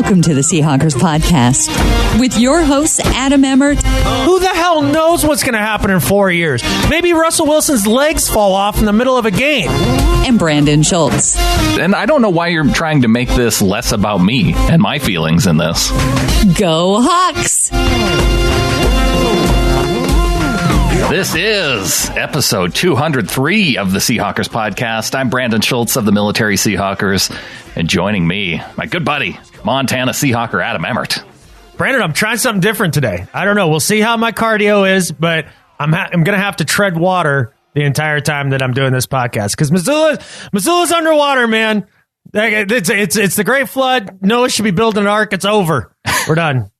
Welcome to the Seahawkers podcast with your hosts, Adam Emmert. Who the hell knows what's going to happen in 4 years? Maybe Russell Wilson's legs fall off in the middle of a game. And Brandan Schultz. And I don't know why you're trying to make this less about me and my feelings in this. Go Hawks! This is episode 203 of the Seahawkers podcast. I'm Brandan Schultz of the Military Seahawkers, and joining me, my good buddy, Montana Seahawker Adam Emmert. Brandan, I'm trying something different today. I don't know. We'll see how my cardio is, but I'm going to have to tread water the entire time that I'm doing this podcast because Missoula's underwater, man. It's the Great Flood. Noah should be building an ark. It's over. We're done.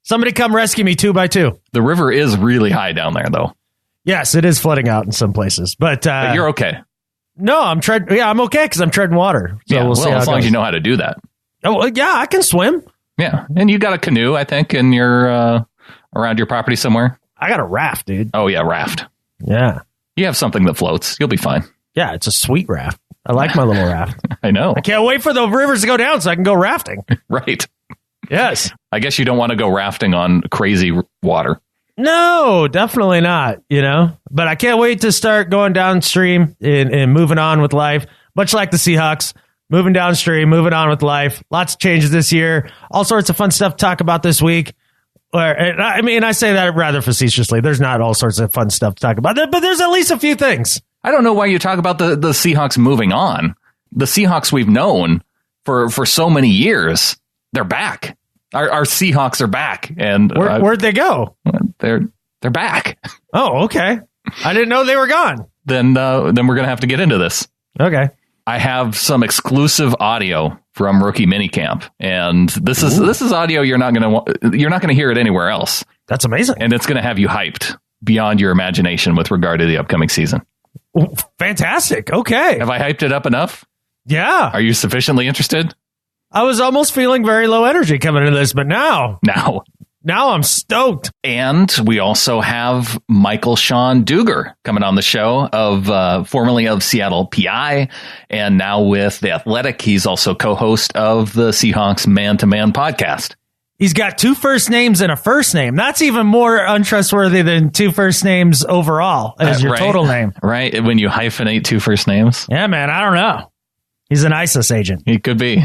Somebody come rescue me 2 by 2. The river is really high down there, though. Yes, it is flooding out in some places, but you're okay. No, I'm okay because I'm treading water. So yeah, we'll see how as long goes. as you know how to do that. Oh, yeah, I can swim. Yeah, and you got a canoe, I think, in your around your property somewhere. I got a raft, dude. Oh yeah, raft. Yeah, you have something that floats. You'll be fine. Yeah, it's a sweet raft. I like my little raft. I know. I can't wait for the rivers to go down so I can go rafting. Right. Yes. I guess you don't want to go rafting on crazy water. No, definitely not, But I can't wait to start going downstream and moving on with life, much like the Seahawks, moving downstream, moving on with life. Lots of changes this year. All sorts of fun stuff to talk about this week. I say that rather facetiously. There's not all sorts of fun stuff to talk about, but there's at least a few things. I don't know why you talk about the Seahawks moving on. The Seahawks we've known for so many years, they're back. Our Seahawks are back, and where'd they go? They're back. Oh, okay. I didn't know they were gone. Then we're gonna have to get into this. Okay. I have some exclusive audio from rookie minicamp, and this is audio you're not gonna hear it anywhere else. That's amazing, and it's gonna have you hyped beyond your imagination with regard to the upcoming season. Fantastic. Okay. Have I hyped it up enough? Yeah. Are you sufficiently interested? I was almost feeling very low energy coming into this, but now I'm stoked. And we also have Michael-Shawn Dugar coming on the show, formerly of Seattle PI, and now with The Athletic. He's also co-host of the Seahawks Man-to-Man podcast. He's got 2 first names and a first name. That's even more untrustworthy than 2 first names overall as your total name. Right, when you hyphenate 2 first names. Yeah, man, I don't know. He's an ISIS agent. He could be.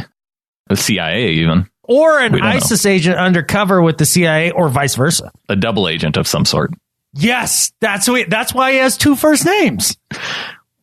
The CIA, even. Or an ISIS agent undercover with the CIA, or vice versa. A double agent of some sort. Yes, that's why he has 2 first names.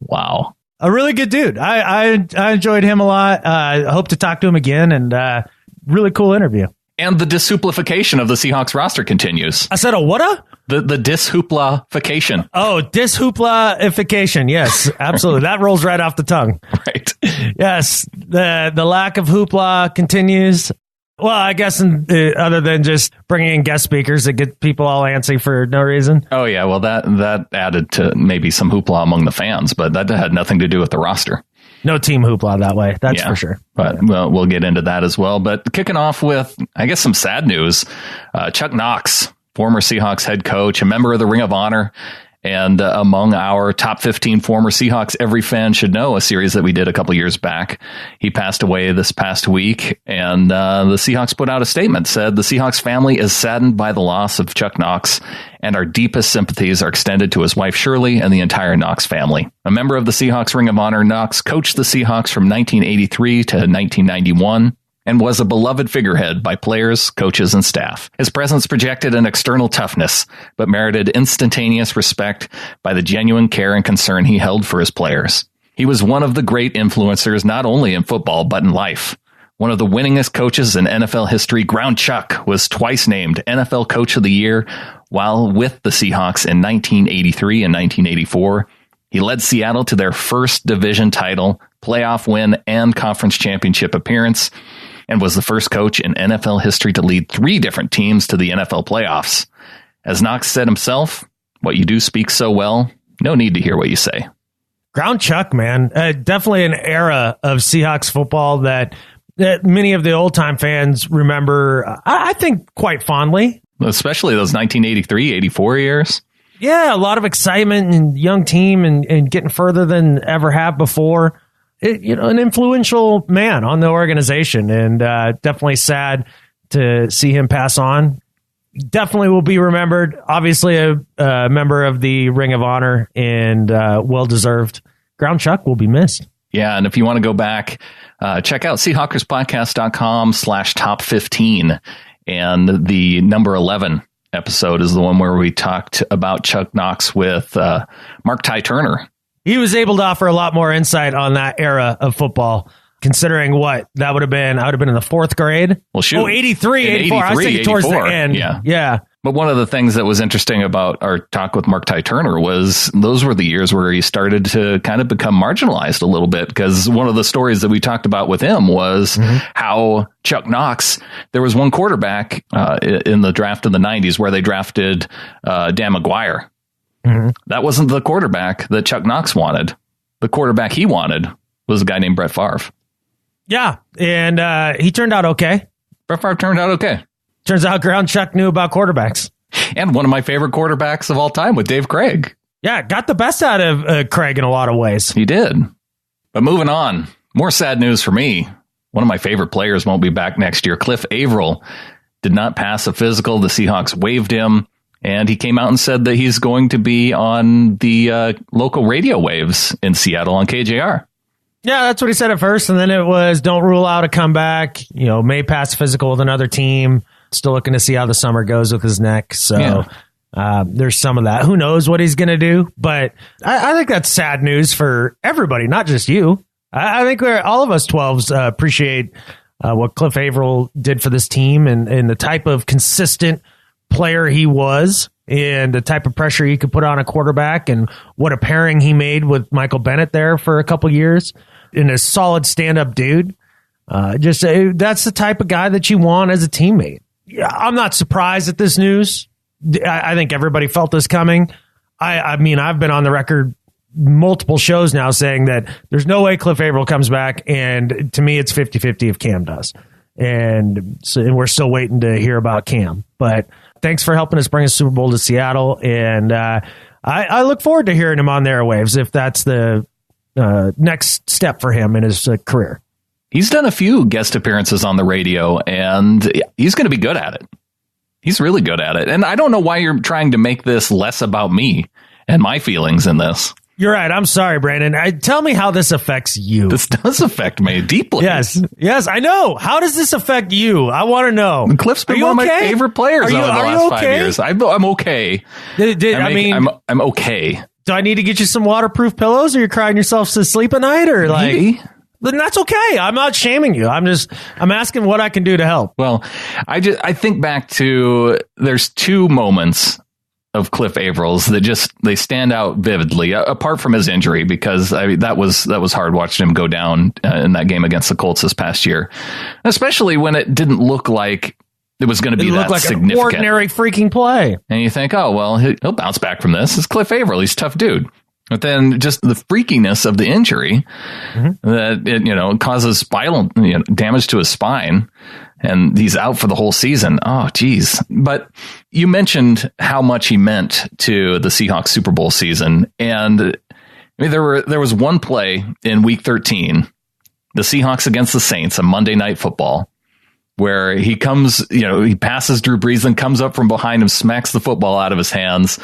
Wow. A really good dude. I enjoyed him a lot. I hope to talk to him again, and really cool interview. And the dishooplification of the Seahawks roster continues. I said a what? The dishooplification. Oh, dishooplification. Yes, absolutely. That rolls right off the tongue. Right. Yes, the lack of hoopla continues. Well, I guess other than just bringing in guest speakers that get people all antsy for no reason. Oh, yeah. Well, that added to maybe some hoopla among the fans, but that had nothing to do with the roster. No team hoopla that way. That's for sure. But we'll get into that as well. But kicking off with, I guess, some sad news. Chuck Knox, former Seahawks head coach, a member of the Ring of Honor, and among our top 15 former Seahawks Every Fan Should Know, a series that we did a couple years back. He passed away this past week, and the Seahawks put out a statement, said the Seahawks family is saddened by the loss of Chuck Knox, and our deepest sympathies are extended to his wife Shirley and the entire Knox family. A member of the Seahawks Ring of Honor, Knox coached the Seahawks from 1983 to 1991. And was a beloved figurehead by players, coaches, and staff. His presence projected an external toughness, but merited instantaneous respect by the genuine care and concern he held for his players. He was one of the great influencers not only in football, but in life. One of the winningest coaches in NFL history, Ground Chuck was twice named NFL Coach of the Year while with the Seahawks in 1983 and 1984. He led Seattle to their first division title, playoff win, and conference championship appearance, and was the first coach in NFL history to lead 3 different teams to the NFL playoffs. As Knox said himself, what you do speaks so well, no need to hear what you say. Ground Chuck, man. Definitely an era of Seahawks football that many of the old-time fans remember, I think, quite fondly. Especially those 1983, 84 years. Yeah, a lot of excitement and young team and getting further than ever have before. an influential man on the organization, and definitely sad to see him pass on. Definitely will be remembered. Obviously, a member of the Ring of Honor, and well-deserved. Ground Chuck will be missed. Yeah, and if you want to go back, check out Seahawkerspodcast.com/top15. And the number 11 episode is the one where we talked about Chuck Knox with Mark Ty Turner. He was able to offer a lot more insight on that era of football, considering what that would have been. I would have been in the fourth grade. Well, shoot. Oh, 83, 84. I was thinking 84. towards the end. Yeah. But one of the things that was interesting about our talk with Mark Ty Turner was those were the years where he started to kind of become marginalized a little bit, because one of the stories that we talked about with him was how Chuck Knox, there was one quarterback in the draft in the 90s where they drafted Dan McGuire. That wasn't the quarterback that Chuck Knox wanted. The quarterback he wanted was a guy named Brett Favre. Yeah, and he turned out okay. Brett Favre turned out okay. Turns out Ground Chuck knew about quarterbacks. And one of my favorite quarterbacks of all time with Dave Craig. Yeah, got the best out of Craig in a lot of ways. He did. But moving on, more sad news for me. One of my favorite players won't be back next year. Cliff Avril did not pass a physical. The Seahawks waived him. And he came out and said that he's going to be on the local radio waves in Seattle on KJR. Yeah, that's what he said at first. And then it was, don't rule out a comeback. May pass physical with another team. Still looking to see how the summer goes with his neck. So there's some of that. Who knows what he's going to do? But I think that's sad news for everybody, not just you. I think all of us 12s appreciate what Cliff Avril did for this team and the type of consistent player he was and the type of pressure he could put on a quarterback and what a pairing he made with Michael Bennett there for a couple years. And a solid stand-up dude. That's the type of guy that you want as a teammate. Yeah, I'm not surprised at this news. I think everybody felt this coming. I mean, I've been on the record multiple shows now saying that there's no way Cliff Avril comes back, and to me, it's 50-50 if Cam does. And we're still waiting to hear about Cam. But thanks for helping us bring a Super Bowl to Seattle, and I look forward to hearing him on the airwaves if that's the next step for him in his career. He's done a few guest appearances on the radio, and he's going to be good at it. He's really good at it. And I don't know why you're trying to make this less about me and my feelings in this. You're right. I'm sorry, Brandon. Tell me how this affects you. This does affect me deeply. Yes, I know. How does this affect you? I want to know. Cliff's been one of my favorite players over the last 5 years. I'm okay. I'm okay. Do I need to get you some waterproof pillows, or you're crying yourself to sleep at night, or maybe? Then that's okay. I'm not shaming you. I'm asking what I can do to help. Well, I think back to, there's two moments of Cliff Avril's that they stand out vividly, apart from his injury, because that was hard watching him go down in that game against the Colts this past year, especially when it didn't look like it was going to be that like significant. An ordinary freaking play. And you think, oh, well, he'll bounce back from this. It's Cliff Avril. He's a tough dude. But then just the freakiness of the injury that it causes spinal damage to his spine, and he's out for the whole season. Oh, geez. But you mentioned how much he meant to the Seahawks Super Bowl season. And there was one play in week 13, the Seahawks against the Saints on Monday Night Football, where he comes, he passes Drew Brees and comes up from behind him, smacks the football out of his hands.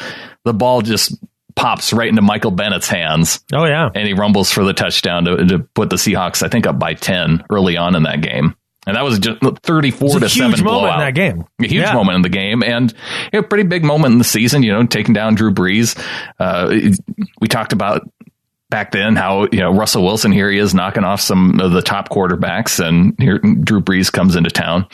The ball just pops right into Michael Bennett's hands. Oh, yeah. And he rumbles for the touchdown to put the Seahawks, I think, up by 10 early on in that game. And that was just 34-7 blowout. Huge moment in that game. A huge moment in the game, and a pretty big moment in the season, taking down Drew Brees. We talked about back then how, Russell Wilson, here he is knocking off some of the top quarterbacks, and here Drew Brees comes into town.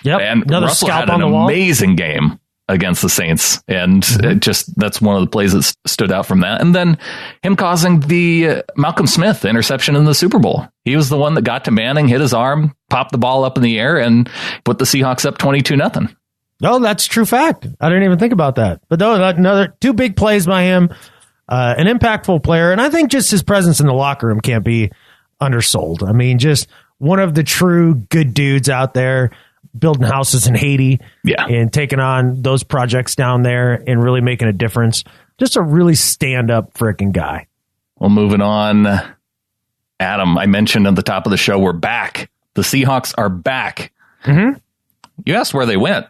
Yep. And another Russell scalp had on an the wall. Amazing game against the Saints, and that's one of the plays that stood out from that. And then him causing the Malcolm Smith interception in the Super Bowl. He was the one that got to Manning, hit his arm, popped the ball up in the air, and put the Seahawks up 22-0. Oh, that's true fact. I didn't even think about that. But another two big plays by him, an impactful player, and I think just his presence in the locker room can't be undersold. I mean, just one of the true good dudes out there, building houses in Haiti, and taking on those projects down there and really making a difference. Just a really stand-up freaking guy. Well, moving on, Adam, I mentioned at the top of the show, we're back. The Seahawks are back. Mm-hmm. You asked where they went.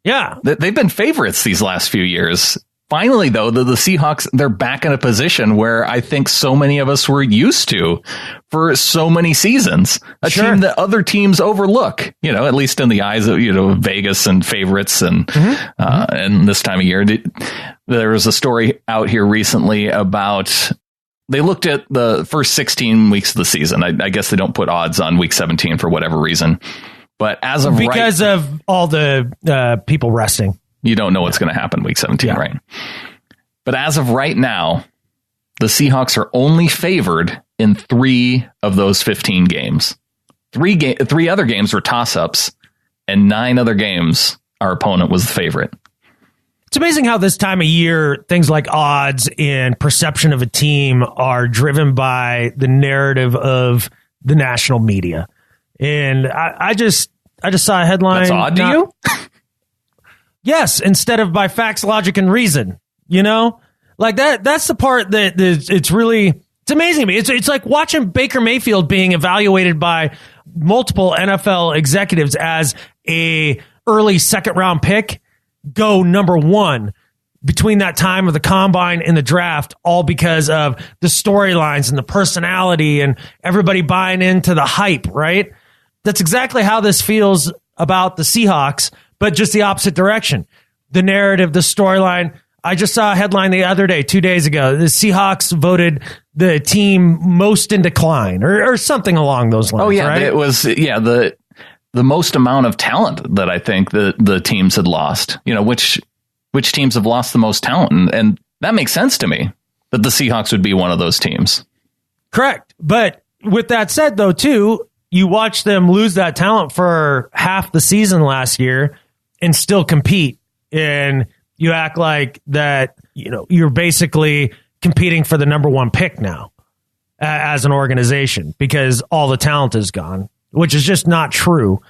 Yeah. They've been favorites these last few years. Finally, though, the Seahawks, they're back in a position where I think so many of us were used to for so many seasons. A team that other teams overlook, at least in the eyes of, Vegas and favorites. And and this time of year, there was a story out here recently about they looked at the first 16 weeks of the season. I guess they don't put odds on week 17 for whatever reason. But as of because of all the people resting. You don't know what's going to happen week 17, right? But as of right now, the Seahawks are only favored in 3 of those 15 games. 3 other games were toss-ups, and 9 other games our opponent was the favorite. It's amazing how this time of year, things like odds and perception of a team are driven by the narrative of the national media. And I just saw a headline. That's odd to you? Yes, instead of by facts, logic, and reason, like that's the part that it's amazing to me. It's like watching Baker Mayfield being evaluated by multiple NFL executives as a early second round pick, go number 1 between that time of the combine and the draft, all because of the storylines and the personality and everybody buying into the hype, right? That's exactly how this feels about the Seahawks, but just the opposite direction. The narrative, the storyline. I just saw a headline the other day, 2 days ago. The Seahawks voted the team most in decline or something along those lines. Oh, yeah. Right? It was, the most amount of talent that I think the teams had lost. Which teams have lost the most talent. And that makes sense to me that the Seahawks would be one of those teams. Correct. But with that said, though, too, you watch them lose that talent for half the season last year and still compete. And you act like that, you're basically competing for the number 1 pick now as an organization because all the talent is gone, which is just not true.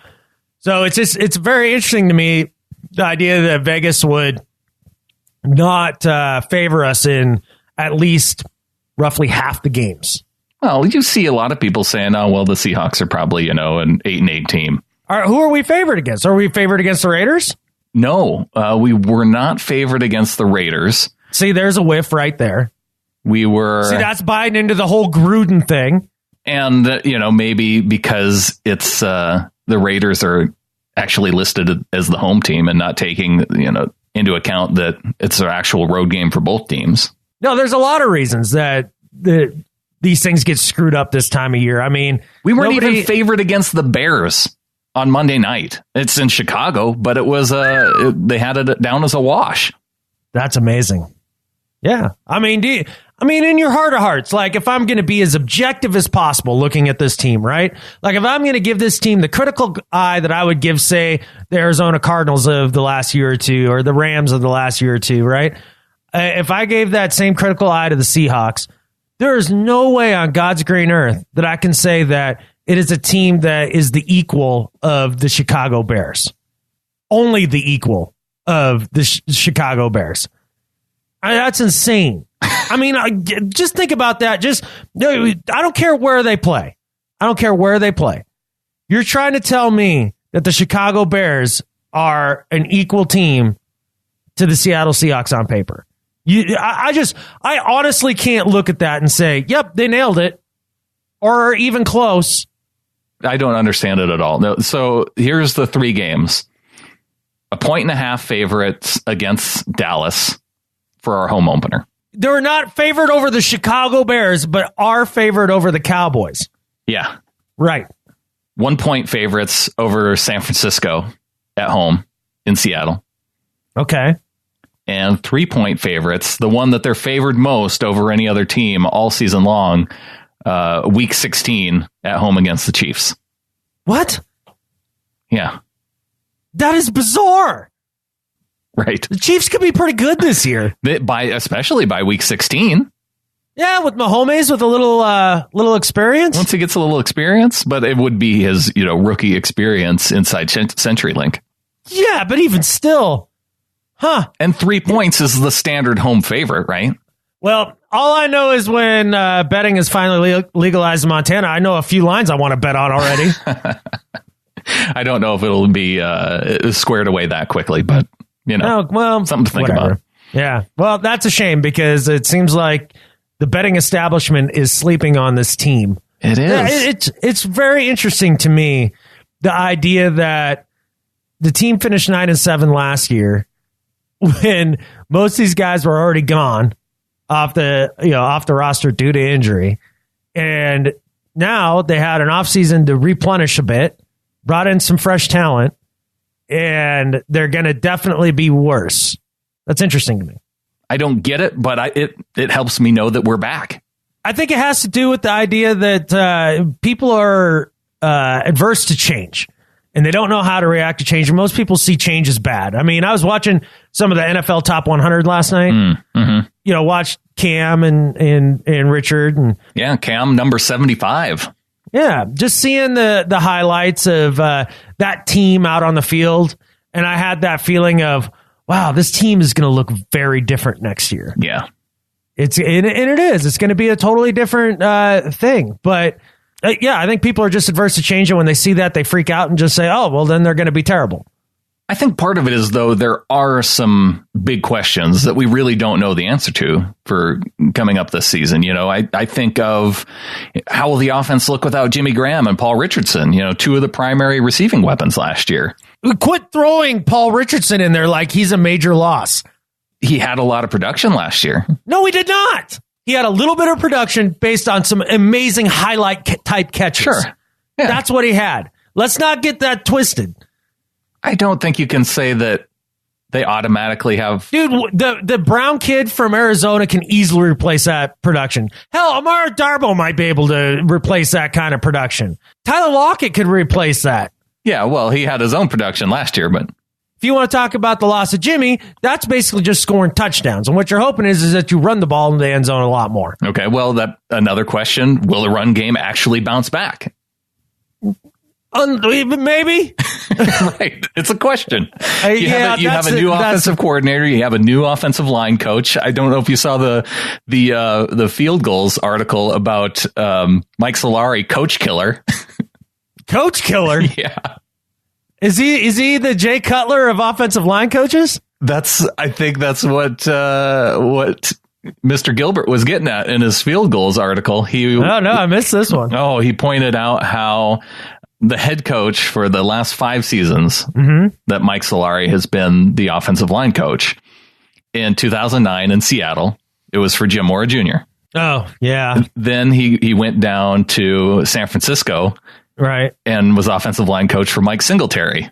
So it's very interesting to me, the idea that Vegas would not favor us in at least roughly half the games. Well, you see a lot of people saying, oh, well, the Seahawks are probably, an 8-8 team. Who are we favored against? Are we favored against the Raiders? No, we were not favored against the Raiders. See, there's a whiff right there. We were. See, that's buying into the whole Gruden thing. And, maybe because it's the Raiders are actually listed as the home team and not taking, into account that it's an actual road game for both teams. No, there's a lot of reasons that these things get screwed up this time of year. I mean, we weren't even favored against the Bears on Monday night. It's in Chicago, but it was they had it down as a wash. That's amazing. Yeah. I mean, in your heart of hearts, like if I'm going to be as objective as possible looking at this team, right? Like if I'm going to give this team the critical eye that I would give, say, the Arizona Cardinals of the last year or two or the Rams of the last year or two, right? If I gave that same critical eye to the Seahawks, there is no way on God's green earth that I can say that it is a team that is the equal of the Chicago Bears. Only the equal of the Chicago Bears. That's insane. I mean, just think about that. I don't care where they play. You're trying to tell me that the Chicago Bears are an equal team to the Seattle Seahawks on paper. I honestly can't look at that and say, yep, they nailed it, or even close. I don't understand it at all. No, so here's the 3 games. 1.5 favorites against Dallas for our home opener. They're not favored over the Chicago Bears, but are favored over the Cowboys. Yeah. Right. 1 point favorites over San Francisco at home in Seattle. Okay. And 3 point favorites, the one that they're favored most over any other team all season long, week 16 at home against the Chiefs. What? Yeah. That is bizarre. Right. The Chiefs could be pretty good this year. Especially by week 16. Yeah, with Mahomes with a little experience. Once he gets a little experience, but it would be his, rookie experience inside CenturyLink. Yeah, but even still. Huh. And 3 points is the standard home favorite, right? Well, all I know is when betting is finally legalized in Montana, I know a few lines I want to bet on already. I don't know if it'll be squared away that quickly, but, something to think about. Yeah. Well, that's a shame because it seems like the betting establishment is sleeping on this team. It is. It's very interesting to me, the idea that the team finished 9-7 last year when most of these guys were already gone off the roster due to injury. And now they had an offseason to replenish a bit, brought in some fresh talent, and they're going to definitely be worse. That's interesting to me. I don't get it, but it helps me know that we're back. I think it has to do with the idea that people are adverse to change, and they don't know how to react to change. And most people see change as bad. I mean, I was watching some of the NFL Top 100 last night. Mm-hmm. Watched Cam and Richard. And Cam, number 75. Yeah, just seeing the highlights of that team out on the field, and I had that feeling of, wow, this team is going to look very different next year. Yeah. It is. It's going to be a totally different thing. But, I think people are just adverse to change it. When they see that, they freak out and just say, oh, well, then they're going to be terrible. I think part of it is, though, there are some big questions that we really don't know the answer to for coming up this season. I think of how will the offense look without Jimmy Graham and Paul Richardson, two of the primary receiving weapons last year. Quit throwing Paul Richardson in there like he's a major loss. He had a lot of production last year. No, he did not. He had a little bit of production based on some amazing highlight type catches. Sure. Yeah. That's what he had. Let's not get that twisted. I don't think you can say that they automatically have... Dude, the brown kid from Arizona can easily replace that production. Hell, Amara Darboh might be able to replace that kind of production. Tyler Lockett could replace that. Yeah, well, he had his own production last year, but... If you want to talk about the loss of Jimmy, that's basically just scoring touchdowns. And what you're hoping is that you run the ball in the end zone a lot more. Okay, well, another question, will the run game actually bounce back? Maybe. Right. It's a question. You have a new offensive coordinator. You have a new offensive line coach. I don't know if you saw the Field Gulls article about Mike Solari, coach killer. Coach killer? Yeah. Is he the Jay Cutler of offensive line coaches? I think that's what Mr. Gilbert was getting at in his Field Gulls article. I missed this one. Oh, he pointed out how the head coach for the last 5 seasons that Mike Solari has been the offensive line coach. In 2009 in Seattle, it was for Jim Mora Jr. Oh, yeah. Then he went down to San Francisco, right, and was offensive line coach for Mike Singletary.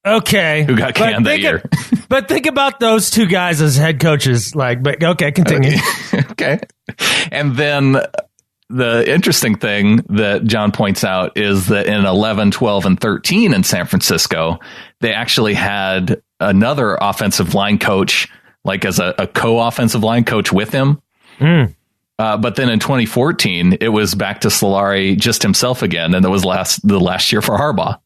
Okay, who got canned that year. But think about those two guys as head coaches. Okay, continue. Okay, and then the interesting thing that John points out is that in 11, 12, and 13 in San Francisco, they actually had another offensive line coach, like as a co-offensive line coach with him. But then in 2014, it was back to Solari just himself again, and that was the last year for Harbaugh.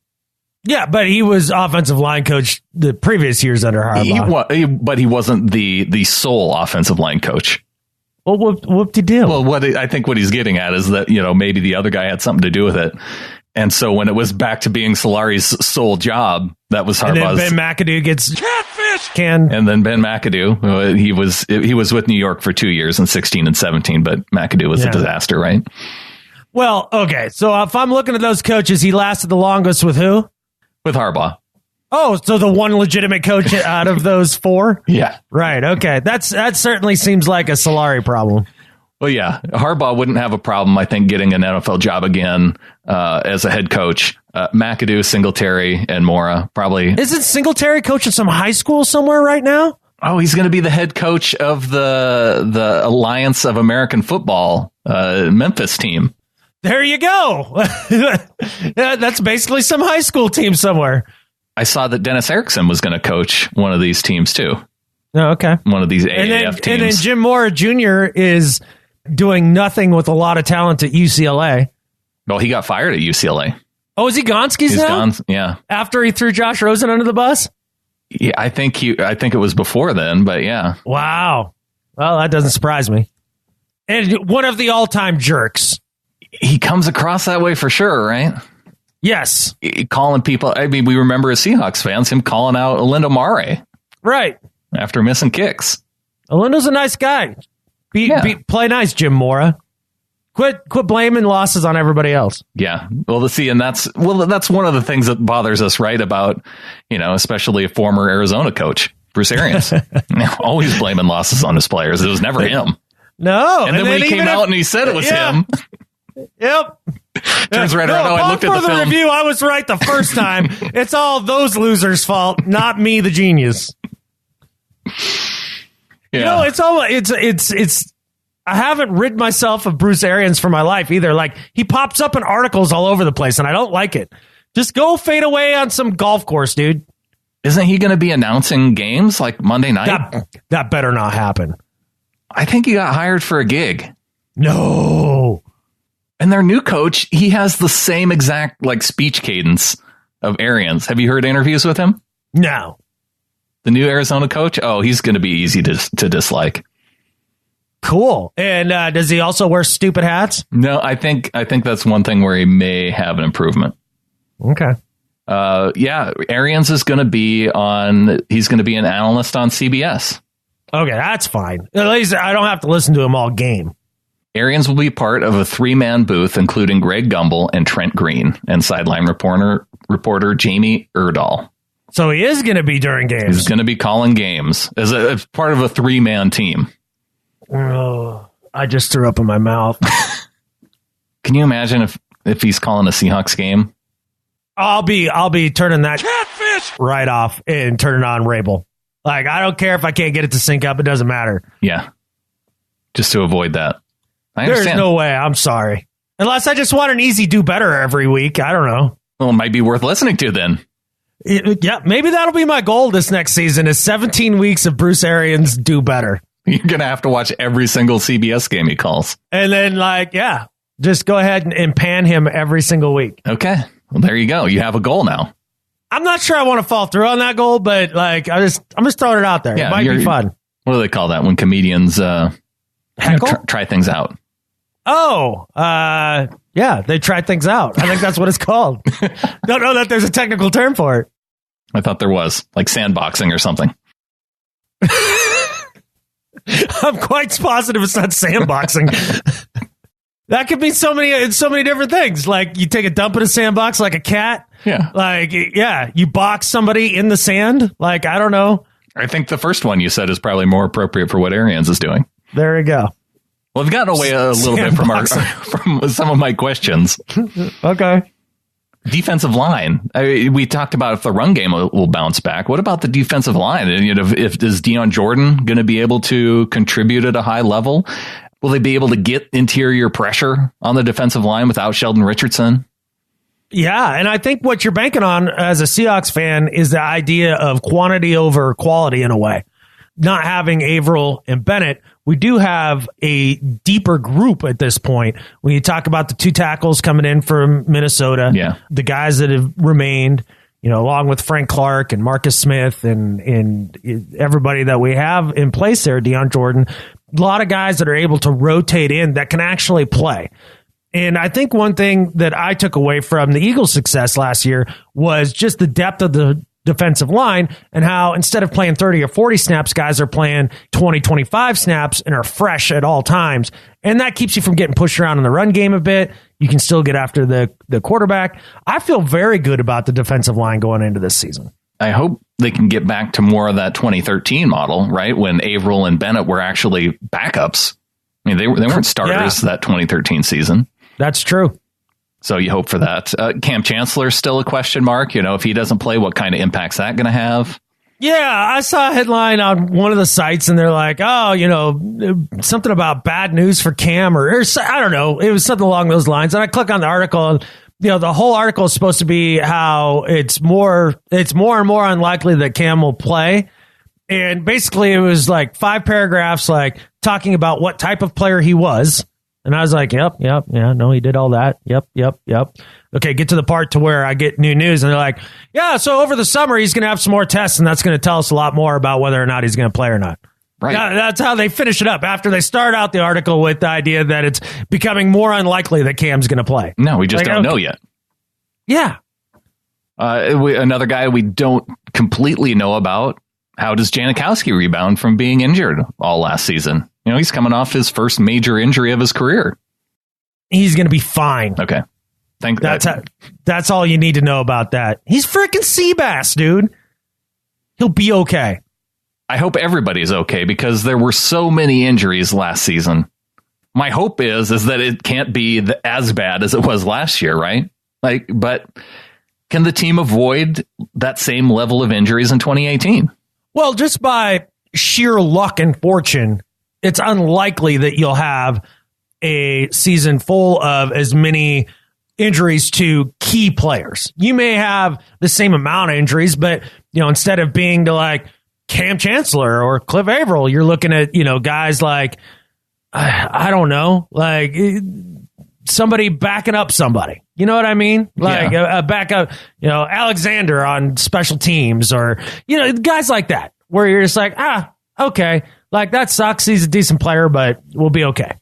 Yeah, but he was offensive line coach the previous years under Harbaugh. But he wasn't the sole offensive line coach. Well, whoop-de-doo. Well, I think what he's getting at is that, maybe the other guy had something to do with it. And so when it was back to being Solari's sole job, that was Harbaugh's. And then Ben McAdoo gets catfish. And then Ben McAdoo, he was with New York for 2 years in 16 and 17, but McAdoo was a disaster, right? Well, okay. So if I'm looking at those coaches, he lasted the longest with who? With Harbaugh. Oh, so the one legitimate coach out of those 4? Yeah. Right. Okay. That certainly seems like a Solari problem. Well, yeah. Harbaugh wouldn't have a problem, I think, getting an NFL job again as a head coach. McAdoo, Singletary, and Mora probably. Isn't Singletary coaching some high school somewhere right now? Oh, he's going to be the head coach of the Alliance of American Football Memphis team. There you go. That's basically some high school team somewhere. I saw that Dennis Erickson was going to coach one of these teams too. Oh, okay. One of these AAF teams. And then Jim Mora Jr. is doing nothing with a lot of talent at UCLA. Well, he got fired at UCLA. Oh, is he Gonski's now? Gone, yeah. After he threw Josh Rosen under the bus? Yeah, I think it was before then, but yeah. Wow. Well, that doesn't surprise me. And one of the all-time jerks. He comes across that way for sure, right? Yes. Calling people. I mean, we remember as Seahawks fans, him calling out Alindo Mare. Right. After missing kicks. Alindo's a nice guy. Play nice, Jim Mora. Quit blaming losses on everybody else. Yeah. Well, that's one of the things that bothers us, right? About, especially a former Arizona coach, Bruce Arians. Always blaming losses on his players. It was never him. No. And then when he came out and he said it was him. Yep. Turns right around. I looked at the film. Review, I was right the first time. It's all those losers' fault, not me, the genius. Yeah. It's I haven't rid myself of Bruce Arians for my life either. Like, he pops up in articles all over the place, and I don't like it. Just go fade away on some golf course, dude. Isn't he going to be announcing games like Monday night? That better not happen. I think he got hired for a gig. No. And their new coach, he has the same exact speech cadence of Arians. Have you heard interviews with him? No. The new Arizona coach? Oh, he's going to be easy to dislike. Cool. And does he also wear stupid hats? No, I think that's one thing where he may have an improvement. Okay. Arians is going to be he's going to be an analyst on CBS. Okay, that's fine. At least I don't have to listen to him all game. Arians will be part of a 3-man booth, including Greg Gumbel and Trent Green and sideline reporter Jamie Erdahl. So he is going to be during games. He's going to be calling games as part of a 3-man team. Oh, I just threw up in my mouth. Can you imagine if he's calling a Seahawks game? I'll be turning that catfish right off and turning on Rabel. Like, I don't care if I can't get it to sync up. It doesn't matter. Yeah. Just to avoid that. I understand. There's no way. I'm sorry. Unless I just want an easy do better every week. I don't know. Well, it might be worth listening to then. Yeah, maybe that'll be my goal this next season is 17 weeks of Bruce Arians do better. You're going to have to watch every single CBS game he calls. And then, just go ahead and pan him every single week. Okay. Well, there you go. You have a goal now. I'm not sure I want to fall through on that goal, but I'm just throwing it out there. Yeah, it might be fun. What do they call that when comedians try things out? Oh, yeah, they try things out. I think that's what it's called. Don't know that there's a technical term for it. I thought there was, like sandboxing or something. I'm quite positive it's not sandboxing. That could be so many different things. Like, you take a dump in a sandbox like a cat. Yeah. You box somebody in the sand. Like, I don't know. I think the first one you said is probably more appropriate for what Arians is doing. There you go. Well, we've gotten away a little bit from some of my questions. Okay. Defensive line. We talked about if the run game will bounce back. What about the defensive line? And if is Dion Jordan going to be able to contribute at a high level? Will they be able to get interior pressure on the defensive line without Sheldon Richardson? Yeah, and I think what you're banking on as a Seahawks fan is the idea of quantity over quality in a way. Not having Averell and Bennett, we do have a deeper group at this point. When you talk about the 2 tackles coming in from Minnesota, the guys that have remained, along with Frank Clark and Marcus Smith and everybody that we have in place there, Dion Jordan, a lot of guys that are able to rotate in that can actually play. And I think one thing that I took away from the Eagles' success last year was just the depth of the defensive line and how instead of playing 30 or 40 snaps, guys are playing 20, 25 snaps and are fresh at all times. And that keeps you from getting pushed around in the run game a bit. You can still get after the quarterback. I feel very good about the defensive line going into this season. I hope they can get back to more of that 2013 model, right? When Averell and Bennett were actually backups. I mean, they weren't starters that 2013 season. That's true. So you hope for that. Cam Chancellor's still a question mark. If he doesn't play, what kind of impact's that going to have? Yeah, I saw a headline on one of the sites, and they're like, something about bad news for Cam, or I don't know. It was something along those lines. And I click on the article, and the whole article is supposed to be how it's more and more unlikely that Cam will play. And basically, it was like 5 paragraphs, like talking about what type of player he was. And I was like, yep, yeah, no, he did all that. Yep. Okay, get to the part to where I get new news. And they're like, yeah, so over the summer, he's going to have some more tests, and that's going to tell us a lot more about whether or not he's going to play or not. Right. That's how they finish it up after they start out the article with the idea that it's becoming more unlikely that Cam's going to play. No, we just don't know yet. Yeah. Another guy we don't completely know about. How does Janikowski rebound from being injured all last season? He's coming off his first major injury of his career. He's going to be fine. Okay. That's all you need to know about that. He's freaking Seabass, dude. He'll be okay. I hope everybody's okay because there were so many injuries last season. My hope is that it can't be as bad as it was last year, right? But can the team avoid that same level of injuries in 2018? Well, just by sheer luck and fortune, it's unlikely that you'll have a season full of as many injuries to key players. You may have the same amount of injuries, but instead of being to like Cam Chancellor or Cliff Avril, you're looking at guys like I don't know, like somebody backing up somebody. You know what I mean? Like a backup, Alexander on special teams or guys like that, where you're just like, okay, like that sucks. He's a decent player, but we'll be okay.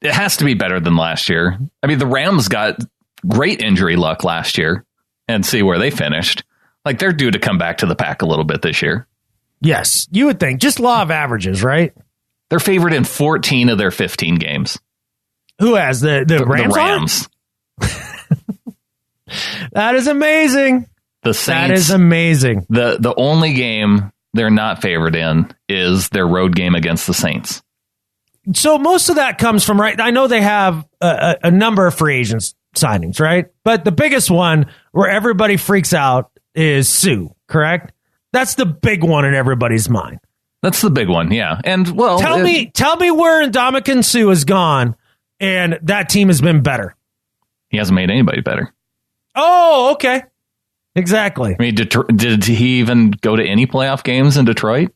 It has to be better than last year. I mean, the Rams got great injury luck last year and see where they finished. Like they're due to come back to the pack a little bit this year. Yes, you would think. Just law of averages, right? They're favored in 14 of their 15 games. Who has the Rams? The Rams. That is amazing. The Saints. That is amazing. The only game they're not favored in is their road game against the Saints. So most of that comes from, right? I know they have a number of free agents signings, right? But the biggest one where everybody freaks out is Sue, correct? That's the big one in everybody's mind. That's the big one, yeah. And well, tell me where Ndamukong Suh has gone and that team has been better. He hasn't made anybody better. Oh, okay. Exactly. I mean, did he even go to any playoff games in Detroit?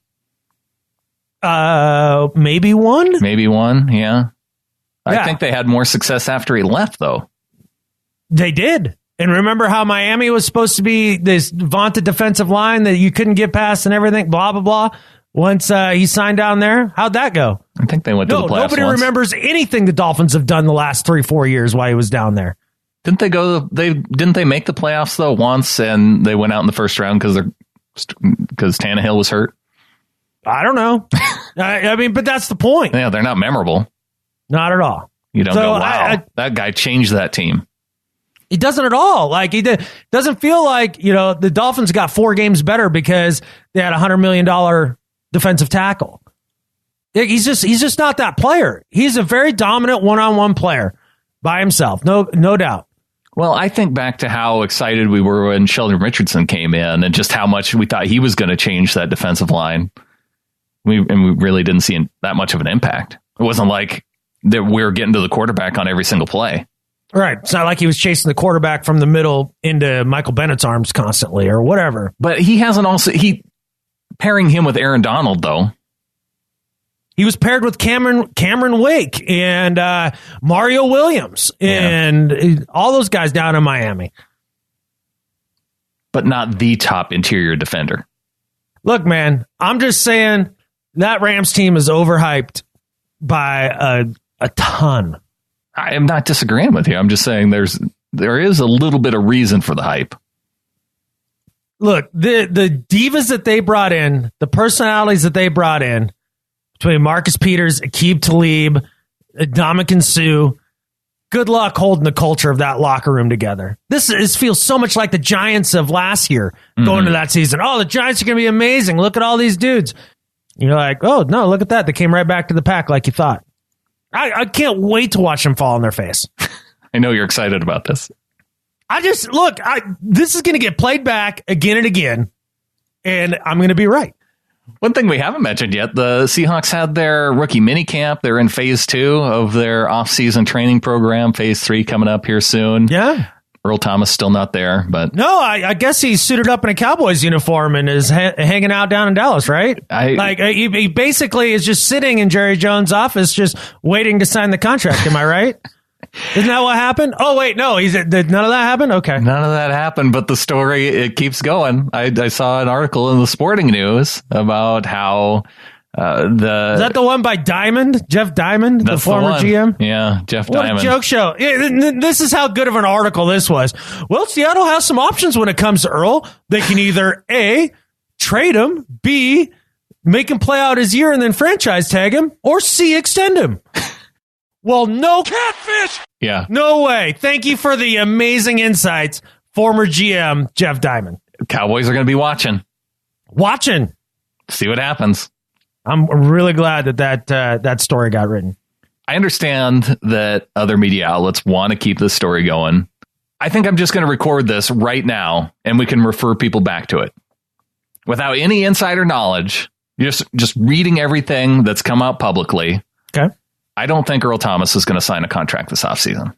Maybe one. Maybe one, yeah. I think they had more success after he left, though. They did. And remember how Miami was supposed to be this vaunted defensive line that you couldn't get past and everything, blah, blah, blah. Once he signed down there, how'd that go? I think they went to the playoffs. Nobody remembers anything the Dolphins have done the last 3-4 years while he was down there. Didn't they make the playoffs though once and they went out in the first round because Tannehill was hurt? I don't know. I mean, but that's the point. Yeah, they're not memorable. Not at all. You don't go, wow, that guy changed that team. He doesn't at all. Like doesn't feel like, the Dolphins got 4 games better because they had a $100 million defensive tackle. He's just not that player. He's a very dominant one-on-one player by himself. No doubt. Well, I think back to how excited we were when Sheldon Richardson came in and just how much we thought he was going to change that defensive line. We really didn't see that much of an impact. It wasn't like that we were getting to the quarterback on every single play. Right. It's not like he was chasing the quarterback from the middle into Michael Bennett's arms constantly or whatever. But he hasn't pairing him with Aaron Donald, though. He was paired with Cameron Wake and Mario Williams and all those guys down in Miami. But not the top interior defender. Look, man, I'm just saying that Rams team is overhyped by a ton. I am not disagreeing with you. I'm just saying there is a little bit of reason for the hype. Look, the divas that they brought in, the personalities that they brought in, between Marcus Peters, Aqib Talib, Ndamukong Suh, good luck holding the culture of that locker room together. This feels so much like the Giants of last year going into that season. Oh, the Giants are going to be amazing. Look at all these dudes. You're like, oh, no, look at that. They came right back to the pack like you thought. I can't wait to watch them fall on their face. I know you're excited about this. This is going to get played back again and again, and I'm going to be right. One thing we haven't mentioned yet, the Seahawks had their rookie minicamp. They're in phase 2 of their off-season training program. Phase 3 coming up here soon. Yeah. Earl Thomas still not there, but no, I guess he's suited up in a Cowboys uniform and is hanging out down in Dallas, right? He basically is just sitting in Jerry Jones' office, just waiting to sign the contract. Am I right? Isn't that what happened? Oh wait, no, did none of that happen? Okay, none of that happened. But the story, it keeps going. I saw an article in the Sporting News about how Is that the one by Diamond? Jeff Diamond, the former GM? Yeah, Jeff Diamond. What a joke show. This is how good of an article this was. Well, Seattle has some options when it comes to Earl. They can either A, trade him, B, make him play out his year and then franchise tag him, or C, extend him. Well, no catfish. Yeah. No way. Thank you for the amazing insights, former GM Jeff Diamond. Cowboys are going to be watching. See what happens. I'm really glad that story got written. I understand that other media outlets want to keep this story going. I think I'm just going to record this right now, and we can refer people back to it. Without any insider knowledge, just reading everything that's come out publicly. Okay. I don't think Earl Thomas is going to sign a contract this offseason.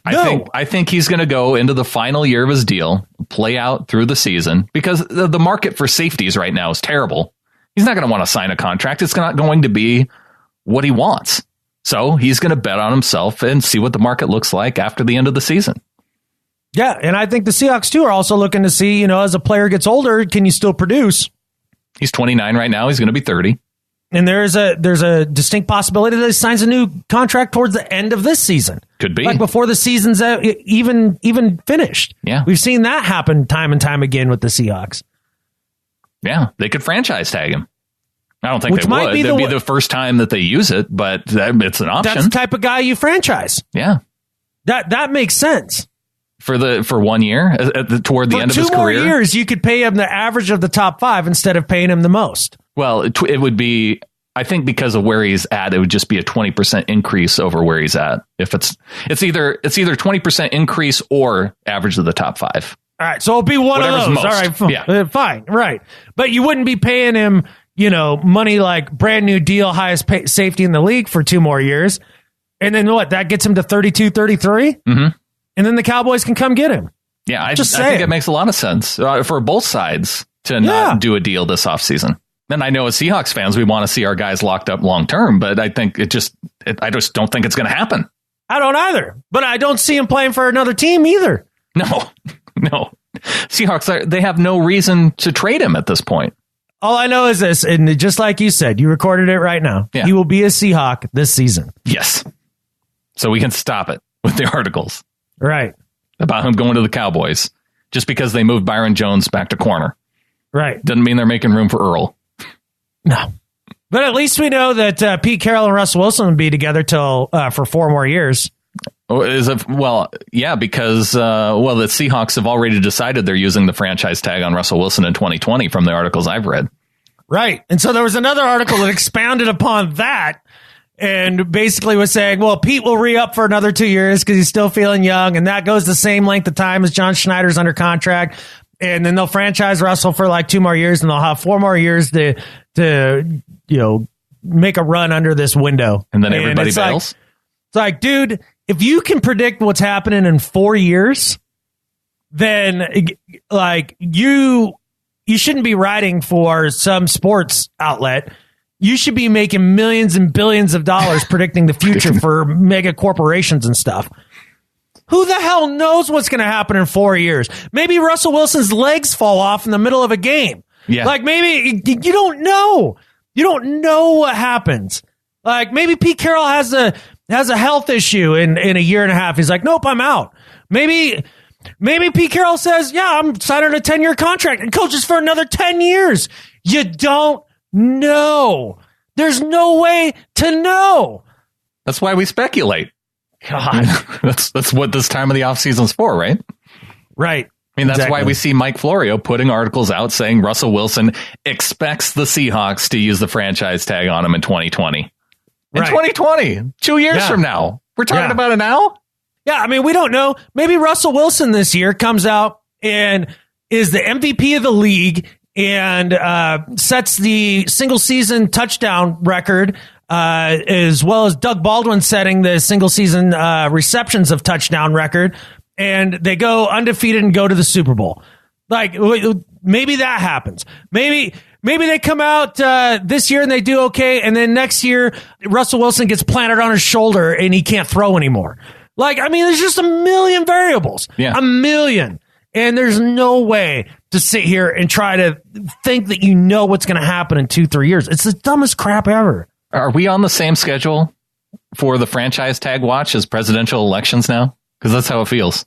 No. I think he's going to go into the final year of his deal, play out through the season, because the market for safeties right now is terrible. He's not going to want to sign a contract. It's not going to be what he wants. So he's going to bet on himself and see what the market looks like after the end of the season. Yeah, and I think the Seahawks, too, are also looking to see, as a player gets older, can you still produce? He's 29 right now. He's going to be 30. And there's a distinct possibility that he signs a new contract towards the end of this season. Could be. Like before the season's even finished. Yeah. We've seen that happen time and time again with the Seahawks. Yeah, they could franchise tag him. I don't think Which they might would. be That'd be the first time that they use it, but it's an option. That's the type of guy you franchise. Yeah. That makes sense. For 1 year, toward the end of his career. For 2 more years, you could pay him the average of the top 5 instead of paying him the most. Well, it would be, I think because of where he's at, it would just be a 20% increase over where he's at. If it's either 20% increase or average of the top 5. All right, so it'll be one Whatever's of those. most. All right, fine, right. But you wouldn't be paying him, money like brand new deal, highest safety in the league for 2 more years. And then what? That gets him to 32, 33? Mm-hmm. And then the Cowboys can come get him. Yeah, I think it makes a lot of sense for both sides to not do a deal this offseason. And I know as Seahawks fans, we want to see our guys locked up long term, but I think I just don't think it's going to happen. I don't either, but I don't see him playing for another team either. No. Seahawks, they have no reason to trade him at this point. All I know is this, and just like you said, you recorded it right now. Yeah. He will be a Seahawk this season. Yes. So we can stop it with the articles. Right. About him going to the Cowboys just because they moved Byron Jones back to corner. Right. Doesn't mean they're making room for Earl. No. But at least we know that Pete Carroll and Russell Wilson will be together till for 4 more years. Because the Seahawks have already decided they're using the franchise tag on Russell Wilson in 2020 from the articles I've read. Right. And so there was another article that expounded upon that and basically was saying, well, Pete will re-up for another 2 years because he's still feeling young, and that goes the same length of time as John Schneider's under contract. And then they'll franchise Russell for like 2 more years, and they'll have 4 more years to make a run under this window. And then everybody bails? It's like, dude, if you can predict what's happening in 4 years, then like you shouldn't be writing for some sports outlet. You should be making millions and billions of dollars predicting the future for mega corporations and stuff. Who the hell knows what's going to happen in 4 years? Maybe Russell Wilson's legs fall off in the middle of a game. Yeah. Like maybe you don't know. You don't know what happens. Like maybe Pete Carroll has a health issue in a year and a half. He's like, nope, I'm out. Maybe Pete Carroll says, yeah, I'm signing a 10-year contract and coaches for another 10 years. You don't know. There's no way to know. That's why we speculate. God. That's what this time of the offseason's for, right? Right. I mean, that's why we see Mike Florio putting articles out saying Russell Wilson expects the Seahawks to use the franchise tag on him in 2020. In 2020, 2 years from now. We're talking about it now? Yeah, I mean, we don't know. Maybe Russell Wilson this year comes out and is the MVP of the league and sets the single-season touchdown record, as well as Doug Baldwin setting the single-season receptions of touchdown record, and they go undefeated and go to the Super Bowl. Like, maybe that happens. Maybe they come out this year and they do okay, and then next year Russell Wilson gets planted on his shoulder and he can't throw anymore. Like, I mean, there's just a million variables. Yeah. A million. And there's no way to sit here and try to think that you know what's going to happen in 2-3 years. It's the dumbest crap ever. Are we on the same schedule for the franchise tag watch as presidential elections now? Because that's how it feels.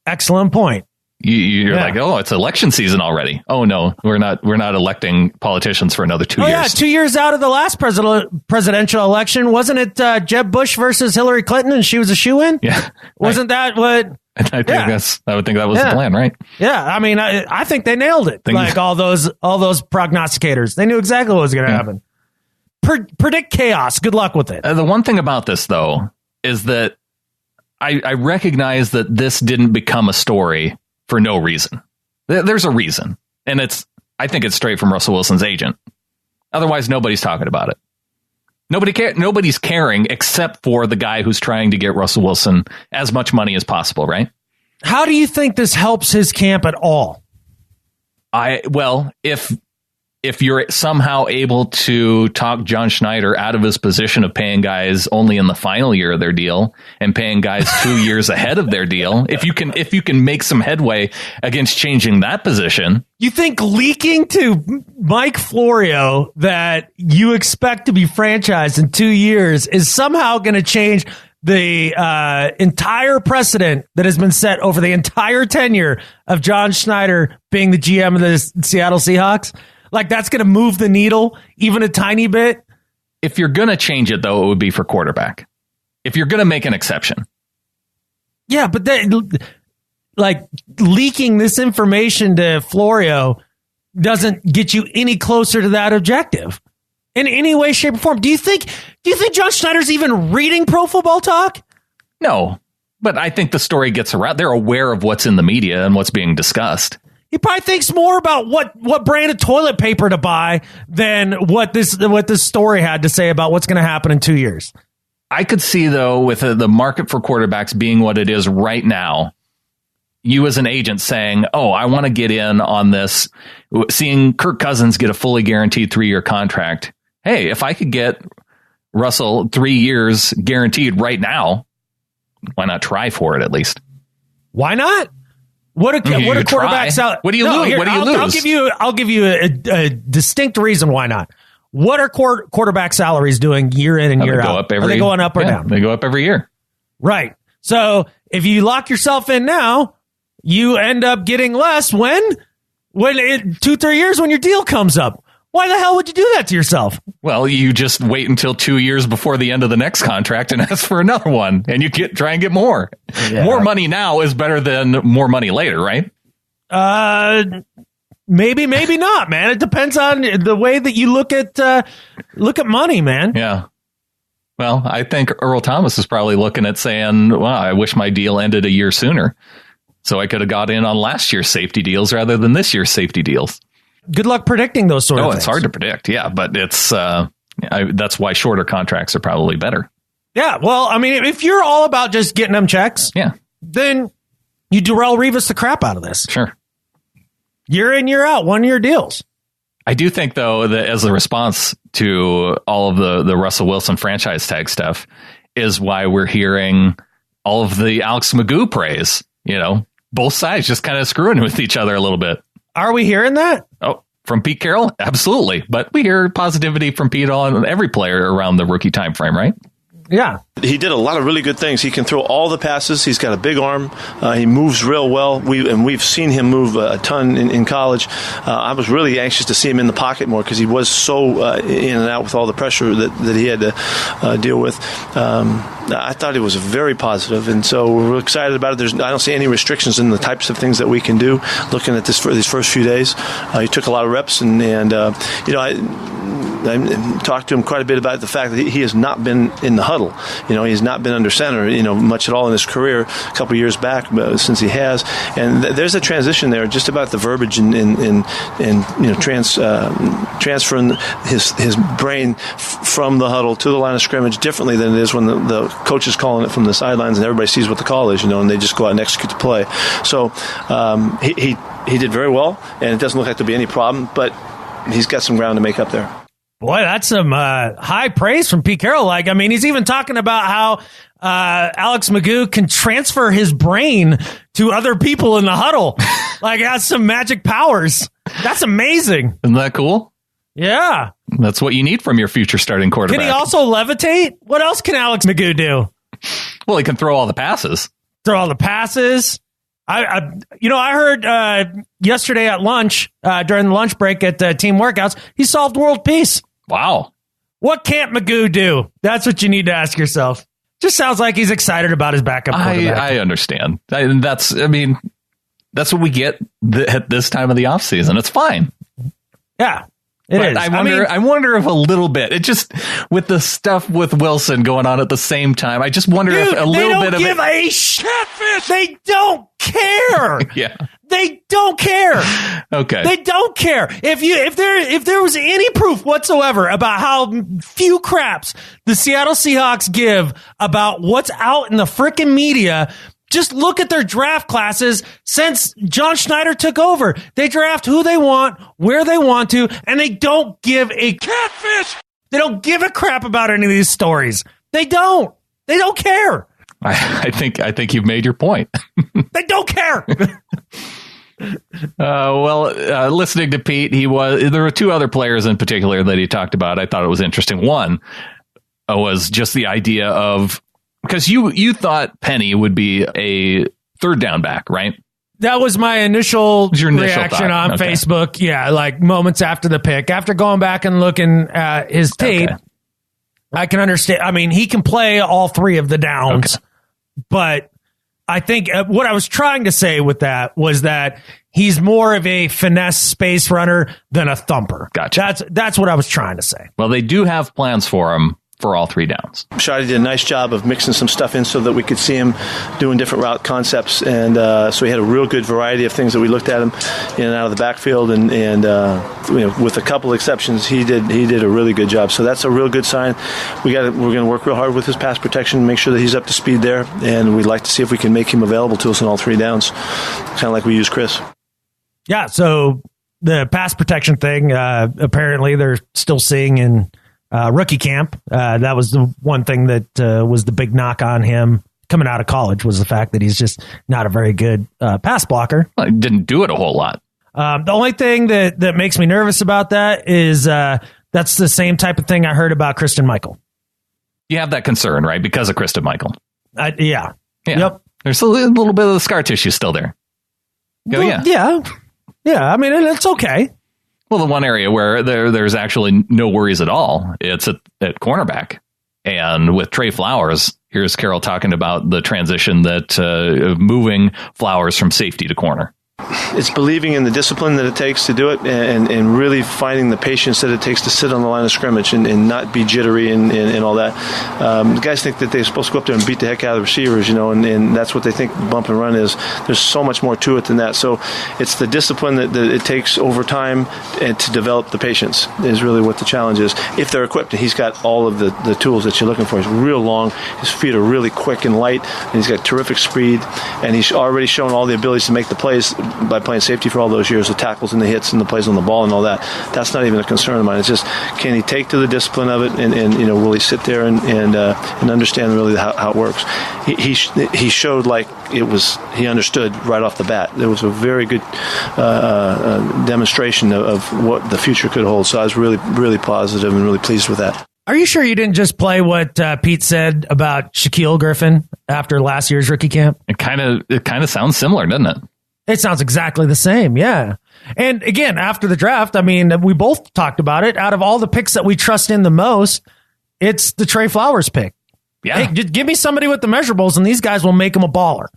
Excellent point. You're like, oh, it's election season already. Oh no, we're not electing politicians for another 2 years. Yeah, 2 years out of the last presidential election, wasn't it Jeb Bush versus Hillary Clinton, and she was a shoo-in? Yeah, wasn't that what? I would think that was the plan, right? Yeah, I mean, I think they nailed it. All those prognosticators, they knew exactly what was going to happen. Predict chaos. Good luck with it. The one thing about this, though, is that I recognize that this didn't become a story for no reason. There's a reason. And I think it's straight from Russell Wilson's agent. Otherwise, nobody's talking about it. Nobody's caring except for the guy who's trying to get Russell Wilson as much money as possible, right? How do you think this helps his camp at all? If you're somehow able to talk John Schneider out of his position of paying guys only in the final year of their deal and paying guys 2 years ahead of their deal, if you can make some headway against changing that position. You think leaking to Mike Florio that you expect to be franchised in 2 years is somehow going to change the entire precedent that has been set over the entire tenure of John Schneider being the GM of the Seattle Seahawks? Like, that's going to move the needle even a tiny bit? If you're going to change it, though, it would be for quarterback. If you're going to make an exception. Yeah, but leaking this information to Florio doesn't get you any closer to that objective in any way, shape, or form. Do you think John Schneider's even reading Pro Football Talk? No, but I think the story gets around. They're aware of what's in the media and what's being discussed. He probably thinks more about what brand of toilet paper to buy than what this story had to say about what's going to happen in 2 years. I could see, though, with the market for quarterbacks being what it is right now, you as an agent saying, oh, I want to get in on this, seeing Kirk Cousins get a fully guaranteed 3-year contract. Hey, if I could get Russell 3 years guaranteed right now, why not try for it at least? Why not? What are quarterbacks out? What do you lose? Here, what do you lose? I'll give you a distinct reason why not. What are quarterback salaries doing year in and year out? Are they going up or down? They go up every year. Right. So if you lock yourself in now, you end up getting less when 2-3 years when your deal comes up. Why the hell would you do that to yourself? Well, you just wait until 2 years before the end of the next contract and ask for another one, and you try and get more. Yeah. More money now is better than more money later, right? Maybe not, man. It depends on the way that you look at money, man. Yeah. Well, I think Earl Thomas is probably looking at saying, well, I wish my deal ended a year sooner, so I could have got in on last year's safety deals rather than this year's safety deals. Good luck predicting those sort of things. Oh, it's hard to predict, yeah, but it's that's why shorter contracts are probably better. Yeah, well, I mean, if you're all about just getting them checks, then you Darrelle Revis the crap out of this. Sure. Year in, year out, 1 year deals. I do think, though, that as a response to all of the Russell Wilson franchise tag stuff is why we're hearing all of the Alex Magoo praise. You know, both sides just kind of screwing with each other a little bit. Are we hearing that? Oh, from Pete Carroll? Absolutely. But we hear positivity from Pete on every player around the rookie time frame, right? Yeah. He did a lot of really good things. He can throw all the passes. He's got a big arm. He moves real well. We've seen him move a ton in college. I was really anxious to see him in the pocket more because he was so in and out with all the pressure that he had to deal with. I thought it was very positive, and so we're excited about it. I don't see any restrictions in the types of things that we can do. Looking at this for these first few days, he took a lot of reps, and I talked to him quite a bit about the fact that he has not been in the huddle. You know, he's not been under center, much at all in his career. A couple of years back, since he has, and there's a transition there, just about the verbiage and transferring his brain from the huddle to the line of scrimmage differently than it is when the coach is calling it from the sidelines and everybody sees what the call is, and they just go out and execute the play. So he did very well, and it doesn't look like there'll be any problem, but he's got some ground to make up there. Boy, that's some high praise from Pete Carroll. Like, I mean, he's even talking about how Alex Magoo can transfer his brain to other people in the huddle. Like, has some magic powers. That's amazing. Isn't that cool? Yeah. That's what you need from your future starting quarterback. Can he also levitate? What else can Alex Magoo do? Well, he can throw all the passes. I heard yesterday at lunch, during the lunch break at team workouts, he solved world peace. Wow. What can't Magoo do? That's what you need to ask yourself. Just sounds like he's excited about his backup quarterback. I understand. That's what we get at this time of the offseason. It's fine. Yeah, it is. I wonder if a little bit, it just, with the stuff with Wilson going on at the same time, I just wonder if a little bit of it. They don't give a shit. They don't care. Yeah. They don't care. Okay. They don't care. If there was any proof whatsoever about how few craps the Seattle Seahawks give about what's out in the frickin' media, just look at their draft classes since John Schneider took over. They draft who they want, where they want to, and they don't give a catfish. They don't give a crap about any of these stories. They don't. They don't care. I think you've made your point. They don't care. Listening to Pete, there were two other players in particular that he talked about. I thought it was interesting. One was just the idea of, because you thought Penny would be a third down back, right? That was my initial reaction on Facebook. Yeah, like moments after the pick. After going back and looking at his tape, I can understand. I mean, he can play all three of the downs. Okay. But I think what I was trying to say with that was that he's more of a finesse space runner than a thumper. Gotcha. That's what I was trying to say. Well, they do have plans for him for all three downs. Shotty did a nice job of mixing some stuff in so that we could see him doing different route concepts, and so he had a real good variety of things that we looked at him in and out of the backfield, and with a couple exceptions, he did a really good job. So that's a real good sign. We're going to work real hard with his pass protection, make sure that he's up to speed there, and we'd like to see if we can make him available to us in all three downs, kind of like we use Chris. Yeah. So the pass protection thing, apparently they're still seeing in rookie camp. That was the one thing that was the big knock on him coming out of college, was the fact that he's just not a very good pass blocker. Well, he didn't do it a whole lot. The only thing that makes me nervous about that is that's the same type of thing I heard about Kristen Michael. You have that concern, right? Because of Kristen Michael. Yeah. Yep. There's a little bit of the scar tissue still there. Yeah. I mean, it's okay. Well, the one area where there's actually no worries at all, it's at cornerback. And with Trey Flowers, here's Carroll talking about the transition that moving Flowers from safety to corner. It's believing in the discipline that it takes to do it, and really finding the patience that it takes to sit on the line of scrimmage and not be jittery and all that. The guys think that they're supposed to go up there and beat the heck out of the receivers, and that's what they think bump and run is. There's so much more to it than that. So it's the discipline that it takes over time and to develop the patience is really what the challenge is. If they're equipped, and he's got all of the tools that you're looking for. He's real long, his feet are really quick and light, and he's got terrific speed, and he's already shown all the abilities to make the plays by playing safety for all those years, the tackles and the hits and the plays on the ball and all that. That's not even a concern of mine. It's just, can he take to the discipline of it, and will he sit there and understand really how it works? He showed like he understood right off the bat. There was a very good demonstration of what the future could hold. So I was really, really positive and really pleased with that. Are you sure you didn't just play what Pete said about Shaquille Griffin after last year's rookie camp? It kind of sounds similar, doesn't it? It sounds exactly the same, yeah. And again, after the draft, I mean, we both talked about it. Out of all the picks that we trust in the most, it's the Trey Flowers pick. Yeah. Hey, just give me somebody with the measurables, and these guys will make him a baller.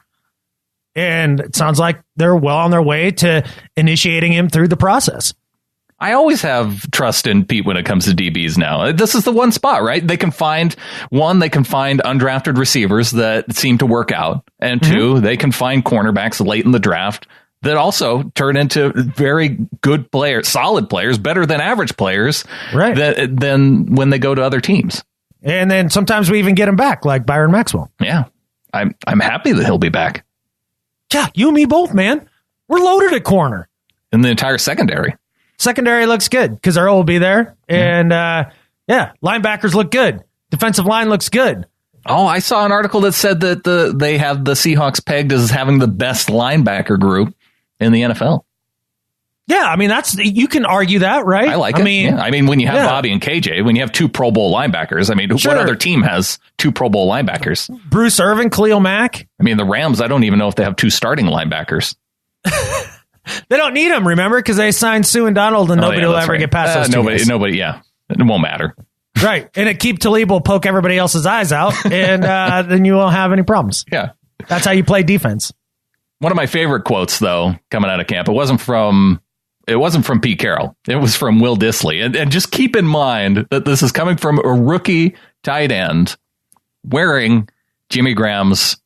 And it sounds like they're well on their way to initiating him through the process. I always have trust in Pete when it comes to DBs now. This is the one spot, right? They can find undrafted receivers that seem to work out. And two, they can find cornerbacks late in the draft that also turn into very good players, solid players, better than average players, right? Than when they go to other teams. And then sometimes we even get him back, like Byron Maxwell. Yeah. I'm happy that he'll be back. Yeah, you and me both, man. We're loaded at corner. In the entire secondary. Secondary looks good because Earl will be there. And, linebackers look good. Defensive line looks good. Oh, I saw an article that said that they have the Seahawks pegged as having the best linebacker group in the NFL. Yeah, I mean, you can argue that, right? I like it. I mean, when you have Bobby and KJ, when you have two Pro Bowl linebackers, I mean, what other team has two Pro Bowl linebackers? Bruce Irvin, Khalil Mack. I mean, the Rams, I don't even know if they have two starting linebackers. They don't need them, remember? Because they signed Sue and Donald, and nobody will ever get past those two guys. Nobody, it won't matter. Right, and Aqib Talib will poke everybody else's eyes out, and then you won't have any problems. Yeah. That's how you play defense. One of my favorite quotes, though, coming out of camp, it wasn't from Pete Carroll. It was from Will Dissly. And just keep in mind that this is coming from a rookie tight end wearing Jimmy Graham's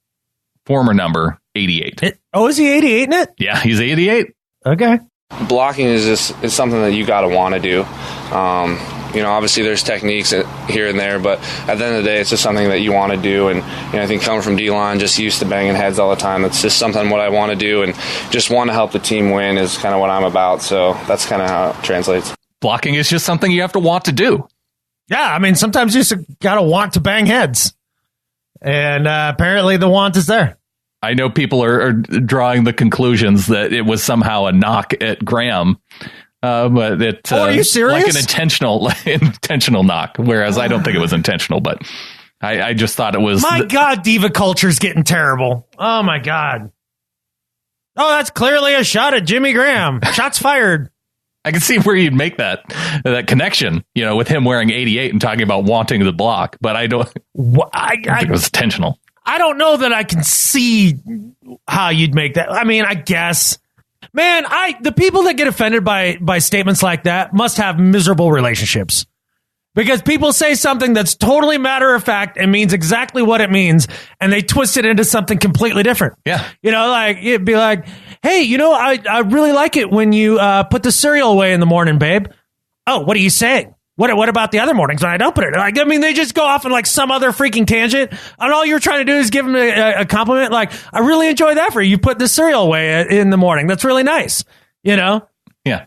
former number, 88. Is he 88 in it? Yeah, he's 88. Okay. Blocking is something that you got to want to do. Obviously there's techniques here and there, but at the end of the day, it's just something that you want to do. And I think coming from D-line, just used to banging heads all the time, that's just something what I want to do, and just want to help the team win is kind of what I'm about. So that's kind of how it translates. Blocking is just something you have to want to do. Yeah, I mean, sometimes you just got to want to bang heads. And apparently the want is there. I know people are drawing the conclusions that it was somehow a knock at Graham. But it are you serious? Like an intentional knock, whereas I don't think it was intentional, but I just thought it was. My God, diva culture's getting terrible. Oh, my God. Oh, that's clearly a shot at Jimmy Graham. Shots fired. I can see where you'd make that connection, with him wearing 88 and talking about wanting the block, but I don't think it was intentional. I don't know that I can see how you'd make that. I mean, I guess. Man, the people that get offended by statements like that must have miserable relationships, because people say something that's totally matter of fact and means exactly what it means, and they twist it into something completely different. Yeah. Like it'd be like, hey, I really like it when you put the cereal away in the morning, babe. Oh, what are you saying? What about the other mornings when I don't put it? Like, I mean, they just go off on like some other freaking tangent, and all you're trying to do is give them a compliment. Like, I really enjoy that for you. You put the cereal away in the morning. That's really nice. Yeah.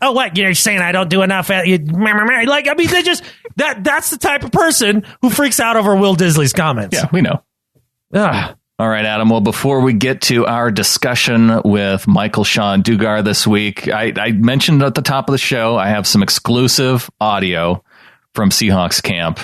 Oh, what? You're saying I don't do enough? Like, I mean, they just that's the type of person who freaks out over Will Disley's comments. Yeah, we know. Ugh. All right, Adam. Well, before we get to our discussion with Michael-Shawn Dugar this week, I mentioned at the top of the show, I have some exclusive audio from Seahawks camp,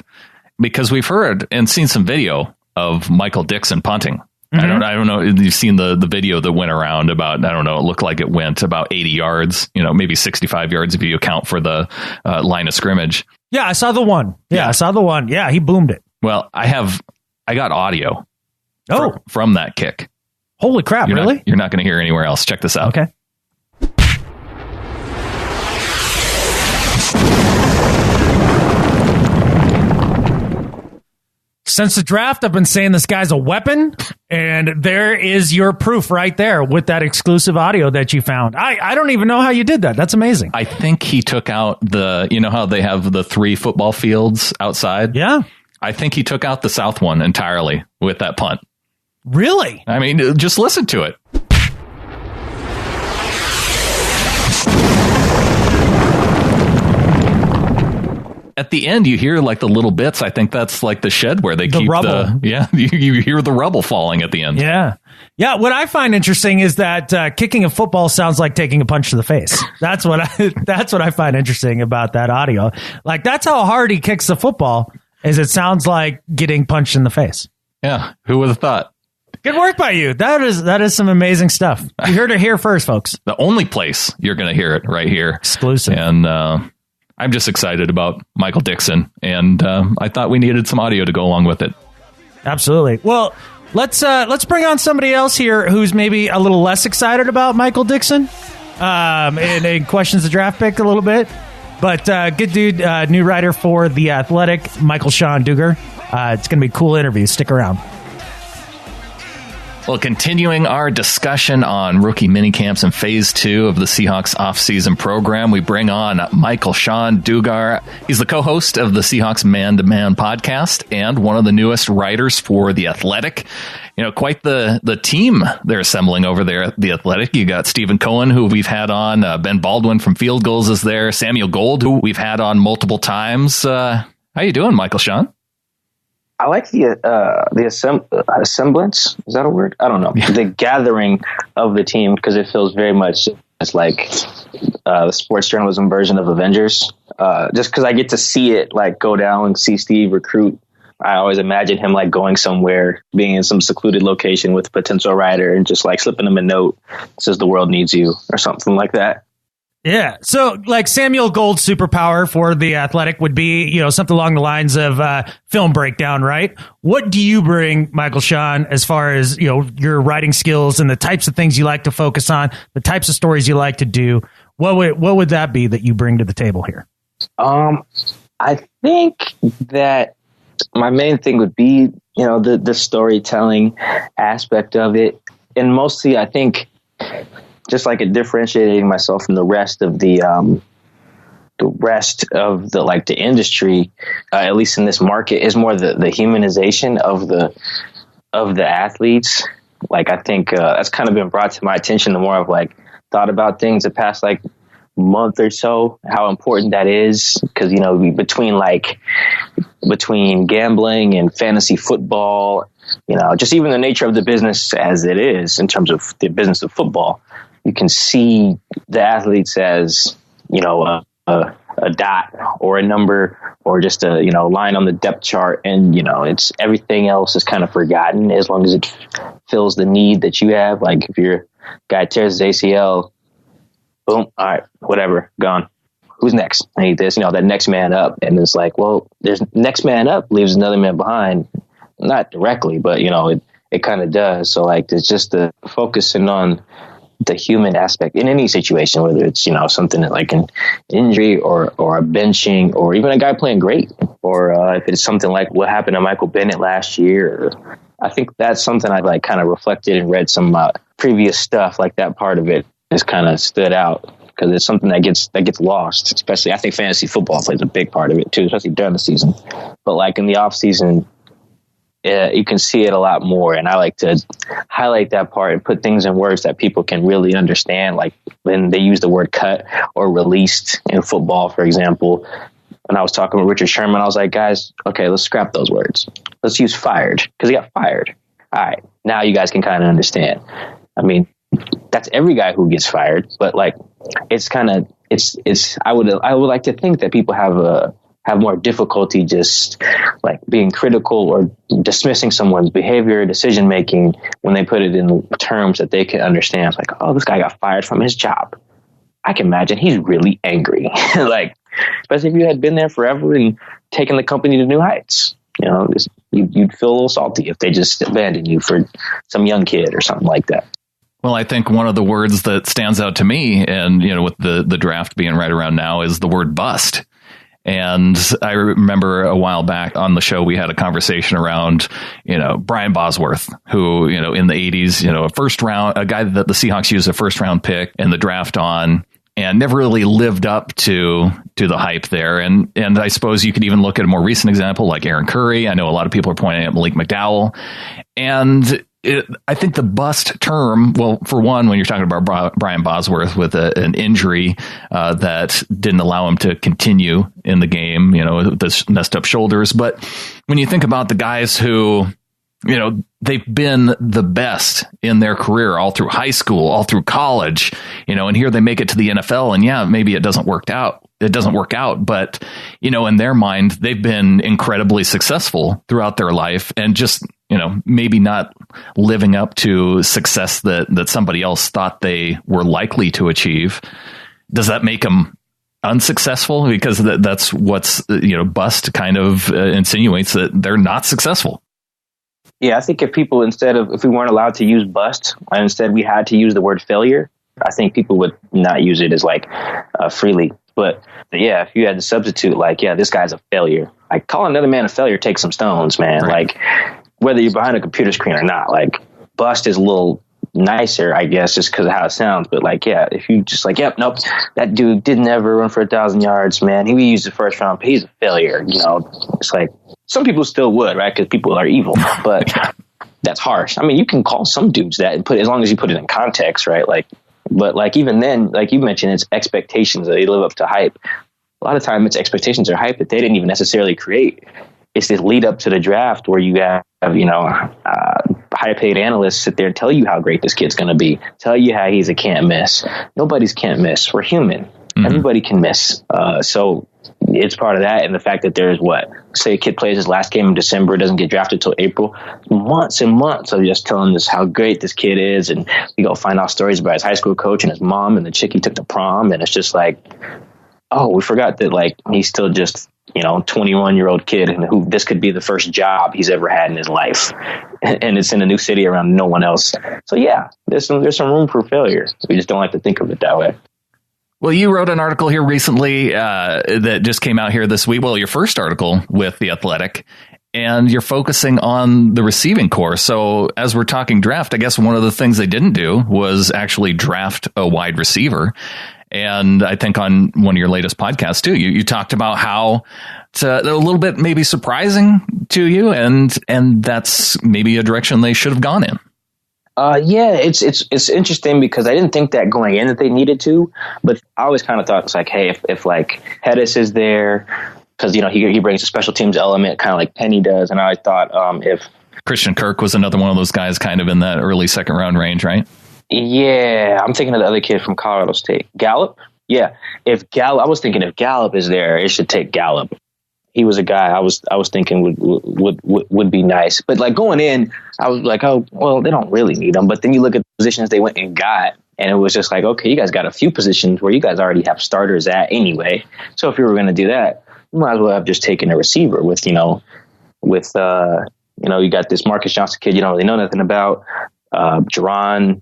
because we've heard and seen some video of Michael Dixon punting. Mm-hmm. I don't know. You've seen the video that went around about, I don't know, it looked like it went about 80 yards, maybe 65 yards if you account for the line of scrimmage. Yeah, I saw the one. Yeah, I saw the one. Yeah, he boomed it. Well, I got audio from that kick. Holy crap, really? You're not going to hear anywhere else. Check this out. Okay. Since the draft, I've been saying this guy's a weapon, and there is your proof right there with that exclusive audio that you found. I don't even know how you did that. That's amazing. I think he took out how they have the 3 football fields outside? Yeah. I think he took out the south one entirely with that punt. Really? I mean, just listen to it. At the end, you hear like the little bits. I think that's like the shed where they keep rubble. You hear the rubble falling at the end. Yeah. What I find interesting is that kicking a football sounds like taking a punch to the face. That's what I find interesting about that audio. Like, that's how hard he kicks the football. Is it sounds like getting punched in the face. Yeah. Who would have thought? Good work by you. That is some amazing stuff. You heard it here first, folks. The only place you're going to hear it right here. Exclusive. And I'm just excited about Michael Dixon, and I thought we needed some audio to go along with it. Absolutely. Well, let's bring on somebody else here who's maybe a little less excited about Michael Dixon, and questions the draft pick a little bit. But good dude, new writer for The Athletic, Michael-Shawn Dugar. It's going to be a cool interview. Stick around. Well, continuing our discussion on rookie minicamps in phase 2 of the Seahawks offseason program, we bring on Michael-Shawn Dugar. He's the co-host of the Seahawks Man-to-Man podcast and one of the newest writers for The Athletic. You know, quite the team they're assembling over there at The Athletic. You got Stephen Cohen, who we've had on. Ben Baldwin from Field Gulls is there. Samuel Gold, who we've had on multiple times. How you doing, Michael-Shawn? I like the assemblance. Is that a word? I don't know. Yeah. The gathering of the team, because it feels very much it's like the sports journalism version of Avengers. Just because I get to see it like go down and see Steve recruit. I always imagine him like going somewhere, being in some secluded location with a potential writer and just like slipping him a note, says the world needs you or something like that. Yeah. So like Samuel Gold's superpower for The Athletic would be, you know, something along the lines of film breakdown, right? What do you bring, Michael-Shawn, as far as, you know, your writing skills and the types of things you like to focus on, the types of stories you like to do? What would that be that you bring to the table here? I think that my main thing would be, you know, the storytelling aspect of it. And mostly, I think, just like differentiating myself from the rest of the industry, at least in this market, is more the humanization of the athletes. Like, I think that's kind of been brought to my attention the more I've like thought about things the past like month or so, how important that is. Because, you know, between gambling and fantasy football, you know, just even the nature of the business as it is in terms of the business of football, you can see the athletes as, you know, a dot or a number or just a, you know, line on the depth chart. And, you know, it's everything else is kind of forgotten as long as it fills the need that you have. Like if your guy tears his ACL, boom, all right, whatever, gone. Who's next? I need this, you know, that next man up. And it's like, well, there's next man up leaves another man behind. Not directly, but, you know, it kind of does. So like, it's just the focusing on the human aspect in any situation, whether it's, you know, something like an injury or a benching or even a guy playing great, or if it's something like what happened to Michael Bennett last year. I think that's something I've like kind of reflected and read some previous stuff, like that part of it has kind of stood out because it's something that gets lost, especially I think fantasy football plays a big part of it too, especially during the season. But like in the off season, you can see it a lot more. And I like to highlight that part and put things in words that people can really understand. Like when they use the word cut or released in football, for example, when I was talking with Richard Sherman, I was like, guys, okay, let's scrap those words. Let's use fired because he got fired. All right. Now you guys can kind of understand. I mean, that's every guy who gets fired, but like, it's kind of, I would like to think that people have more difficulty just like being critical or dismissing someone's behavior, decision making when they put it in terms that they can understand. It's like, oh, this guy got fired from his job. I can imagine he's really angry. Like, especially if you had been there forever and taken the company to new heights. You know, you'd feel a little salty if they just abandoned you for some young kid or something like that. Well, I think one of the words that stands out to me, and you know, with the draft being right around now, is the word bust. And I remember a while back on the show, we had a conversation around, you know, Brian Bosworth, who, you know, in the 80s, you know, a guy that the Seahawks used a first round pick in the draft on and never really lived up to the hype there. And I suppose you could even look at a more recent example like Aaron Curry. I know a lot of people are pointing at Malik McDowell. And I think the bust term, well, for one, when you're talking about Brian Bosworth with an injury that didn't allow him to continue in the game, you know, with this messed up shoulders. But when you think about the guys who, you know, they've been the best in their career all through high school, all through college, you know, and here they make it to the NFL and yeah, maybe it doesn't work out. But, you know, in their mind, they've been incredibly successful throughout their life and just, you know, maybe not living up to success that somebody else thought they were likely to achieve. Does that make them unsuccessful? Because that's what's, you know, bust kind of insinuates that they're not successful. Yeah, I think if we weren't allowed to use bust, and instead we had to use the word failure, I think people would not use it as like freely. But yeah, if you had to substitute like, yeah, this guy's a failure, like call another man a failure, take some stones, man. Right. Like whether you're behind a computer screen or not, like bust is a little nicer, I guess, just because of how it sounds. But like, yeah, if you just like, yep, nope, that dude did never run for 1,000 yards, man. He used the first round, but he's a failure. You know, it's like some people still would, right? Because people are evil, but that's harsh. I mean, you can call some dudes that and put, as long as you put it in context, right? Like, but like even then, like you mentioned, it's expectations that they live up to hype. A lot of time, it's expectations or hype that they didn't even necessarily create. It's this lead up to the draft where you have, high paid analysts sit there and tell you how great this kid's going to be, tell you how he's a can't miss. Nobody's can't miss. We're human. Mm-hmm. Everybody can miss. So it's part of that. And the fact that there's say a kid plays his last game in December, doesn't get drafted till April, months and months of just telling us how great this kid is. And we go find out stories about his high school coach and his mom and the chick he took to prom. And it's just like, oh, we forgot that like he's still just, 21-year-old kid and who this could be the first job he's ever had in his life. And it's in a new city around no one else. So yeah, there's some room for failure. We just don't like to think of it that way. Well, you wrote an article here recently that just came out here this week. Well, your first article with The Athletic, and you're focusing on the receiving corps. So as we're talking draft, I guess one of the things they didn't do was actually draft a wide receiver. And I think on one of your latest podcasts, too, you talked about how it's a little bit maybe surprising to you. And that's maybe a direction they should have gone in. Yeah, it's interesting because I didn't think that going in that they needed to. But I always kind of thought it's like, hey, if like Hedis is there, because, he brings a special teams element kind of like Penny does. And I thought if Christian Kirk was another one of those guys kind of in that early second round range, right? Yeah, I'm thinking of the other kid from Colorado State. Gallup? Yeah. I was thinking if Gallup is there, it should take Gallup. He was a guy I was thinking would be nice. But like going in, I was like, oh, well, they don't really need him. But then you look at the positions they went and got, and it was just like, okay, you guys got a few positions where you guys already have starters at anyway. So if you were going to do that, you might as well have just taken a receiver with you got this Marcus Johnson kid you don't really know nothing about. Jerron,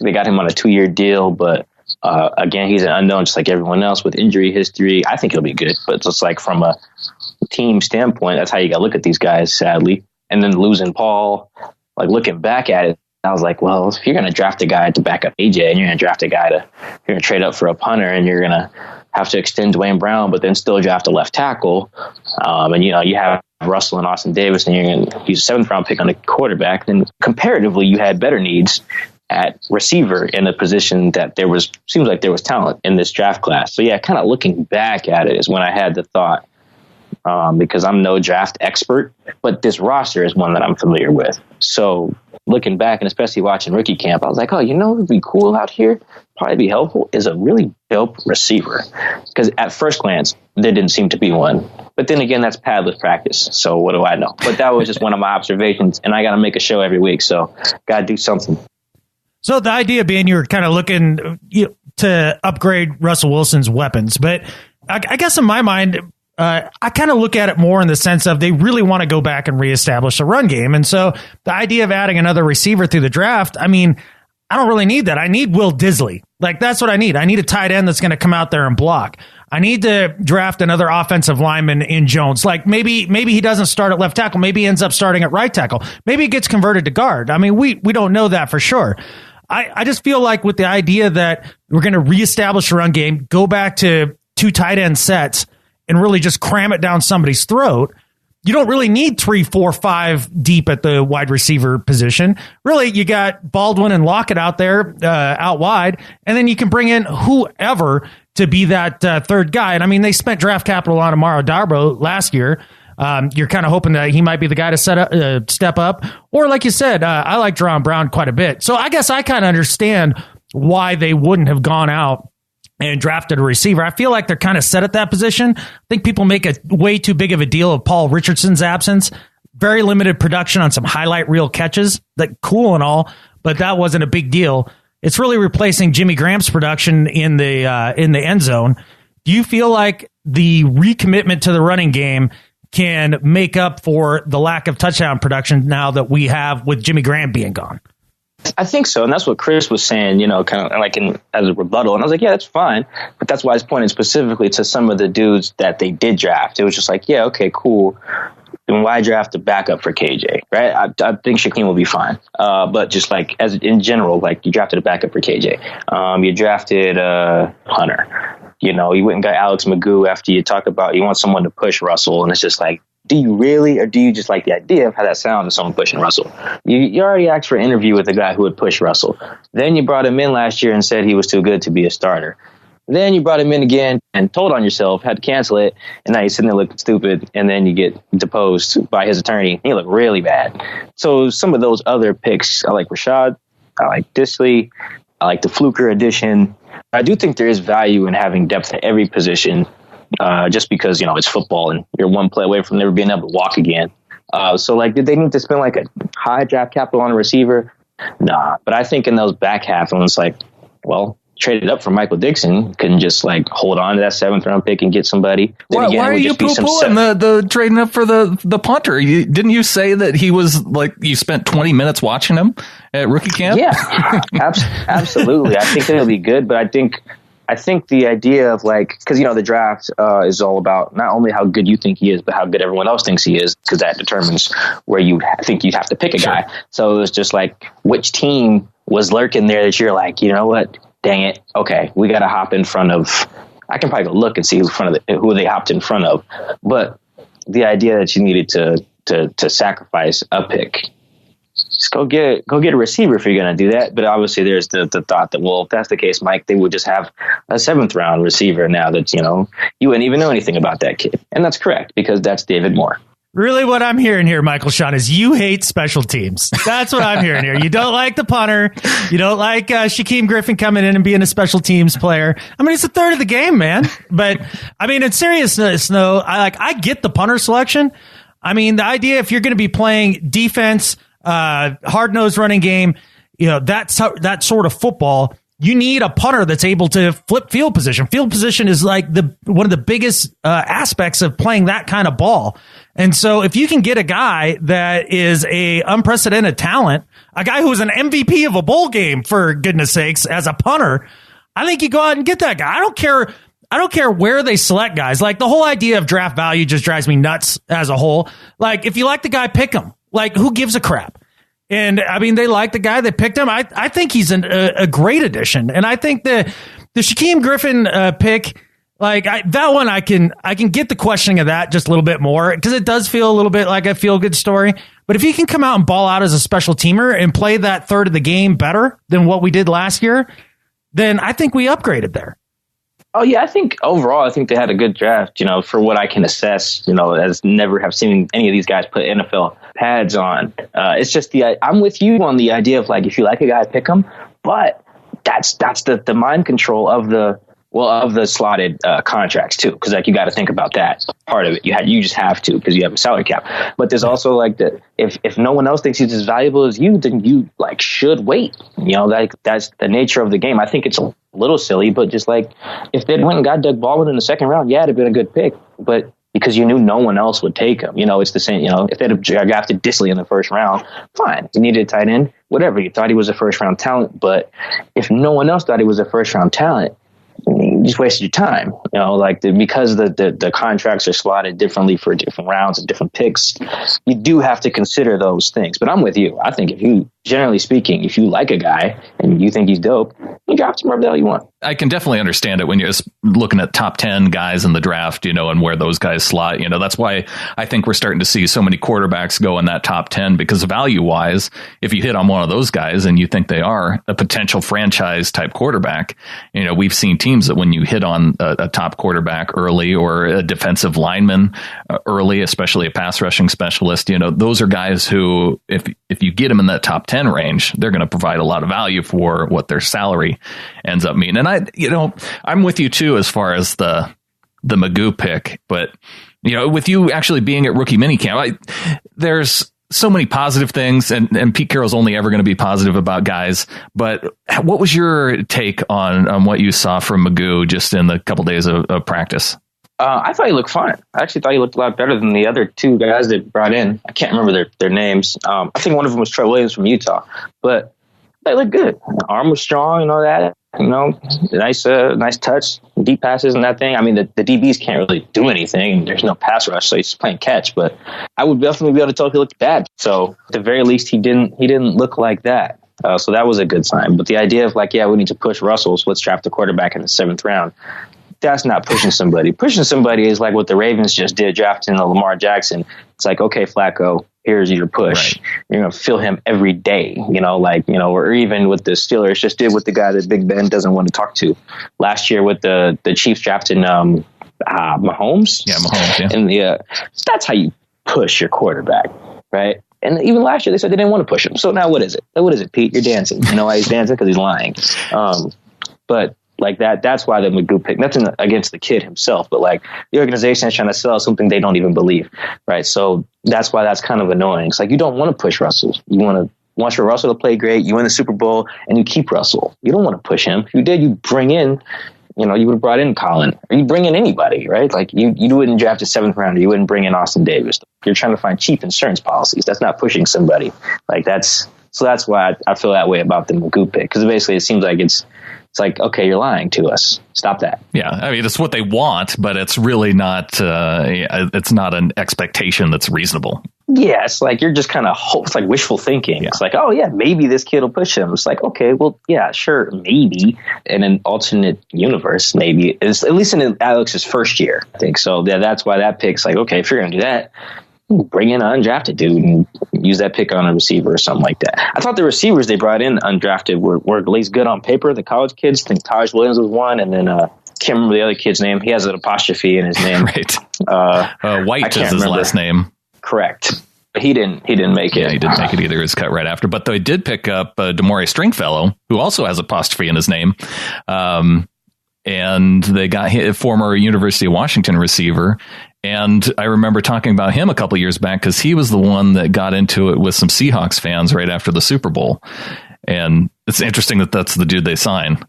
they got him on a 2-year deal, but again, he's an unknown, just like everyone else with injury history. I think he'll be good, but just like from a team standpoint, that's how you got to look at these guys, sadly. And then losing Paul, like looking back at it, I was like, well, if you're going to draft a guy to back up AJ, and you're going to draft a guy you're going to trade up for a punter, and you're going to have to extend Dwayne Brown, but then still draft a left tackle, and you have Russell and Austin Davis, and you're going to use a 7th round pick on the quarterback, then comparatively you had better needs at receiver in a position that seems like there was talent in this draft class. So yeah, kind of looking back at it is when I had the thought, because I'm no draft expert, but this roster is one that I'm familiar with. So looking back, and especially watching rookie camp, I was like, oh, what would be cool out here? Probably be helpful is a really dope receiver. Because at first glance, there didn't seem to be one. But then again, that's padless practice. So what do I know? But that was just one of my observations. And I got to make a show every week. So got to do something. So the idea being you were kind of looking to upgrade Russell Wilson's weapons. But I guess in my mind, I kind of look at it more in the sense of they really want to go back and reestablish a run game. And so the idea of adding another receiver through the draft, I mean, I don't really need that. I need Will Disley. Like, that's what I need. I need a tight end that's going to come out there and block. I need to draft another offensive lineman in Jones. Like, maybe he doesn't start at left tackle. Maybe he ends up starting at right tackle. Maybe he gets converted to guard. I mean, we don't know that for sure. I just feel like with the idea that we're going to reestablish a run game, go back to 2 tight end sets, and really just cram it down somebody's throat, you don't really need 3, 4, 5 deep at the wide receiver position. Really, you got Baldwin and Lockett out there out wide, and then you can bring in whoever to be that third guy. And I mean, they spent draft capital on Amaro Darboh last year. You're kind of hoping that he might be the guy to step up. Or like you said, I like Jerron Brown quite a bit. So I guess I kind of understand why they wouldn't have gone out and drafted a receiver. I feel like they're kind of set at that position. I think people make a way too big of a deal of Paul Richardson's absence. Very limited production on some highlight reel catches. Like, cool and all, but that wasn't a big deal. It's really replacing Jimmy Graham's production in the end zone. Do you feel like the recommitment to the running game can make up for the lack of touchdown production now that we have with Jimmy Graham being gone? I think so. And that's what Chris was saying, kind of like as a rebuttal. And I was like, yeah, that's fine. But that's why I was pointing specifically to some of the dudes that they did draft. It was just like, yeah, okay, cool. then why draft a backup for KJ, right? I think Shaquem will be fine. But just like as in general, like you drafted a backup for KJ. You drafted Hunter. You know, you went and got Alex Magoo after you talk about you want someone to push Russell. And it's just like, do you really, or do you just like the idea of how that sounds of someone pushing Russell? You already asked for an interview with a guy who would push Russell. Then you brought him in last year and said he was too good to be a starter. Then you brought him in again and told on yourself, had to cancel it, and now you're sitting there looking stupid, and then you get deposed by his attorney, and you look really bad. So some of those other picks, I like Rashad, I like Disley, I like the Fluker edition. I do think there is value in having depth at every position, just because, you know, it's football and you're one play away from never being able to walk again. So, like, did they need to spend, like, a high draft capital on a receiver? Nah. But I think in those back half, it's like, well, traded up for Michael Dixon, couldn't just, like, hold on to that 7th-round pick and get somebody. Why are you poo-pooing the trading up for the punter? Didn't you say that he was, like, you spent 20 minutes watching him at rookie camp? Yeah, absolutely. I think it'll be good, but I think the idea of, like, because, you know, the draft is all about not only how good you think he is, but how good everyone else thinks he is, because that determines where you think you have to pick a guy. So it's just like, which team was lurking there that you're like, you know what, dang it, okay, we got to hop in front of. I can probably go look and see who they hopped in front of, but the idea that you needed to sacrifice a pick. Just go get a receiver if you're going to do that. But obviously there's the thought that, well, if that's the case, Mike, they would just have a 7th-round receiver now that, you know, you wouldn't even know anything about that kid. And that's correct, because that's David Moore. Really, what I'm hearing here, Michael-Shawn, is you hate special teams. That's what I'm hearing here. You don't like the punter. You don't like Shaquem Griffin coming in and being a special teams player. I mean, it's a third of the game, man. But, I mean, in seriousness, no, I get the punter selection. I mean, the idea if you're going to be playing defense, hard-nosed running game, you know, that sort of football, you need a punter that's able to flip field position. Field position is like one of the biggest aspects of playing that kind of ball. And so if you can get a guy that is a unprecedented talent, a guy who was an MVP of a bowl game, for goodness sakes, as a punter, I think you go out and get that guy. I don't care where they select guys. Like, the whole idea of draft value just drives me nuts as a whole. Like, if you like the guy, pick him. Like, who gives a crap? And I mean, they like the guy that picked him. I think he's a great addition. And I think the Shaquem Griffin pick, like that one, I can get the questioning of that just a little bit more, because it does feel a little bit like a feel good story. But if he can come out and ball out as a special teamer and play that third of the game better than what we did last year, then I think we upgraded there. Oh, yeah, I think overall, I think they had a good draft, you know, for what I can assess, you know, as never have seen any of these guys put NFL pads on. It's just I'm with you on the idea of, like, if you like a guy, pick him. But that's the mind control of the slotted contracts, too, because, like, you got to think about that part of it. You just have to, because you have a salary cap. But there's also, like, if no one else thinks he's as valuable as you, then you, like, should wait. You know, like, that's the nature of the game. I think it's a little silly, but just like, if they went and got Doug Baldwin in the 2nd round, yeah, it'd have been a good pick. But because you knew no one else would take him, you know, it's the same. You know, if they'd have drafted Disley in the 1st round, fine. You needed a tight end, whatever. You thought he was a 1st-round talent, but if no one else thought he was a 1st-round talent, you just wasted your time, you know, like because the contracts are slotted differently for different rounds and different picks. You do have to consider those things. But I'm with you. I think generally speaking, if you like a guy and you think he's dope, you draft him wherever the hell you want. I can definitely understand it when you're just looking at top 10 guys in the draft, you know, and where those guys slot. You know, that's why I think we're starting to see so many quarterbacks go in that top 10, because value wise, if you hit on one of those guys and you think they are a potential franchise type quarterback, you know, we've seen teams that when you hit on a top quarterback early, or a defensive lineman early, especially a pass rushing specialist, you know, those are guys who, if you get them in that top 10 range, they're going to provide a lot of value for what their salary ends up meaning. And I'm with you too, as far as the Magoo pick, but, you know, with you actually being at rookie minicamp, there's so many positive things, and Pete Carroll's only ever going to be positive about guys. But what was your take on what you saw from Magoo just in the couple days of practice? I thought he looked fine. I actually thought he looked a lot better than the other 2 guys they brought in. I can't remember their names. I think one of them was Trey Williams from Utah, but they looked good. The arm was strong and all that. nice touch, deep passes and that thing. I mean, the DBs can't really do anything. There's no pass rush, so he's playing catch. But I would definitely be able to tell if he looked bad. So at the very least, he didn't look like that. So that was a good sign. But the idea of we need to push Russell, so let's draft a quarterback in the 7th round. That's not pushing somebody. Pushing somebody is like what the Ravens just did, drafting Lamar Jackson. It's like, okay, Flacco, here's your push. Right. You're going to feel him every day, or even with the Steelers just did with the guy that Big Ben doesn't want to talk to. Last year with the Chiefs drafting Mahomes. Yeah, Mahomes, yeah. And that's how you push your quarterback, right? And even last year they said they didn't want to push him. So now what is it? What is it, Pete? You're dancing. You know why he's dancing? Because he's lying. But like that's why the Magoo pick, nothing against the kid himself, but like the organization is trying to sell something they don't even believe. Right. So that's why that's kind of annoying. It's like, you don't want to push Russell. You want for Russell to play great. You win the Super Bowl and you keep Russell. You don't want to push him. If you did, you bring in, you would have brought in Colin, or you bring in anybody, right? Like you wouldn't draft a 7th rounder. You wouldn't bring in Austin Davis. You're trying to find cheap insurance policies. That's not pushing somebody. So that's why I feel that way about the Magoo pick. Cause basically it seems like it's like, okay, you're lying to us. Stop that. Yeah. I mean, it's what they want, but it's really not, it's not an expectation that's reasonable. Yeah. It's like, you're just kind of it's like wishful thinking. Yeah. It's like, oh yeah, maybe this kid will push him. It's like, okay, well, yeah, sure. Maybe in an alternate universe, maybe it's at least in Alex's first year, I think. So yeah, that's why that pick's like, okay, if you're going to do that, bring in an undrafted dude and use that pick on a receiver or something like that. I thought the receivers they brought in undrafted were at least good on paper. The college kids, I think Taj Williams was one, and then can't remember the other kid's name. He has an apostrophe in his name. Right. White is his last name. Correct. But he didn't make it. Yeah, he didn't make it either. He was cut right after. But they did pick up Demore Stringfellow, who also has apostrophe in his name. And they got a former University of Washington receiver. And I remember talking about him a couple years back because he was the one that got into it with some Seahawks fans right after the Super Bowl. And it's interesting that that's the dude they sign.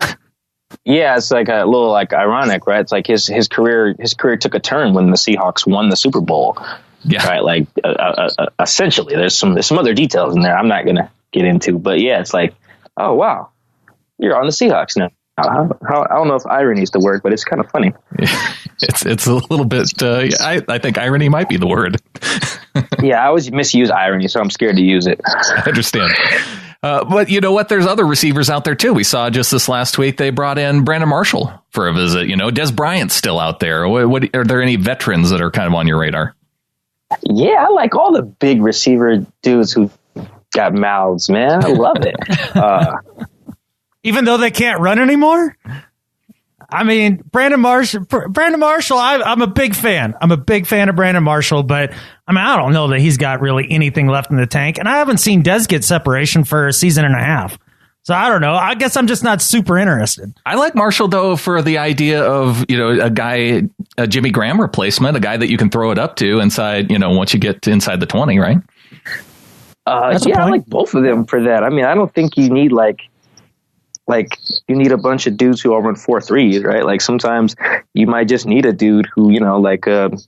Yeah, it's like a little ironic, right? It's like his career took a turn when the Seahawks won the Super Bowl. Yeah. Right. Like essentially, there's some other details in there I'm not going to get into. But yeah, it's like, oh, wow, you're on the Seahawks now. I don't know if irony is the word, but it's kind of funny. It's a little bit. I think irony might be the word. Yeah, I always misuse irony, so I'm scared to use it. I understand. But you know what? There's other receivers out there, too. We saw just this last week they brought in Brandon Marshall for a visit. Des Bryant's still out there. What are there any veterans that are kind of on your radar? Yeah, I like all the big receiver dudes who got mouths, man. I love it. Even though they can't run anymore? I mean, Brandon Marshall, I'm a big fan. I'm a big fan of Brandon Marshall, but I mean, I don't know that he's got really anything left in the tank. And I haven't seen Des get separation for a season and a half. So I don't know. I guess I'm just not super interested. I like Marshall, though, for the idea of, a guy, a Jimmy Graham replacement, a guy that you can throw it up to inside, once you get to inside the 20, right? I like both of them for that. I mean, I don't think you need you need a bunch of dudes who all run 4.3s, right? Like sometimes you might just need a dude who, Anquan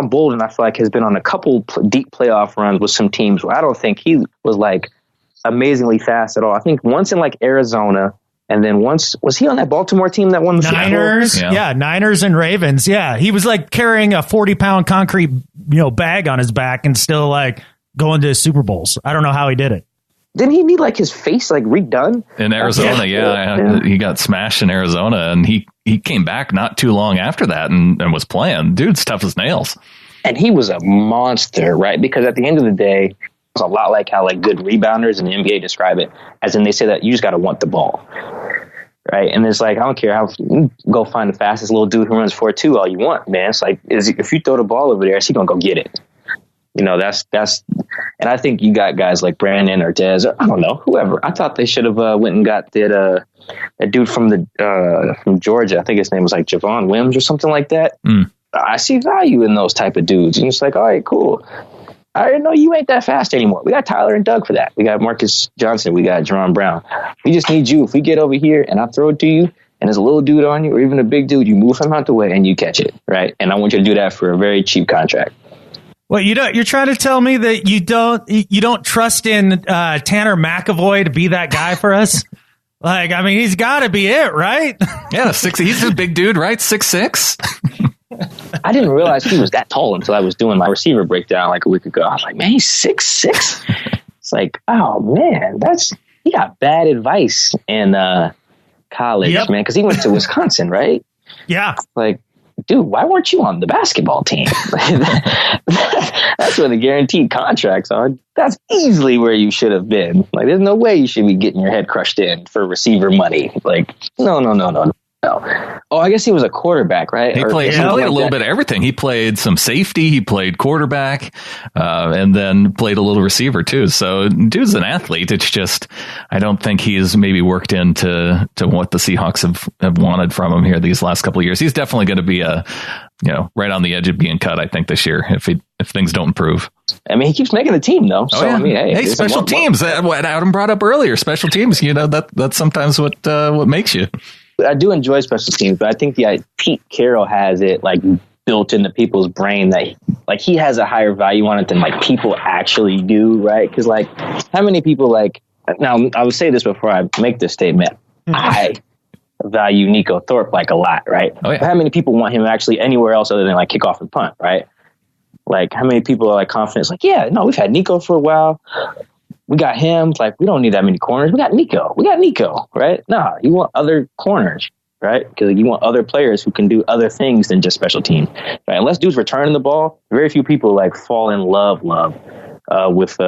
Bolden, I feel like has been on a couple deep playoff runs with some teams where I don't think he was amazingly fast at all. I think once in Arizona, and then once was he on that Baltimore team that won the Niners? Yeah, Niners and Ravens. Yeah, he was carrying a 40-pound concrete bag on his back and still going to Super Bowls. I don't know how he did it. Didn't he need his face redone? In Arizona, yeah. He got smashed in Arizona, and he came back not too long after that and was playing. Dude's tough as nails. And he was a monster, right? Because at the end of the day, it's a lot like how good rebounders in the NBA describe it, as in they say that you just got to want the ball, right? And it's I don't care how go find the fastest little dude who runs 4.2 all you want, man. It's if you throw the ball over there, is he gonna go get it? That's, and I think you got guys like Brandan or Dez, or I don't know, whoever. I thought they should have went and got that dude from Georgia. I think his name was Javon Wims or something like that. I see value in those type of dudes. And it's all right, cool. I didn't know you ain't that fast anymore. We got Tyler and Doug for that. We got Marcus Johnson. We got Jerron Brown. We just need you. If we get over here and I throw it to you and there's a little dude on you or even a big dude, you move him out the way and you catch it, right? And I want you to do that for a very cheap contract. Well, you're trying to tell me that you don't trust in Tanner McAvoy to be that guy for us? Like, I mean, he's got to be it, right? Yeah, he's a big dude, right? 6'6". I didn't realize he was that tall until I was doing my receiver breakdown like a week ago. I was like, man, he's 6'6". It's like, oh man, he got bad advice in college, man, because he went to Wisconsin, right? Yeah. Like, dude, why weren't you on the basketball team? That's where the guaranteed contracts are. That's easily where you should have been. Like, there's no way you should be getting your head crushed in for receiver money. Like, no. Oh, I guess he was a quarterback, right? He played a little bit of everything. He played some safety. He played quarterback, and then played a little receiver too. So, dude's an athlete. It's just, I don't think he's maybe worked into what the Seahawks have wanted from him here these last couple of years. He's definitely going to be right on the edge of being cut, I think, this year if things don't improve. I mean, he keeps making the team though. So I mean, hey, special teams. What Adam brought up earlier, special teams. That's sometimes what makes you. I do enjoy special teams, but I think Pete Carroll has it like built into people's brain that like he has a higher value on it than like people actually do, right? Because like how many people now I would say this before I make this statement. I value Nico Thorpe like a lot, right? Oh, yeah. But how many people want him actually anywhere else other than like kickoff and punt, right? Like how many people are like confident? Like, yeah, no, we've had Nico for a while. We got him. Like, we don't need that many corners. We got Nico, right? Nah, you want other corners, right? Because you want other players who can do other things than just special teams, right? Unless dude's returning the ball, very few people like fall in love with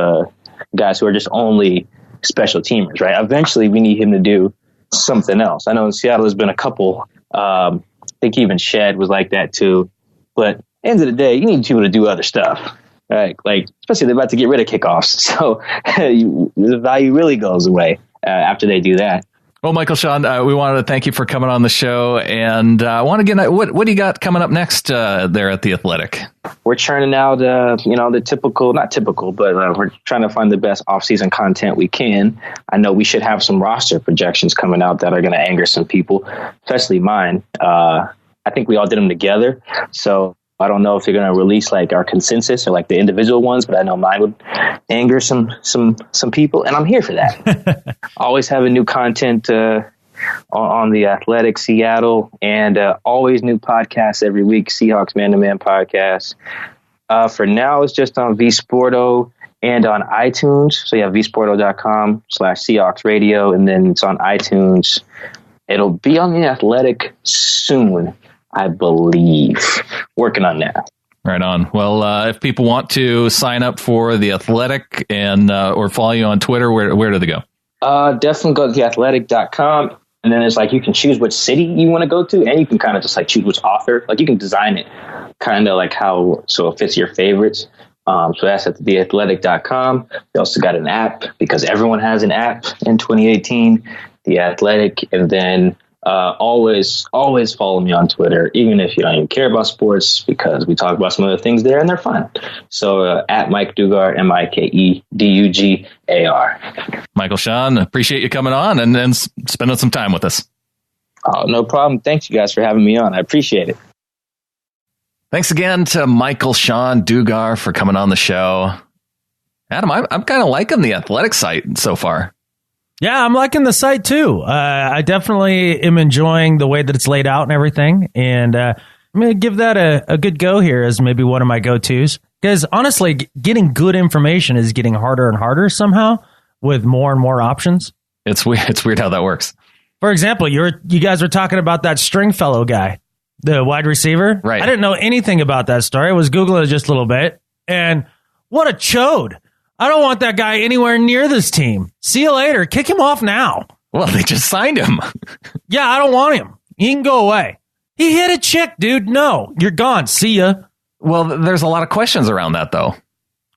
guys who are just only special teamers, right? Eventually, we need him to do something else. I know in Seattle there's been a couple. I think even Shed was like that too. But at the end of the day, you need people to do other stuff. Right, like especially they're about to get rid of kickoffs, so the value really goes away after they do that. Well, Michael-Shawn, we wanted to thank you for coming on the show, and I want to get what do you got coming up next there at the Athletic? We're churning out, the typical, not typical, but we're trying to find the best off-season content we can. I know we should have some roster projections coming out that are going to anger some people, especially mine. I think we all did them together, so. I don't know if they're going to release like our consensus or like the individual ones, but I know mine would anger some people, and I'm here for that. Always having new content on the Athletic Seattle, and always new podcasts every week. Seahawks Man to Man podcast. For now, it's just on vSporto and on iTunes. So you have vsporto.com/Seahawks Radio, and then it's on iTunes. It'll be on the Athletic soon, I believe. Working on that. Right on. Well, if people want to sign up for the Athletic and or follow you on Twitter, where do they go? Definitely go to theathletic.com. And then it's like you can choose which city you want to go to, and you can kind of just like choose which author. Like you can design it kind of like so it fits your favorites. So that's at theathletic.com. They also got an app because everyone has an app in 2018. The Athletic, and then always follow me on Twitter, even if you don't even care about sports, because we talk about some other things there and they're fun. So at Mike Dugar, MikeDugar. Michael-Shawn, appreciate you coming on and spending some time with us. Oh, no problem. Thanks you guys for having me on. I appreciate it. Thanks again to Michael-Shawn Dugar for coming on the show. Adam, I'm kind of liking the Athletic site so far. Yeah, I'm liking the site too. I definitely am enjoying the way that it's laid out and everything. And I'm going to give that a good go here as maybe one of my go-tos. Because honestly, getting good information is getting harder and harder somehow with more and more options. It's weird how that works. For example, you guys were talking about that Stringfellow guy, the wide receiver. Right. I didn't know anything about that story. I was Googling it just a little bit. And what a chode. I don't want that guy anywhere near this team. See you later. Kick him off now. Well, they just signed him. Yeah, I don't want him. He can go away. He hit a chick, dude. No, you're gone. See ya. Well, there's a lot of questions around that, though.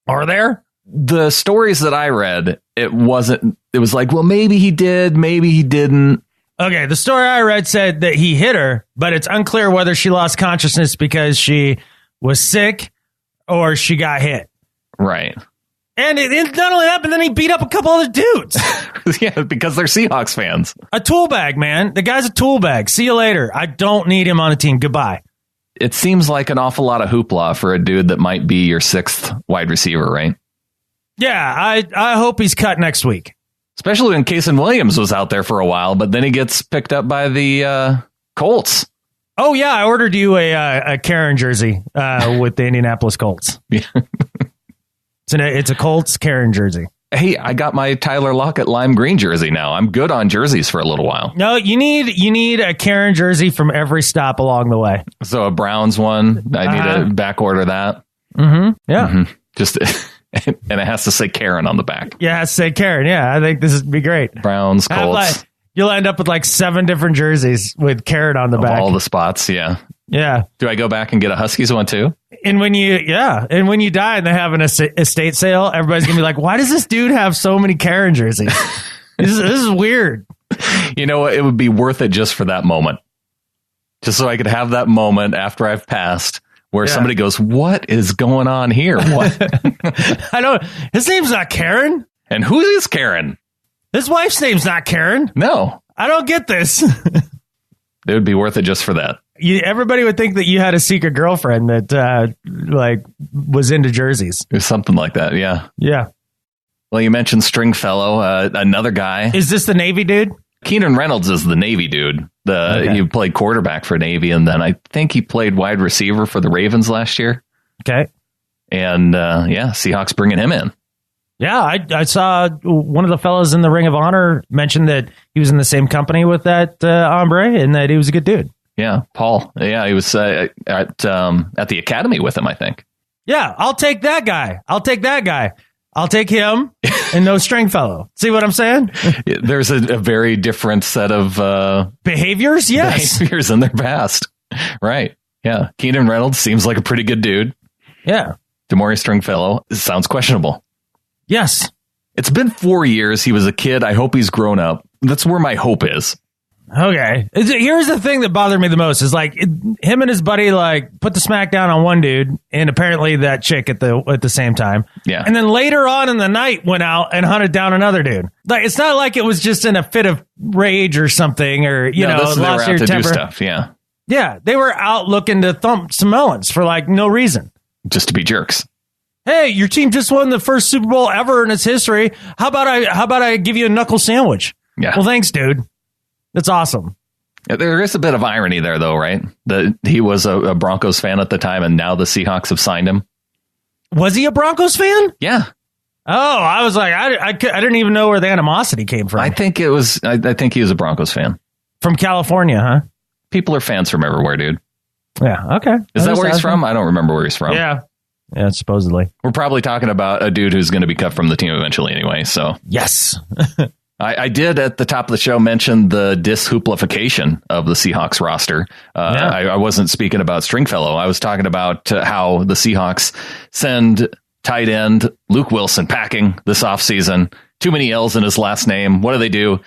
Are there? The stories that I read, it was like, well, maybe he did, maybe he didn't. Okay, the story I read said that he hit her, but it's unclear whether she lost consciousness because she was sick or she got hit. Right. And it not only that, but then he beat up a couple other dudes. Yeah, because they're Seahawks fans. A tool bag, man. The guy's a tool bag. See you later. I don't need him on a team. Goodbye. It seems like an awful lot of hoopla for a dude that might be your sixth wide receiver, right? Yeah, I hope he's cut next week. Especially when Kason Williams was out there for a while, but then he gets picked up by the Colts. Oh, yeah. I ordered you a Karen jersey with the Indianapolis Colts. It's a Colts Karen jersey. Hey, I got my Tyler Lockett lime green jersey now. I'm good on jerseys for a little while. No, you need a Karen jersey from every stop along the way. So a Browns one, I need to back order that. Mm-hmm. Yeah. Mm-hmm. Just and it has to say Karen on the back. Yeah, it has to say Karen. Yeah, I think this would be great. Browns, Colts. You'll end up with like 7 different jerseys with Karen on the back. All the spots, yeah. Yeah. Do I go back and get a Huskies one too? And when you die and they have an estate sale, everybody's gonna be like, "Why does this dude have so many Karen jerseys? This is weird." You know what? It would be worth it just for that moment, just so I could have that moment after I've passed, where somebody goes, "What is going on here? What?" I don't. His name's not Karen. And who is Karen? His wife's name's not Karen. No, I don't get this. It would be worth it just for that. Everybody would think that you had a secret girlfriend that was into jerseys. Or something like that, yeah. Yeah. Well, you mentioned Stringfellow, another guy. Is this the Navy dude? Keenan Reynolds is the Navy dude. He played quarterback for Navy, and then I think he played wide receiver for the Ravens last year. Okay. And, Seahawks bringing him in. Yeah, I saw one of the fellas in the Ring of Honor mention that he was in the same company with that hombre and that he was a good dude. Yeah, Paul. Yeah, he was at the academy with him, I think. Yeah, I'll take that guy. I'll take him and no Stringfellow. See what I'm saying? There's a very different set of behaviors. Yes, behaviors in their past. Right. Yeah. Keenan Reynolds seems like a pretty good dude. Yeah. Demore Stringfellow sounds questionable. Yes. It's been 4 years. He was a kid. I hope he's grown up. That's where my hope is. Okay. Here's the thing that bothered me the most is like him and his buddy like put the smack down on one dude and apparently that chick at the same time. Yeah. And then later on in the night went out and hunted down another dude. Like it's not like it was just in a fit of rage or something or lost their temper. Do stuff. Yeah. Yeah. They were out looking to thump some melons for like no reason. Just to be jerks. Hey, your team just won the first Super Bowl ever in its history. How about I give you a knuckle sandwich? Yeah. Well, thanks, dude. That's awesome. There is a bit of irony there, though, right? That he was a Broncos fan at the time, and now the Seahawks have signed him. Was he a Broncos fan? Yeah. Oh, I was like, I didn't even know where the animosity came from. I think it was. I think he was a Broncos fan from California, huh? People are fans from everywhere, dude. Yeah. Okay. Is that where he's from? I don't remember where he's from. Yeah. Yeah, supposedly. We're probably talking about a dude who's going to be cut from the team eventually anyway. So yes. I did at the top of the show mention the dishooplification of the Seahawks roster. I wasn't speaking about Stringfellow. I was talking about how the Seahawks send tight end Luke Wilson packing this offseason. Too many L's in his last name. What do?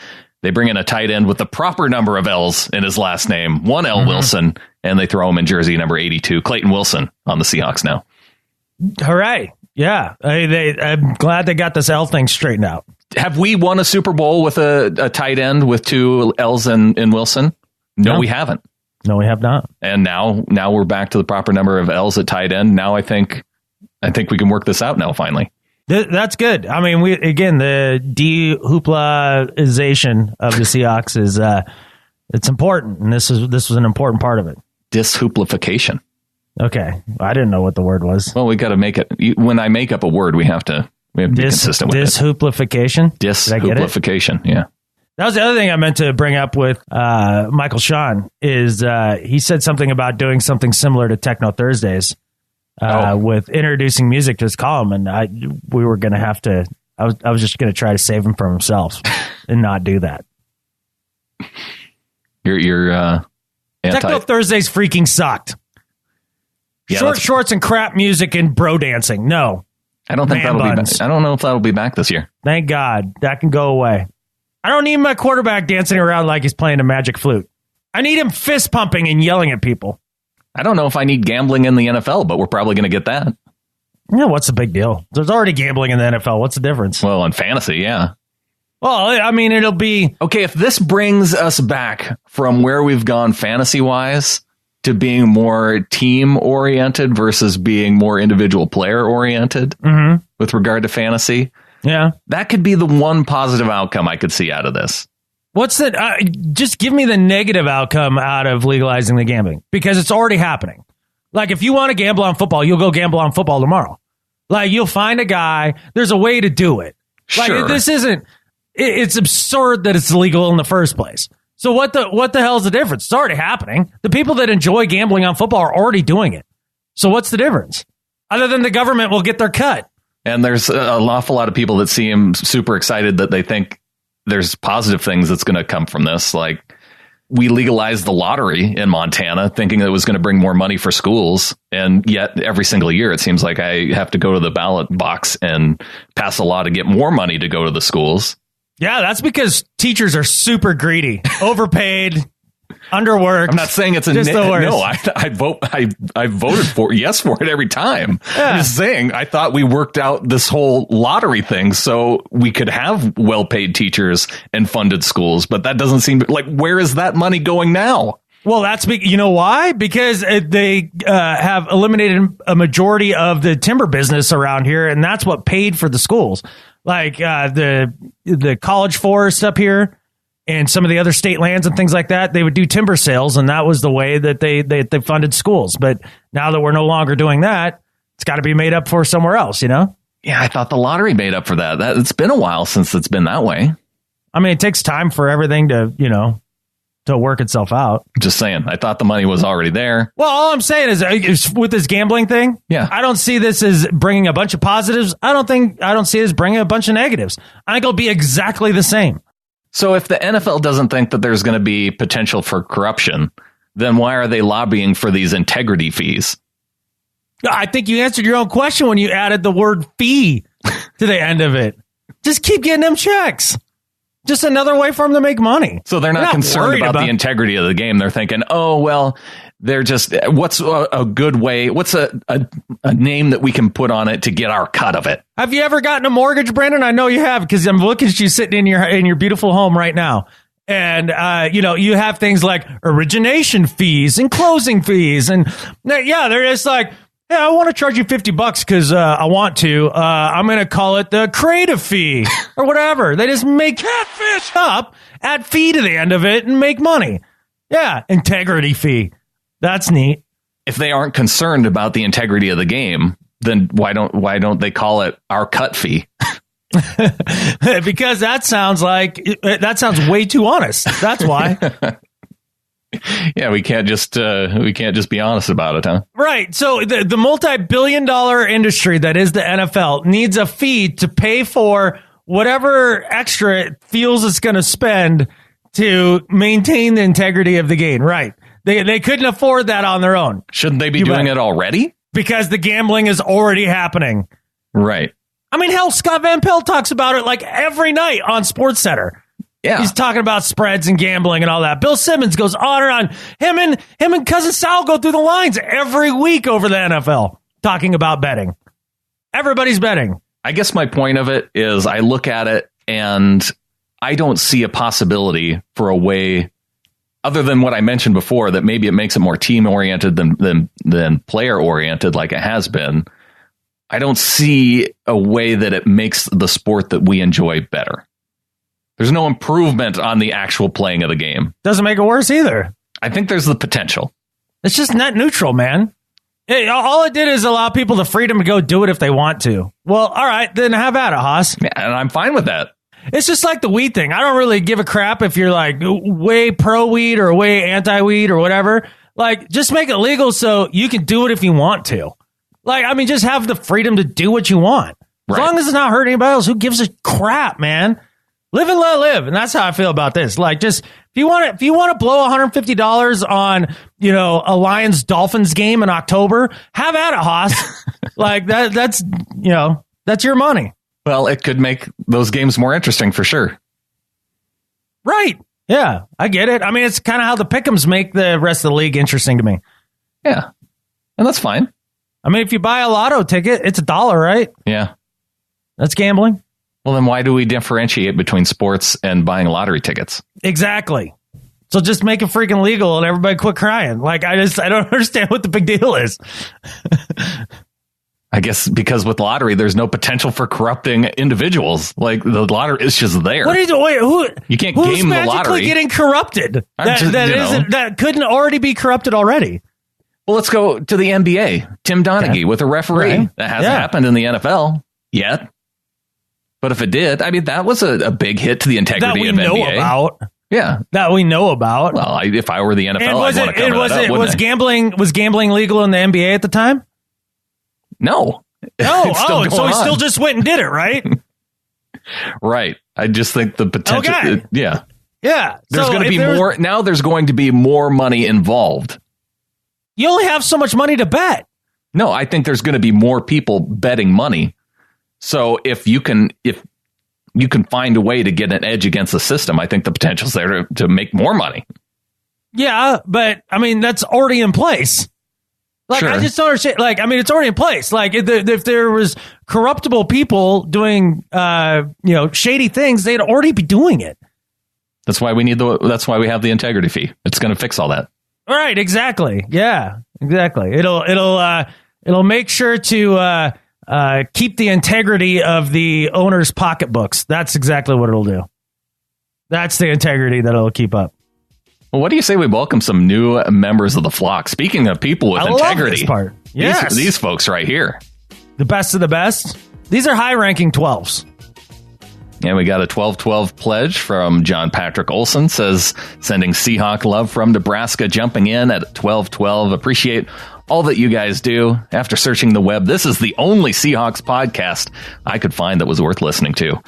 They bring in a tight end with the proper number of L's in his last name, 1 L Wilson, and they throw him in jersey number 82, Clayton Wilson, on the Seahawks now. Hooray. Yeah. I'm glad they got this L thing straightened out. Have we won a Super Bowl with a tight end with 2 L's in Wilson? No, we haven't. No, we have not. And now we're back to the proper number of L's at tight end. Now I think we can work this out now, finally. That's good. I mean, the de-hooplaization of the Seahawks is it's important, and this was an important part of it. Dishooplification. Okay, I didn't know what the word was. Well, we got to make it. When I make up a word, we have to be consistent with it. Dishooplification. Dishooplification. Yeah. That was the other thing I meant to bring up with Michael-Shawn is he said something about doing something similar to Techno Thursdays. With introducing music to his column, and we were going to have to. I was just going to try to save him from himself and not do that. You're Techno Thursdays freaking sucked. Yeah, shorts and crap music and bro dancing. No, I don't think that'll be back. I don't know if that'll be back this year. Thank God that can go away. I don't need my quarterback dancing around like he's playing a magic flute. I need him fist pumping and yelling at people. I don't know if I need gambling in the NFL, but we're probably going to get that. Yeah, what's the big deal? There's already gambling in the NFL. What's the difference? Well, in fantasy, yeah. Well, I mean, it'll be... Okay, if this brings us back from where we've gone fantasy-wise to being more team-oriented versus being more individual player-oriented with regard to fantasy, Yeah. That could be the one positive outcome I could see out of this. What's the, just give me the negative outcome out of legalizing the gambling, because it's already happening. Like, if you want to gamble on football, you'll go gamble on football tomorrow. Like, you'll find a guy, there's a way to do it. Like, Sure. this isn't, it's absurd that it's illegal in the first place. So what the hell is the difference? It's already happening. The people that enjoy gambling on football are already doing it. So what's the difference? Other than the government will get their cut. And there's an awful lot of people that seem super excited that they think there's positive things that's going to come from this. Like, we legalized the lottery in Montana thinking that it was going to bring more money for schools. And yet every single year, it seems like I have to go to the ballot box and pass a law to get more money to go to the schools. Yeah, that's because teachers are super greedy, overpaid, underworked. I'm not saying it's just the worst. No, I voted for yes for it every time. Yeah. I'm just saying, I thought we worked out this whole lottery thing so we could have well-paid teachers and funded schools, but that doesn't seem like, where is that money going now? Well, you know why? Because they have eliminated a majority of the timber business around here, and that's what paid for the schools. Like the college forest up here and some of the other state lands and things like that, they would do timber sales, and that was the way that they funded schools. But now that we're no longer doing that, it's got to be made up for somewhere else, you know? Yeah, I thought the lottery made up for that. It's been a while since it's been that way. I mean, it takes time for everything to work itself out. Just saying, I thought the money was already there. Well, all I'm saying is with this gambling thing, yeah, I don't see this as bringing a bunch of positives. I don't see it as bringing a bunch of negatives. I think it'll be exactly the same. So if the NFL doesn't think that there's going to be potential for corruption, then why are they lobbying for these integrity fees? I think you answered your own question when you added the word fee to the end of it. Just keep getting them checks. Just another way for them to make money. So they're not concerned about the integrity of the game. They're thinking, oh, well, they're just, what's a good way? What's a name that we can put on it to get our cut of it? Have you ever gotten a mortgage, Brandan? I know you have, because I'm looking at you sitting in your beautiful home right now. And, you have things like origination fees and closing fees. And yeah, they're just like, hey, I want to charge you $50 because I want to. I'm going to call it the creative fee or whatever. They just make catfish up, add fee to the end of it, and make money. Yeah, integrity fee. That's neat. If they aren't concerned about the integrity of the game, then why don't they call it our cut fee? Because that sounds way too honest. That's why. Yeah, we can't just be honest about it, huh? Right. So the multi-billion-dollar industry that is the NFL needs a fee to pay for whatever extra it feels it's going to spend to maintain the integrity of the game. Right. They couldn't afford that on their own. Shouldn't they be doing it already? Because the gambling is already happening. Right. I mean, hell, Scott Van Pelt talks about it like every night on SportsCenter. Yeah. He's talking about spreads and gambling and all that. Bill Simmons goes on and on. Him and Cousin Sal go through the lines every week over the NFL talking about betting. Everybody's betting. I guess my point of it is I look at it and I don't see a possibility for a way other than what I mentioned before, that maybe it makes it more team oriented than player oriented like it has been. I don't see a way that it makes the sport that we enjoy better. There's no improvement on the actual playing of the game. Doesn't make it worse either. I think there's the potential. It's just net neutral, man. All it did is allow people the freedom to go do it if they want to. Well, all right, then have at it, Haas. Yeah, and I'm fine with that. It's just like the weed thing. I don't really give a crap if you're like way pro weed or way anti weed or whatever. Like, just make it legal so you can do it if you want to. Like, I mean, just have the freedom to do what you want. As long as it's not hurting anybody else, who gives a crap, man? Live and let live. And that's how I feel about this. Like, just if you want to blow $150 on, a Lions Dolphins game in October, have at it, Haas. Like that's your money. Well, it could make those games more interesting for sure. Right. Yeah, I get it. I mean, it's kind of how the pick'ems make the rest of the league interesting to me. Yeah. And that's fine. I mean, if you buy a lotto ticket, it's $1, right? Yeah. That's gambling. Well, then why do we differentiate between sports and buying lottery tickets? Exactly. So just make it freaking legal and everybody quit crying. Like, I don't understand what the big deal is. I guess because with lottery, there's no potential for corrupting individuals. Like the lottery is just there. What are you doing? Wait, you can't who's game the magically lottery. Getting corrupted? That couldn't already be corrupted already. Well, let's go to the NBA. Tim Donaghy with a referee. Right. That hasn't happened in the NFL yet. But if it did, I mean, that was a big hit to the integrity of NBA. That we know about. Yeah. That we know about. Well, if I were the NFL, I'd want to cover that up, was gambling legal in the NBA at the time? No. So he still just went and did it, right? Right. I just think the potential. Okay. Yeah. There's So going to be more. Now there's going to be more money involved. You only have so much money to bet. No, I think there's going to be more people betting money. So if you can find a way to get an edge against the system, I think the potential's there to make more money. Yeah, but I mean, that's already in place. Like, sure. I just don't understand. Like, I mean, it's already in place. Like, if there was corruptible people doing, shady things, they'd already be doing it. That's why that's why we have the integrity fee. It's going to fix all that. Right. Exactly. Yeah. Exactly. It'll make sure to keep the integrity of the owner's pocketbooks. That's exactly what it'll do. That's the integrity that it'll keep up. Well, what do you say we welcome some new members of the flock? Speaking of people with integrity, love this part. Yes. These folks right here. The best of the best. These are high-ranking 12s. And we got a 12-12 pledge from John Patrick Olson. Says, sending Seahawk love from Nebraska, jumping in at 12-12. Appreciate all that you guys do. After searching the web, this is the only Seahawks podcast I could find that was worth listening to.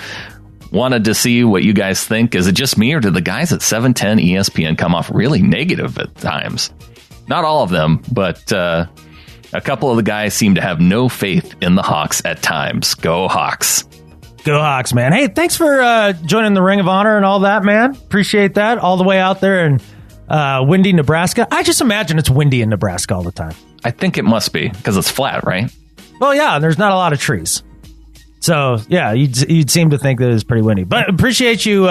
Wanted to see what you guys think. Is it just me, or did the guys at 710 ESPN come off really negative at times? Not all of them, but a couple of the guys seem to have no faith in the Hawks at times. Go Hawks. Go Hawks, man. Hey, thanks for joining the Ring of Honor and all that, man. Appreciate that. All the way out there in windy Nebraska. I just imagine it's windy in Nebraska all the time. I think it must be, because it's flat, right? Well, yeah, there's not a lot of trees. So, yeah, you'd seem to think that it's pretty windy. But appreciate you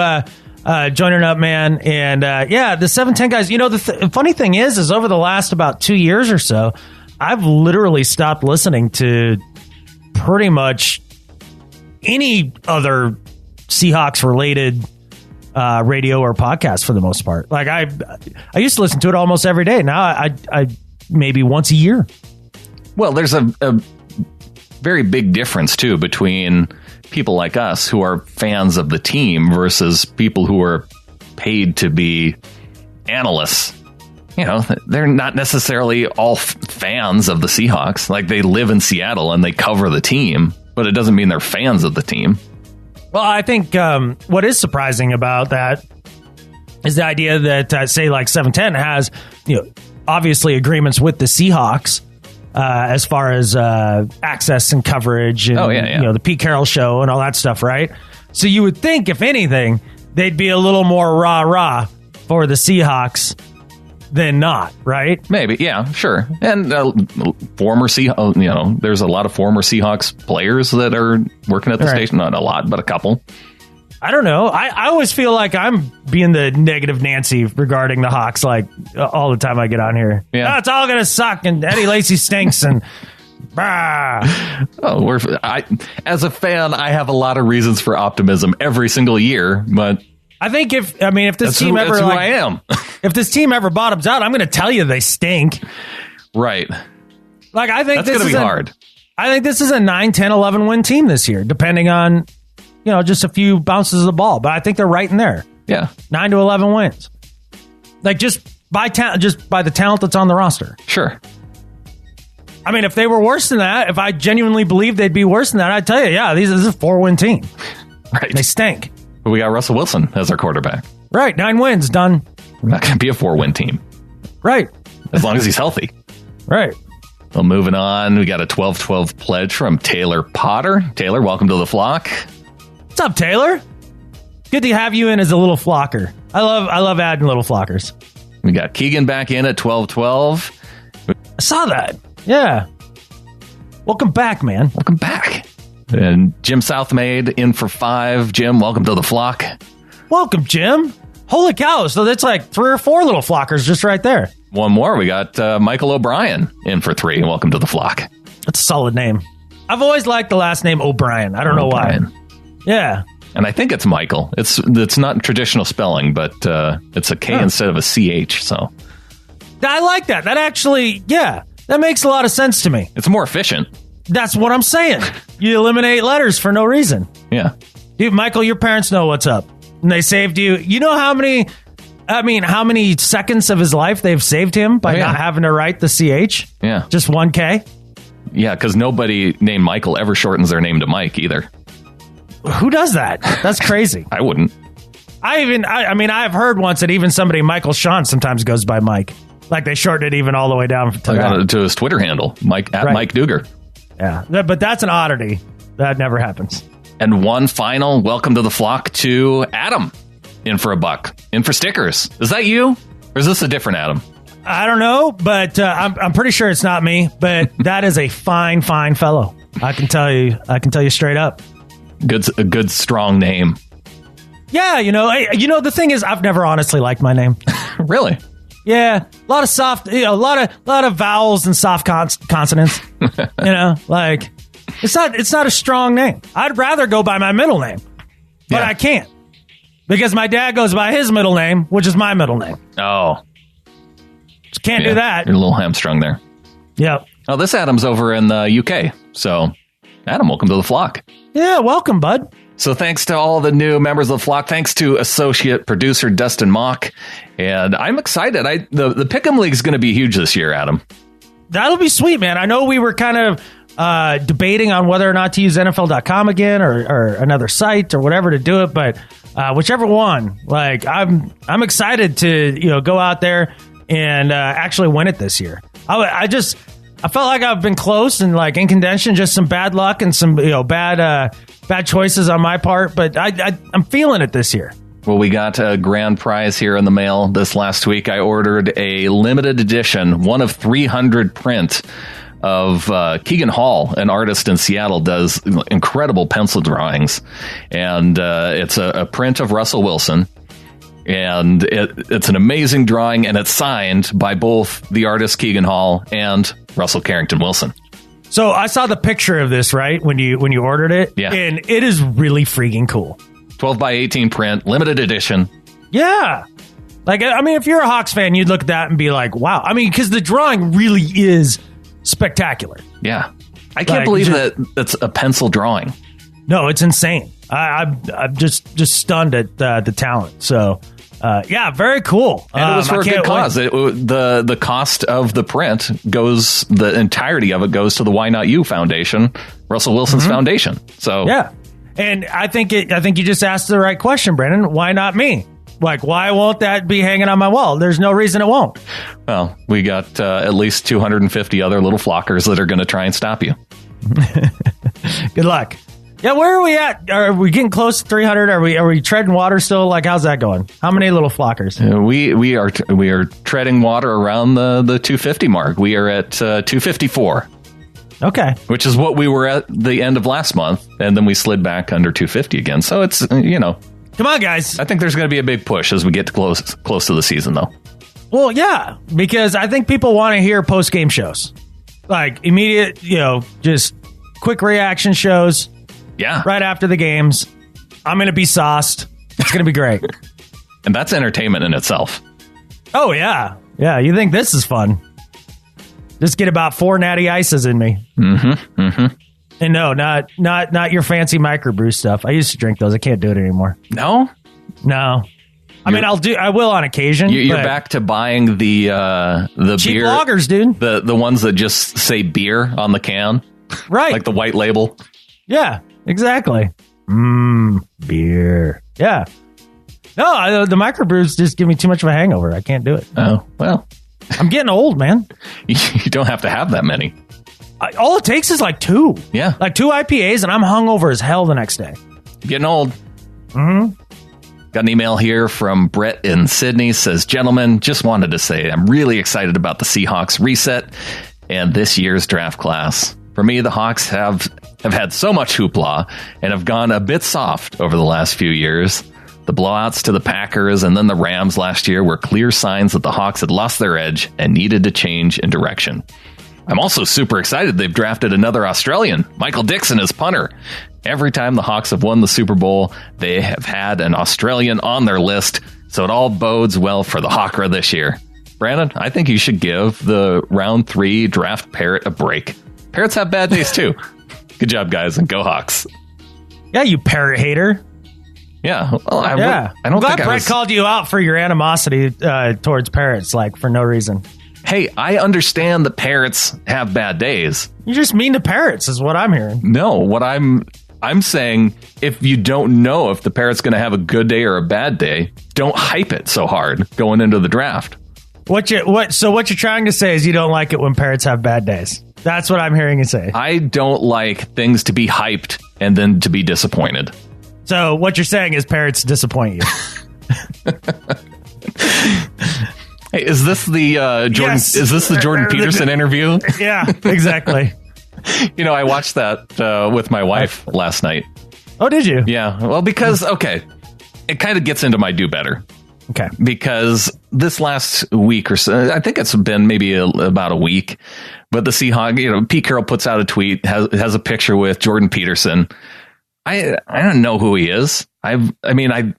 joining up, man. And, the 710 guys, the funny thing is over the last about 2 years or so, I've literally stopped listening to pretty much any other Seahawks-related radio or podcast for the most part. Like, I used to listen to it almost every day. Now, I maybe once a year. Well, there's a very big difference, too, between people like us who are fans of the team versus people who are paid to be analysts. They're not necessarily all fans of the Seahawks. Like, they live in Seattle and they cover the team, but it doesn't mean they're fans of the team. Well, I think what is surprising about that is the idea that, say, like 710 has, obviously agreements with the Seahawks. As far as access and coverage and the Pete Carroll show and all that stuff, right? So you would think, if anything, they'd be a little more rah-rah for the Seahawks than not, right? Maybe, yeah, sure. And former Seahawks, there's a lot of former Seahawks players that are working at the station. Not a lot, but a couple. I don't know. I always feel like I'm being the negative Nancy regarding the Hawks, like all the time I get on here. Yeah, it's all gonna suck, and Eddie Lacy stinks, and as a fan, I have a lot of reasons for optimism every single year. But I think if this team ever, that's who I am. If this team ever bottoms out, I'm going to tell you they stink. Right. Like, I think that's going to be hard. I think this is a 9, 10, 11 win team this year, depending on. Just a few bounces of the ball, but I think they're right in there. Yeah, 9 to 11 wins. Like, just by the talent that's on the roster. Sure. I mean, if they were worse than that, if I genuinely believed they'd be worse than that, I'd tell you, this is a 4-win team. Right. They stink. But we got Russell Wilson as our quarterback. Right, 9 wins, done. We're not going to be a 4-win team. Right. As long as he's healthy. Right. Well, moving on, we got a 12-12 pledge from Taylor Potter. Taylor, welcome to the flock. What's up, Taylor? Good to have you in as a little flocker. I love adding little flockers. We got Keegan back in at 12-12. I saw that. Yeah. Welcome back, man. Welcome back. And Jim Southmaid in for 5. Jim, welcome to the flock. Welcome, Jim. Holy cow. So that's like 3 or 4 little flockers just right there. One more. We got Michael O'Brien in for 3. Welcome to the flock. That's a solid name. I've always liked the last name O'Brien. I don't know why. Yeah. And I think it's Michael. It's not traditional spelling, but it's a K instead of a CH. So I like that. That actually, that makes a lot of sense to me. It's more efficient. That's what I'm saying. You eliminate letters for no reason. Yeah. Dude, Michael, your parents know what's up. And they saved you. You know how many seconds of his life they've saved him by not having to write the CH? Yeah. Just one K? Yeah, because nobody named Michael ever shortens their name to Mike either. Who does that? That's crazy. I wouldn't. I've heard once that even somebody, Michael-Shawn, sometimes goes by Mike. Like they shortened it even all the way down to his Twitter handle, Mike Dugar. Yeah, but that's an oddity. That never happens. And one final welcome to the flock to Adam. In for a buck. In for stickers. Is that you? Or is this a different Adam? I don't know, but I'm pretty sure it's not me. But that is a fine fellow. I can tell you straight up. A good strong name. Yeah, the thing is, I've never honestly liked my name. Really? Yeah, a lot of soft, a lot of vowels and soft consonants. Like it's not a strong name. I'd rather go by my middle name, but I can't because my dad goes by his middle name, which is my middle name. Oh, just can't do that. You're a little hamstrung there. Yep. Oh, this Adam's over in the UK. So, Adam, welcome to the flock. Yeah, welcome, bud. So thanks to all the new members of the flock. Thanks to associate producer Dustin Mock. And I'm excited. The Pick'em League is going to be huge this year, Adam. That'll be sweet, man. I know we were kind of debating on whether or not to use NFL.com again or another site or whatever to do it. But whichever one, like I'm excited to go out there and actually win it this year. I felt like I've been close and like in contention, just some bad luck and some bad choices on my part, but I'm feeling it this year. Well, we got a grand prize here in the mail this last week. I ordered a limited edition, 1 of 300 print of Keegan Hall, an artist in Seattle, does incredible pencil drawings, and it's a print of Russell Wilson. And it's an amazing drawing, and it's signed by both the artist Keegan Hall and Russell Carrington Wilson. So I saw the picture of this, right, when you ordered it, and it is really freaking cool. 12 by 18 print, limited edition. Yeah. Like, if you're a Hawks fan, you'd look at that and be like, wow. because the drawing really is spectacular. Yeah. I can't believe that it's a pencil drawing. No, it's insane. I'm just stunned at the talent. So, very cool. And it was for a good cause. The cost of the print the entirety of it goes to the Why Not You Foundation, Russell Wilson's foundation. So yeah, and I think you just asked the right question, Brandan. Why not me? Like, why won't that be hanging on my wall? There's no reason it won't. Well, we got at least 250 other little flockers that are going to try and stop you. Good luck. Yeah, where are we at? Are we getting close to 300? Are we treading water still? Like, how's that going? How many little flockers? We are treading water around the 250 mark. We are at 254. Okay. Which is what we were at the end of last month, and then we slid back under 250 again. So it's, Come on, guys. I think there's going to be a big push as we get close to the season, though. Well, yeah, because I think people want to hear post-game shows. Like, immediate, just quick reaction shows. Yeah. Right after the games. I'm going to be sauced. It's going to be great. And that's entertainment in itself. Oh, yeah. Yeah, you think this is fun. Just get about 4 natty ices in me. Mm-hmm. Mm-hmm. And no, not your fancy microbrew stuff. I used to drink those. I can't do it anymore. No? No. I will on occasion. You're back to buying the cheap beer. Lagers, dude. The ones that just say beer on the can. Right. Like the white label. Yeah, exactly. Beer. Yeah. No, the microbrews just give me too much of a hangover. I can't do it. Oh, well. I'm getting old, man. You don't have to have that many. All it takes is like 2. Yeah. Like 2 IPAs, and I'm hungover as hell the next day. Getting old. Mm-hmm. Got an email here from Brett in Sydney. Says, gentlemen, just wanted to say I'm really excited about the Seahawks reset and this year's draft class. For me, the Hawks have had so much hoopla and have gone a bit soft over the last few years. The blowouts to the Packers and then the Rams last year were clear signs that the Hawks had lost their edge and needed to change in direction. I'm also super excited they've drafted another Australian, Michael Dixon, as punter. Every time the Hawks have won the Super Bowl, they have had an Australian on their list, so it all bodes well for the Hawkra this year. Brandon, I think you should give the round 3 draft parrot a break. Parrots have bad days too. Good job, guys, and go Hawks. Yeah, you parrot hater. Yeah, well, I don't I'm glad think Brett called you out for your animosity towards parrots, like for no reason. Hey, I understand that parrots have bad days. You're just mean to parrots, is what I'm hearing. No, what I'm saying, if you don't know if the parrot's going to have a good day or a bad day, don't hype it so hard going into the draft. So what you're trying to say is you don't like it when parrots have bad days. That's what I'm hearing you say. I don't like things to be hyped and then to be disappointed. So what you're saying is parrots disappoint you. Hey, is this the Jordan? Yes. Is this the Jordan Peterson interview? Yeah, exactly. You know, I watched that with my wife last night. Oh, did you? Yeah. Well, because it kind of gets into my do better. Okay. Because this last week or so, I think it's been maybe about a week, but the Seahawks, Pete Carroll puts out a tweet, has a picture with Jordan Peterson. I don't know who he is. I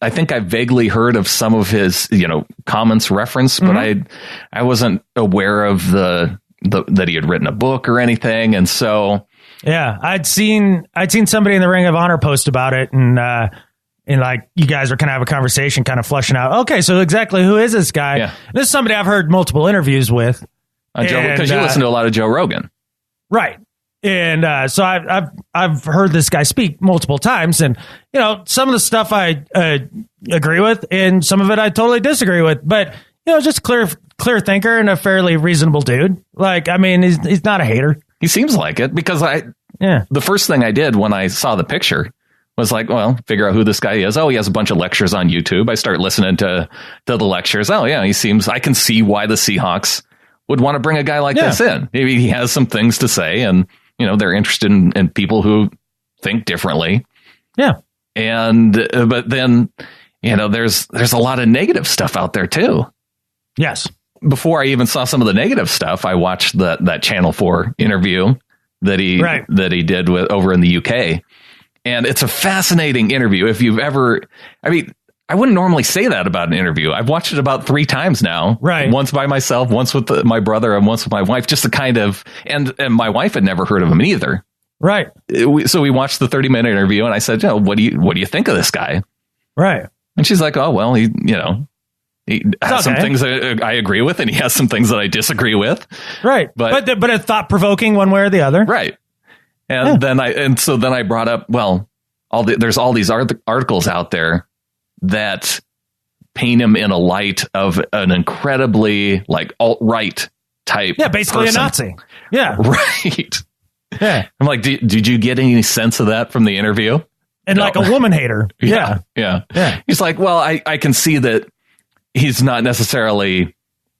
think I vaguely heard of some of his, comments referenced, but I wasn't aware of that he had written a book or anything. And so, yeah, I'd seen somebody in the Ring of Honor post about it, and like you guys are kind of have a conversation, kind of fleshing out. Okay, so exactly who is this guy? Yeah. This is somebody I've heard multiple interviews with, because you listen to a lot of Joe Rogan, right? And so I've heard this guy speak multiple times, and some of the stuff I agree with, and some of it I totally disagree with. But just clear thinker and a fairly reasonable dude. Like, I mean, he's not a hater. He seems like it, because the first thing I did when I saw the picture was like, well, figure out who this guy is. Oh, he has a bunch of lectures on YouTube. I start listening to the lectures. Oh, yeah, I can see why the Seahawks would want to bring a guy like this in. Maybe he has some things to say, and they're interested in people who think differently. Yeah. But then, there's a lot of negative stuff out there too. Yes. Before I even saw some of the negative stuff, I watched that Channel 4 interview that he did over in the UK. And it's a fascinating interview. If you've ever, I wouldn't normally say that about an interview. I've watched it about 3 times now. Right. Once by myself, once with my brother, and once with my wife, just to kind of, and my wife had never heard of him either. Right. So we watched the 30-minute interview, and I said, what do you think of this guy? Right. And she's like, oh, well, he has some things that I agree with, and he has some things that I disagree with. Right. But it's thought provoking one way or the other. Right. And then I brought up, well, there's all these articles out there that paint him in a light of an incredibly alt-right type. Yeah, basically person. A Nazi. Yeah. Right. Yeah. I'm like, did you get any sense of that from the interview? And like a woman hater. Yeah. He's like, well, I can see that he's not necessarily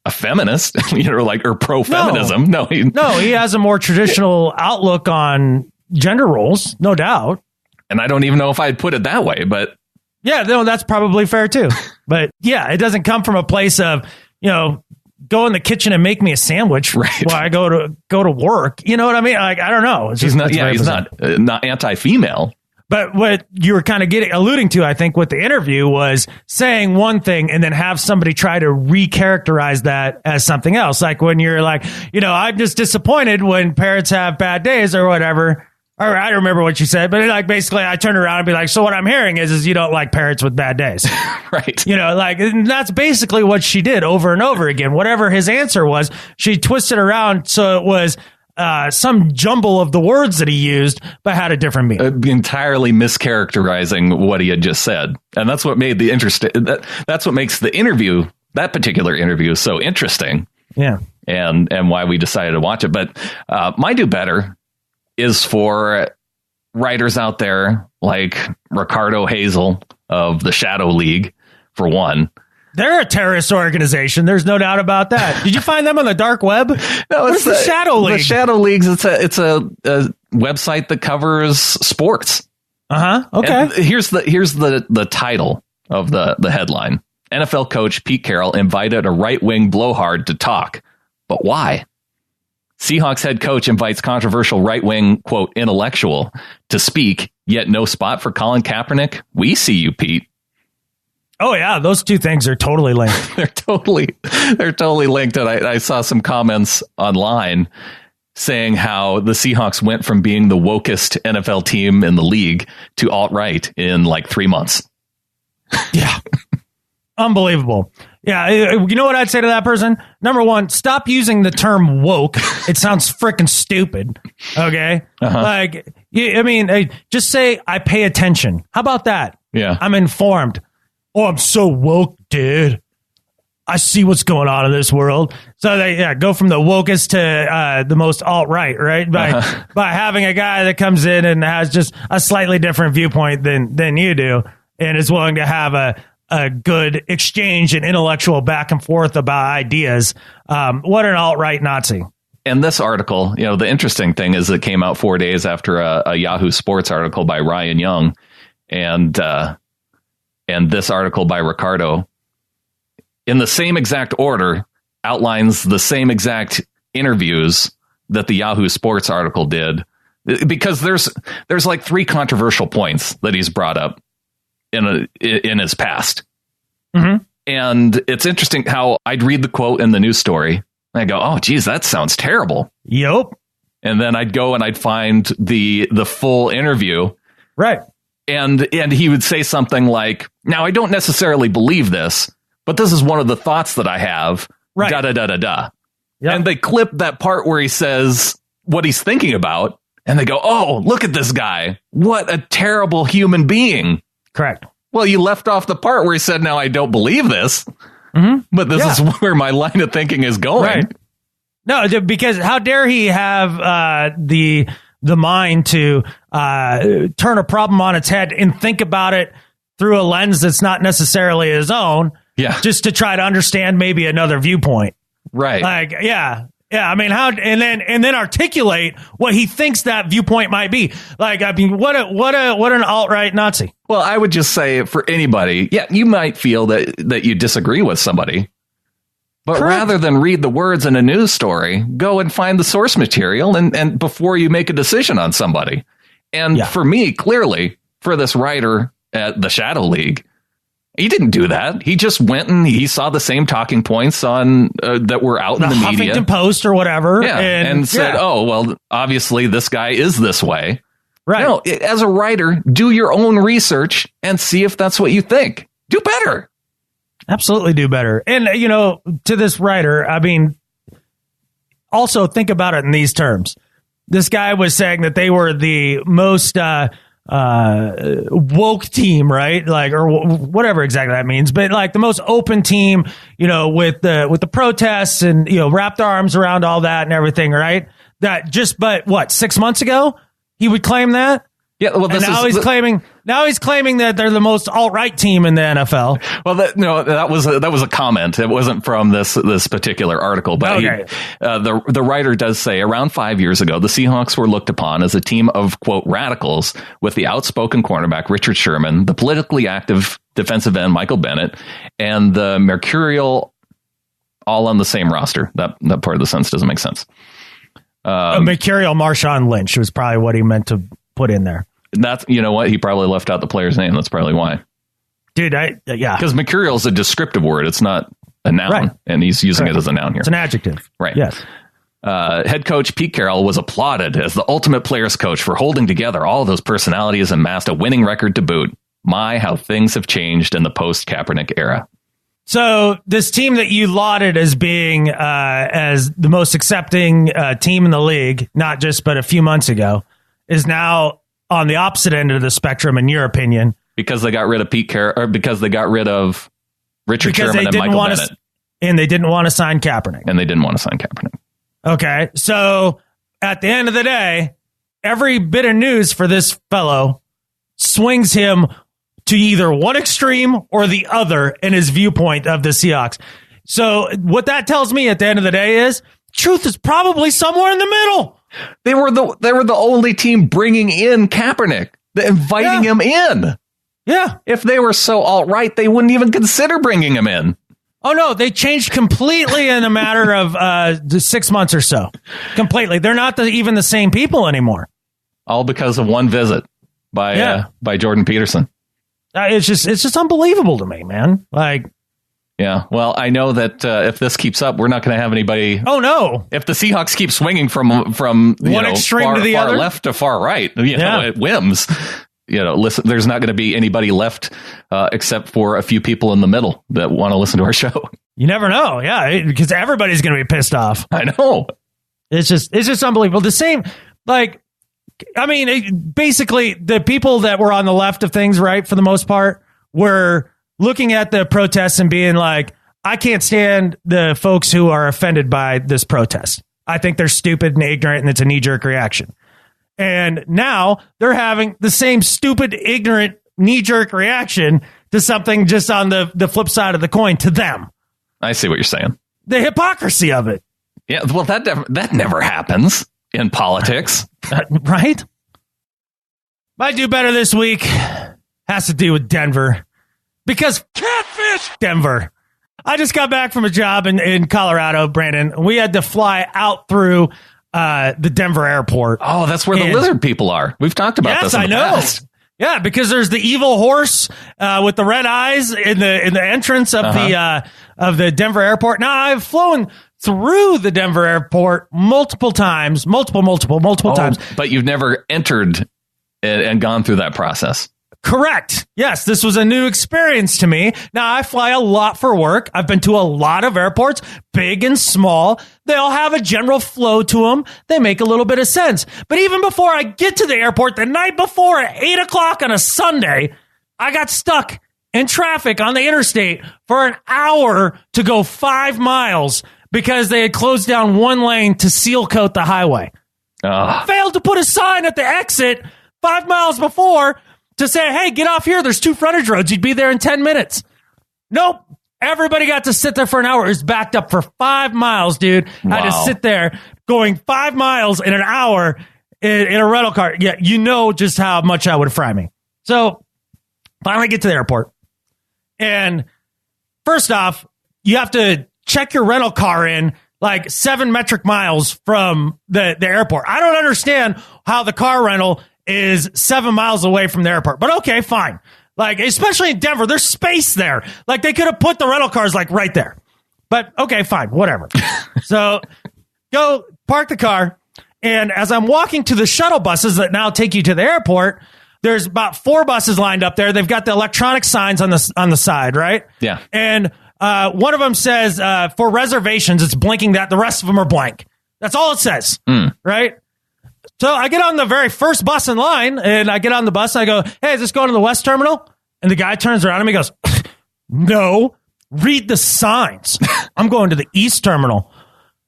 a feminist, or pro-feminism. No, he has a more traditional outlook on gender roles, no doubt. And I don't even know if I'd put it that way, but yeah, no, that's probably fair too. But yeah, it doesn't come from a place of, go in the kitchen and make me a sandwich while I go to work. You know what I mean? Like, I don't know. He's not anti-female. But what you were kind of alluding to, I think, with the interview was saying one thing and then have somebody try to recharacterize that as something else. Like when you're like, I'm just disappointed when parrots have bad days or whatever. Or I don't remember what you said, but like basically I turned around and be like, so what I'm hearing is you don't like parrots with bad days. Right. And that's basically what she did over and over again. Whatever his answer was, she twisted around so it was some jumble of the words that he used, but had a different meaning. Entirely mischaracterizing what he had just said. And that's what made that's what makes the interview, that particular interview, so interesting. Yeah. And why we decided to watch it. But my do better is for writers out there like Ricardo Hazel of the Shadow League, for one. They're a terrorist organization. There's no doubt about that. Did you find them on the dark web? No, it's the Shadow League. The Shadow Leagues. It's a website that covers sports. Okay. And here's the title of the headline: NFL coach Pete Carroll invited a right-wing blowhard to talk, but why? Seahawks head coach invites controversial right-wing, quote, intellectual to speak, yet no spot for Colin Kaepernick. We see you, Pete. Oh, yeah. Those two things are totally linked. They're totally linked. And I saw some comments online saying how the Seahawks went from being the wokest NFL team in the league to alt-right in like 3 months. Yeah. Unbelievable. Yeah. You know what I'd say to that person? Number one, stop using the term woke. It sounds freaking stupid. Okay. Like, I mean, just say I pay attention. How about that? Yeah. I'm informed. Oh, I'm so woke, dude. I see what's going on in this world. So they go from the wokest to the most alt-right, right? By having a guy that comes in and has just a slightly different viewpoint than you do and is willing to have a good exchange and intellectual back and forth about ideas. What an alt-right Nazi. And this article, you know, the interesting thing is it came out 4 days after a Yahoo Sports article by Ryan Young and this article by Ricardo, in the same exact order, outlines the same exact interviews that the Yahoo Sports article did, because there's like 3 controversial points that he's brought up in his past. Mm-hmm. And it's interesting how I'd read the quote in the news story and I go, oh, geez, that sounds terrible. Yep. And then I'd go and I'd find the full interview. Right. And he would say something like, now I don't necessarily believe this, but this is one of the thoughts that I have. Right. Da da da da da. Yep. And they clip that part where he says what he's thinking about. And they go, oh, look at this guy. What a terrible human being. Correct. Well, you left off the part where he said, now I don't believe this. Mm-hmm. But this is where my line of thinking is going. Right. No, because how dare he have the mind to turn a problem on its head and think about it through a lens that's not necessarily his own. Yeah. Just to try to understand maybe another viewpoint. Right. Like, yeah. I mean, how and then articulate what he thinks that viewpoint might be. Like, I mean, what an alt-right Nazi. Well, I would just say for anybody, yeah, you might feel that you disagree with somebody. But Correct. Rather than read the words in a news story, go and find the source material and before you make a decision on somebody. And for me, clearly, for this writer at the Shadow League, he didn't do that. He just went and he saw the same talking points on that were out in the media. Huffington Post or whatever. Yeah, and said, oh, well, obviously this guy is this way. Right. No, as a writer, do your own research and see if that's what you think. Do better. Absolutely do better. And, you know, to this writer, I mean, also think about it in these terms. This guy was saying that they were the most woke team, right? Like, or whatever exactly that means, but like the most open team, you know, with the protests and, you know, wrapped arms around all that and everything, right? That just, but what, 6 months ago he would claim that? Yeah, well, now he's claiming that they're the most alt-right team in the NFL. Well, that was a comment. It wasn't from this particular article, but okay. The writer does say around 5 years ago, the Seahawks were looked upon as a team of, quote, radicals with the outspoken cornerback Richard Sherman, the politically active defensive end Michael Bennett, and the mercurial, all on the same roster. That part of the sentence doesn't make sense. Mercurial Marshawn Lynch was probably what he meant to put in there. That's, you know what? He probably left out the player's name. That's probably why. Dude, yeah. Because mercurial is a descriptive word. It's not a noun. Right. And he's using it as a noun here. It's an adjective. Right. Yes. Head coach Pete Carroll was applauded as the ultimate players coach for holding together all of those personalities and amassed a winning record to boot. My, how things have changed in the post-Kaepernick era. So this team that you lauded as being as the most accepting team in the league, not just but a few months ago, is now on the opposite end of the spectrum, in your opinion. Because they got rid of Pete Carroll, or because they got rid of Richard Sherman and Michael Bennett. And they didn't want to sign Kaepernick. Okay, so at the end of the day, every bit of news for this fellow swings him to either one extreme or the other in his viewpoint of the Seahawks. So what that tells me at the end of the day is truth is probably somewhere in the middle. They were the only team bringing in Kaepernick, inviting him in. Yeah. If they were so alt-right, they wouldn't even consider bringing him in. Oh, no, they changed completely in a matter of 6 months or so. Completely. They're not even the same people anymore. All because of one visit by Jordan Peterson. It's just unbelievable to me, man. Like, yeah, well, I know that if this keeps up, we're not going to have anybody. Oh, no. If the Seahawks keep swinging from one extreme to the far other, left to far right, at whims, listen, there's not going to be anybody left except for a few people in the middle that want to listen to our show. You never know. Yeah, because everybody's going to be pissed off. I know. It's just unbelievable. The same, like, I mean, basically the people that were on the left of things, right, for the most part, were looking at the protests and being like, I can't stand the folks who are offended by this protest. I think they're stupid and ignorant, and it's a knee-jerk reaction. And now they're having the same stupid, ignorant, knee-jerk reaction to something just on the flip side of the coin to them. I see what you're saying. The hypocrisy of it. Yeah, well, that never happens in politics. Right? My do better this week has to do with Denver. Because catfish Denver. I just got back from a job in Colorado, Brandan. We had to fly out through the Denver airport. Oh, that's where the lizard people are. We've talked about this in the past. Yeah, because there's the evil horse with the red eyes in the entrance of the Denver airport. Now, I've flown through the Denver airport multiple times, multiple times. But you've never entered and gone through that process. Correct. Yes, this was a new experience to me. Now, I fly a lot for work. I've been to a lot of airports, big and small. They all have a general flow to them. They make a little bit of sense. But even before I get to the airport, the night before at 8 o'clock on a Sunday, I got stuck in traffic on the interstate for an hour to go 5 miles because they had closed down one lane to seal coat the highway. Failed to put a sign at the exit 5 miles before to say, hey, get off here. There's 2 frontage roads. You'd be there in 10 minutes. Nope. Everybody got to sit there for an hour. It was backed up for 5 miles, dude. Wow. I had to sit there going 5 miles in an hour in a rental car. Yeah, you know just how much that would fry me. So finally get to the airport. And first off, you have to check your rental car in like 7 metric miles from the airport. I don't understand how the car rental is 7 miles away from the airport. But okay, fine. Like, especially in Denver, there's space there. Like, they could have put the rental cars, like, right there. But, okay, fine, whatever. So, go park the car, and as I'm walking to the shuttle buses that now take you to the airport, there's about 4 buses lined up there. They've got the electronic signs on the side, right? Yeah. And one of them says, for reservations, it's blinking that. The rest of them are blank. That's all it says, right? So I get on the very first bus in line, and I get on the bus, and I go, hey, is this going to the West Terminal? And the guy turns around and he goes, no, read the signs. I'm going to the East Terminal.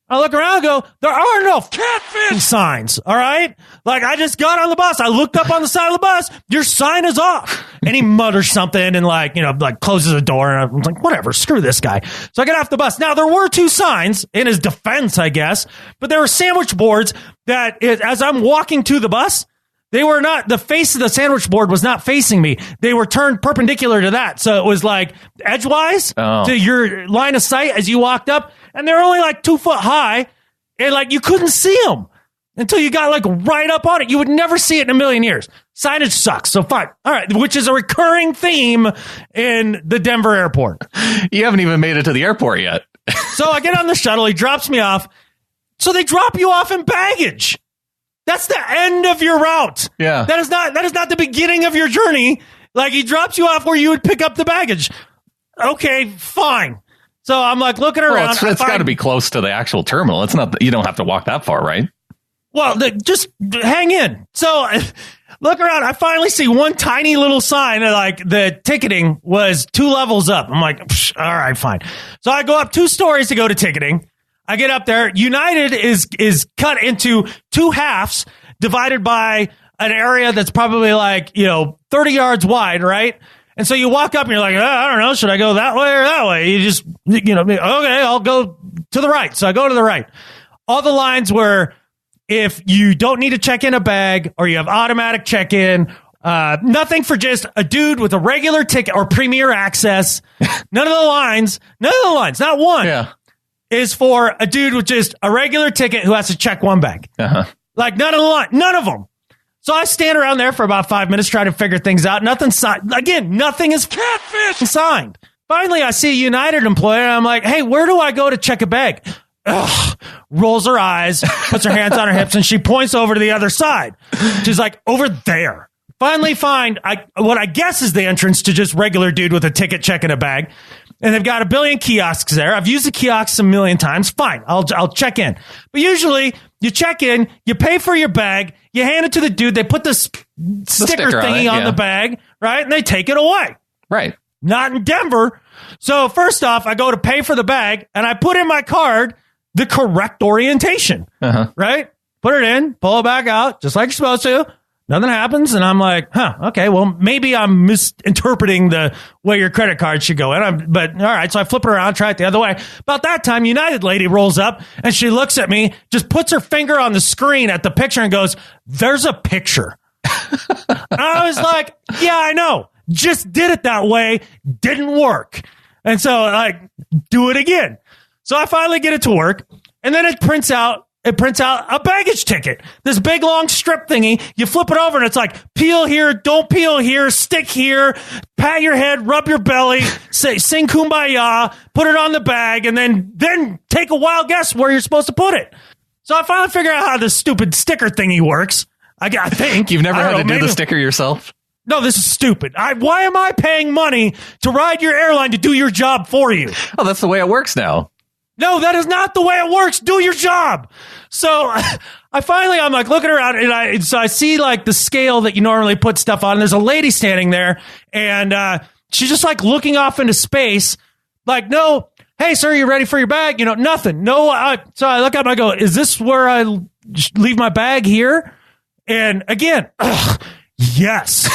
I look around and go, there are no catfish signs, all right? Like, I just got on the bus. I looked up on the side of the bus. Your sign is off. And he mutters something and, like, closes the door. And I'm like, whatever, screw this guy. So I get off the bus. Now, there were 2 signs in his defense, I guess. But there were sandwich boards that, as I'm walking to the bus, they were not, the face of the sandwich board was not facing me. They were turned perpendicular to that. So it was like edgewise to your line of sight as you walked up. And they're only like 2 foot high. And like you couldn't see them until you got like right up on it. You would never see it in a million years. Signage sucks. So fine. All right. Which is a recurring theme in the Denver airport. You haven't even made it to the airport yet. So I get on the shuttle. He drops me off. So they drop you off in baggage. That's the end of your route. Yeah. That is not the beginning of your journey. Like, he drops you off where you would pick up the baggage. Okay, fine. So I'm like looking around. Well, it's got to be close to the actual terminal. It's not, you don't have to walk that far, right? Well, just hang in. So look around. I finally see one tiny little sign. Like, the ticketing was 2 levels up. I'm like, all right, fine. So I go up 2 stories to go to ticketing. I get up there. United is cut into 2 halves divided by an area that's probably like, 30 yards wide, right? And so you walk up and you're like, I don't know, should I go that way or that way? You just, okay, I'll go to the right. So I go to the right. All the lines were, if you don't need to check in a bag or you have automatic check-in, Nothing for just a dude with a regular ticket or premier access. None of the lines, not one is for a dude with just a regular ticket who has to check one bag. Like none of them. So I stand around there for about 5 minutes trying to figure things out. Nothing signed. Again, nothing is catfish signed. Finally, I see a United employee, and I'm like, hey, where do I go to check a bag? Ugh, rolls her eyes, puts her hands on her hips, and she points over to the other side. She's like, over there. Finally find what I guess is the entrance to just regular dude with a ticket checking a bag. And they've got a billion kiosks there. I've used the kiosks a million times. Fine, I'll check in. But usually, you check in, you pay for your bag, you hand it to the dude, they put this sticker thingy on the bag, right? And they take it away. Right. Not in Denver. So first off, I go to pay for the bag, and I put in my card the correct orientation, right? Put it in, pull it back out, just like you're supposed to. Nothing happens, and I'm like, okay, well, maybe I'm misinterpreting the way your credit card should go in. But all right, so I flip it around, try it the other way. About that time, United lady rolls up, and she looks at me, just puts her finger on the screen at the picture and goes, there's a picture. I was like, yeah, I know. Just did it that way. Didn't work. And so do it again. So I finally get it to work. And then it prints out a baggage ticket. This big long strip thingy. You flip it over and it's like, peel here, don't peel here, stick here, pat your head, rub your belly, sing Kumbaya, put it on the bag, and then take a wild guess where you're supposed to put it. So I finally figure out how this stupid sticker thingy works. I think. You've never had to do the sticker yourself? No, this is stupid. Why am I paying money to ride your airline to do your job for you? Oh, that's the way it works now. No, that is not the way it works. Do your job. So I'm like looking around, and I see like the scale that you normally put stuff on. There's a lady standing there, and she's just like looking off into space, like, no, hey, sir, you ready for your bag? Nothing. No. So I look up and I go, is this where I leave my bag here? And again, yes.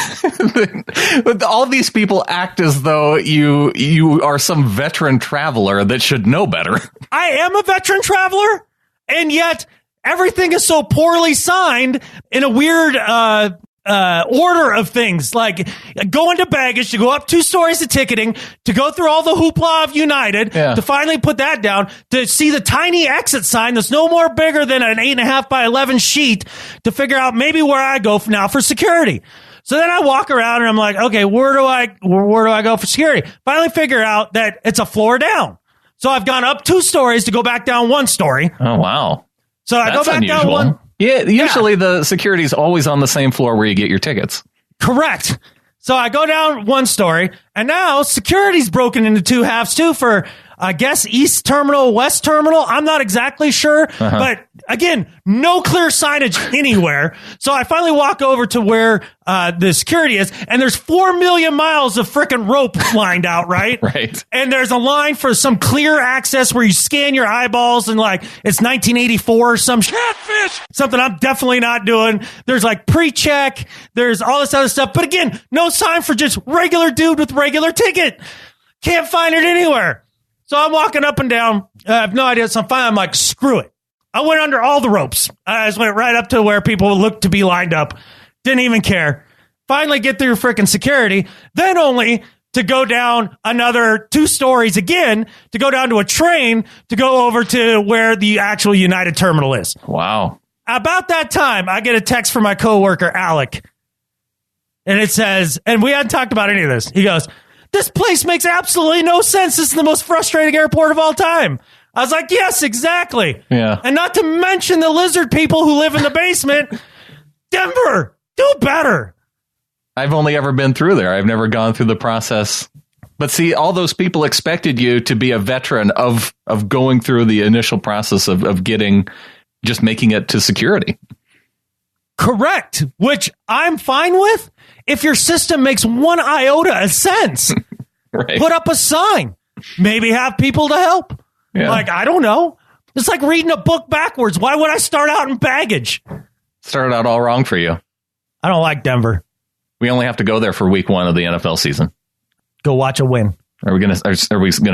All these people act as though you are some veteran traveler that should know better. I am a veteran traveler, and yet everything is so poorly signed in a weird order of things, like going to baggage, to go up 2 stories of ticketing, to go through all the hoopla of United, to finally put that down, to see the tiny exit sign that's no more bigger than an 8.5 by 11 sheet, to figure out maybe where I go now for security. So then I walk around and I'm like, okay, where do I go for security? Finally figure out that it's a floor down. So I've gone up 2 stories to go back down 1 story. Oh, wow. So I go back down 1. Yeah, usually the security is always on the same floor where you get your tickets. Correct. So I go down 1 story, and now security's broken into 2 halves too for, I guess, East Terminal, West Terminal. I'm not exactly sure, but again, no clear signage anywhere. So I finally walk over to where the security is, and there's 4 million miles of frickin' rope lined out, right? Right. And there's a line for some clear access where you scan your eyeballs, and like it's 1984 or some catfish, something I'm definitely not doing. There's like pre-check, there's all this other stuff, but again, no sign for just regular dude with regular ticket. Can't find it anywhere. So I'm walking up and down. I have no idea. So I'm like, screw it. I went under all the ropes. I just went right up to where people looked to be lined up. Didn't even care. Finally get through freaking security. Then only to go down another 2 stories again, to go down to a train to go over to where the actual United terminal is. Wow. About that time, I get a text from my coworker, Alec. And it says, and we hadn't talked about any of this. He goes, this place makes absolutely no sense. This is the most frustrating airport of all time. I was like, yes, exactly. Yeah. And not to mention the lizard people who live in the basement. Denver, do better. I've only ever been through there. I've never gone through the process. But see, all those people expected you to be a veteran of going through the initial process of just making it to security. Correct. Which I'm fine with. If your system makes 1 iota of sense, right. Put up a sign. Maybe have people to help. Yeah. Like, I don't know. It's like reading a book backwards. Why would I start out in baggage? Started out all wrong for you. I don't like Denver. We only have to go there for week 1 of the NFL season. Go watch a win. Are we gonna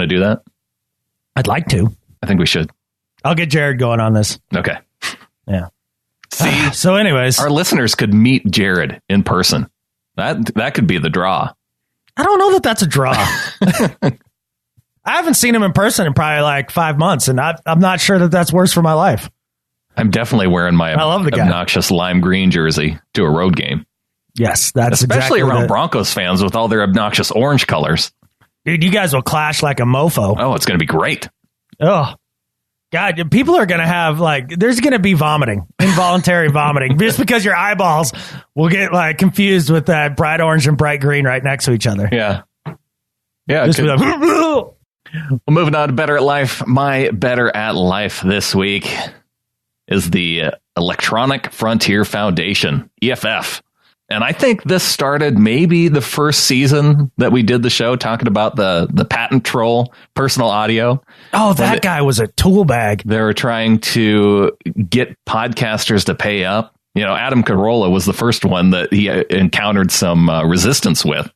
do that? I'd like to. I think we should. I'll get Jared going on this. Okay. Yeah. See, so anyways, our listeners could meet Jared in person. That could be the draw. I don't know that that's a draw. I haven't seen him in person in probably like 5 months, and I'm not sure that that's worse for my life. I'm definitely wearing my obnoxious lime green jersey to a road game. Yes, that's especially exactly around Broncos fans with all their obnoxious orange colors. Dude, you guys will clash like a mofo. Oh, it's going to be great. Oh, God, people are going to have there's going to be vomiting, involuntary vomiting, just because your eyeballs will get confused with that bright orange and bright green right next to each other. Yeah. Yeah. Well, moving on to Better at Life. My Better at Life this week is the Electronic Frontier Foundation, EFF. And I think this started maybe the first season that we did the show talking about the patent troll personal audio. Oh, that guy was a tool bag. They were trying to get podcasters to pay up. Adam Carolla was the first one that he encountered some resistance with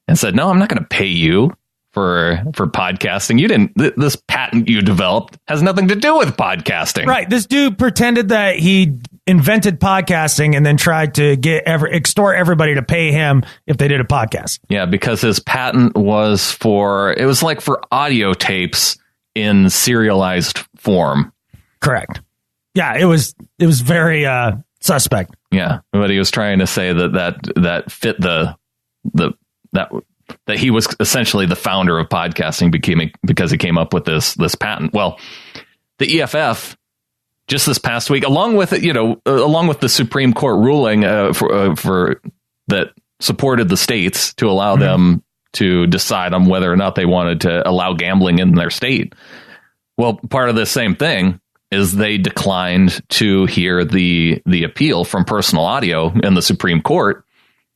and said, no, I'm not going to pay you for podcasting. This patent you developed has nothing to do with podcasting. Right. This dude pretended that he invented podcasting and then tried to extort everybody to pay him if they did a podcast. Yeah, because his patent was for audio tapes in serialized form. Correct. Yeah, it was very suspect. Yeah, but he was trying to say that fit that he was essentially the founder of podcasting because he came up with this patent. Well, the EFF just this past week, along with the Supreme Court ruling for that supported the states to allow them to decide on whether or not they wanted to allow gambling in their state. Well, part of the same thing is they declined to hear the appeal from Personal Audio in the Supreme Court,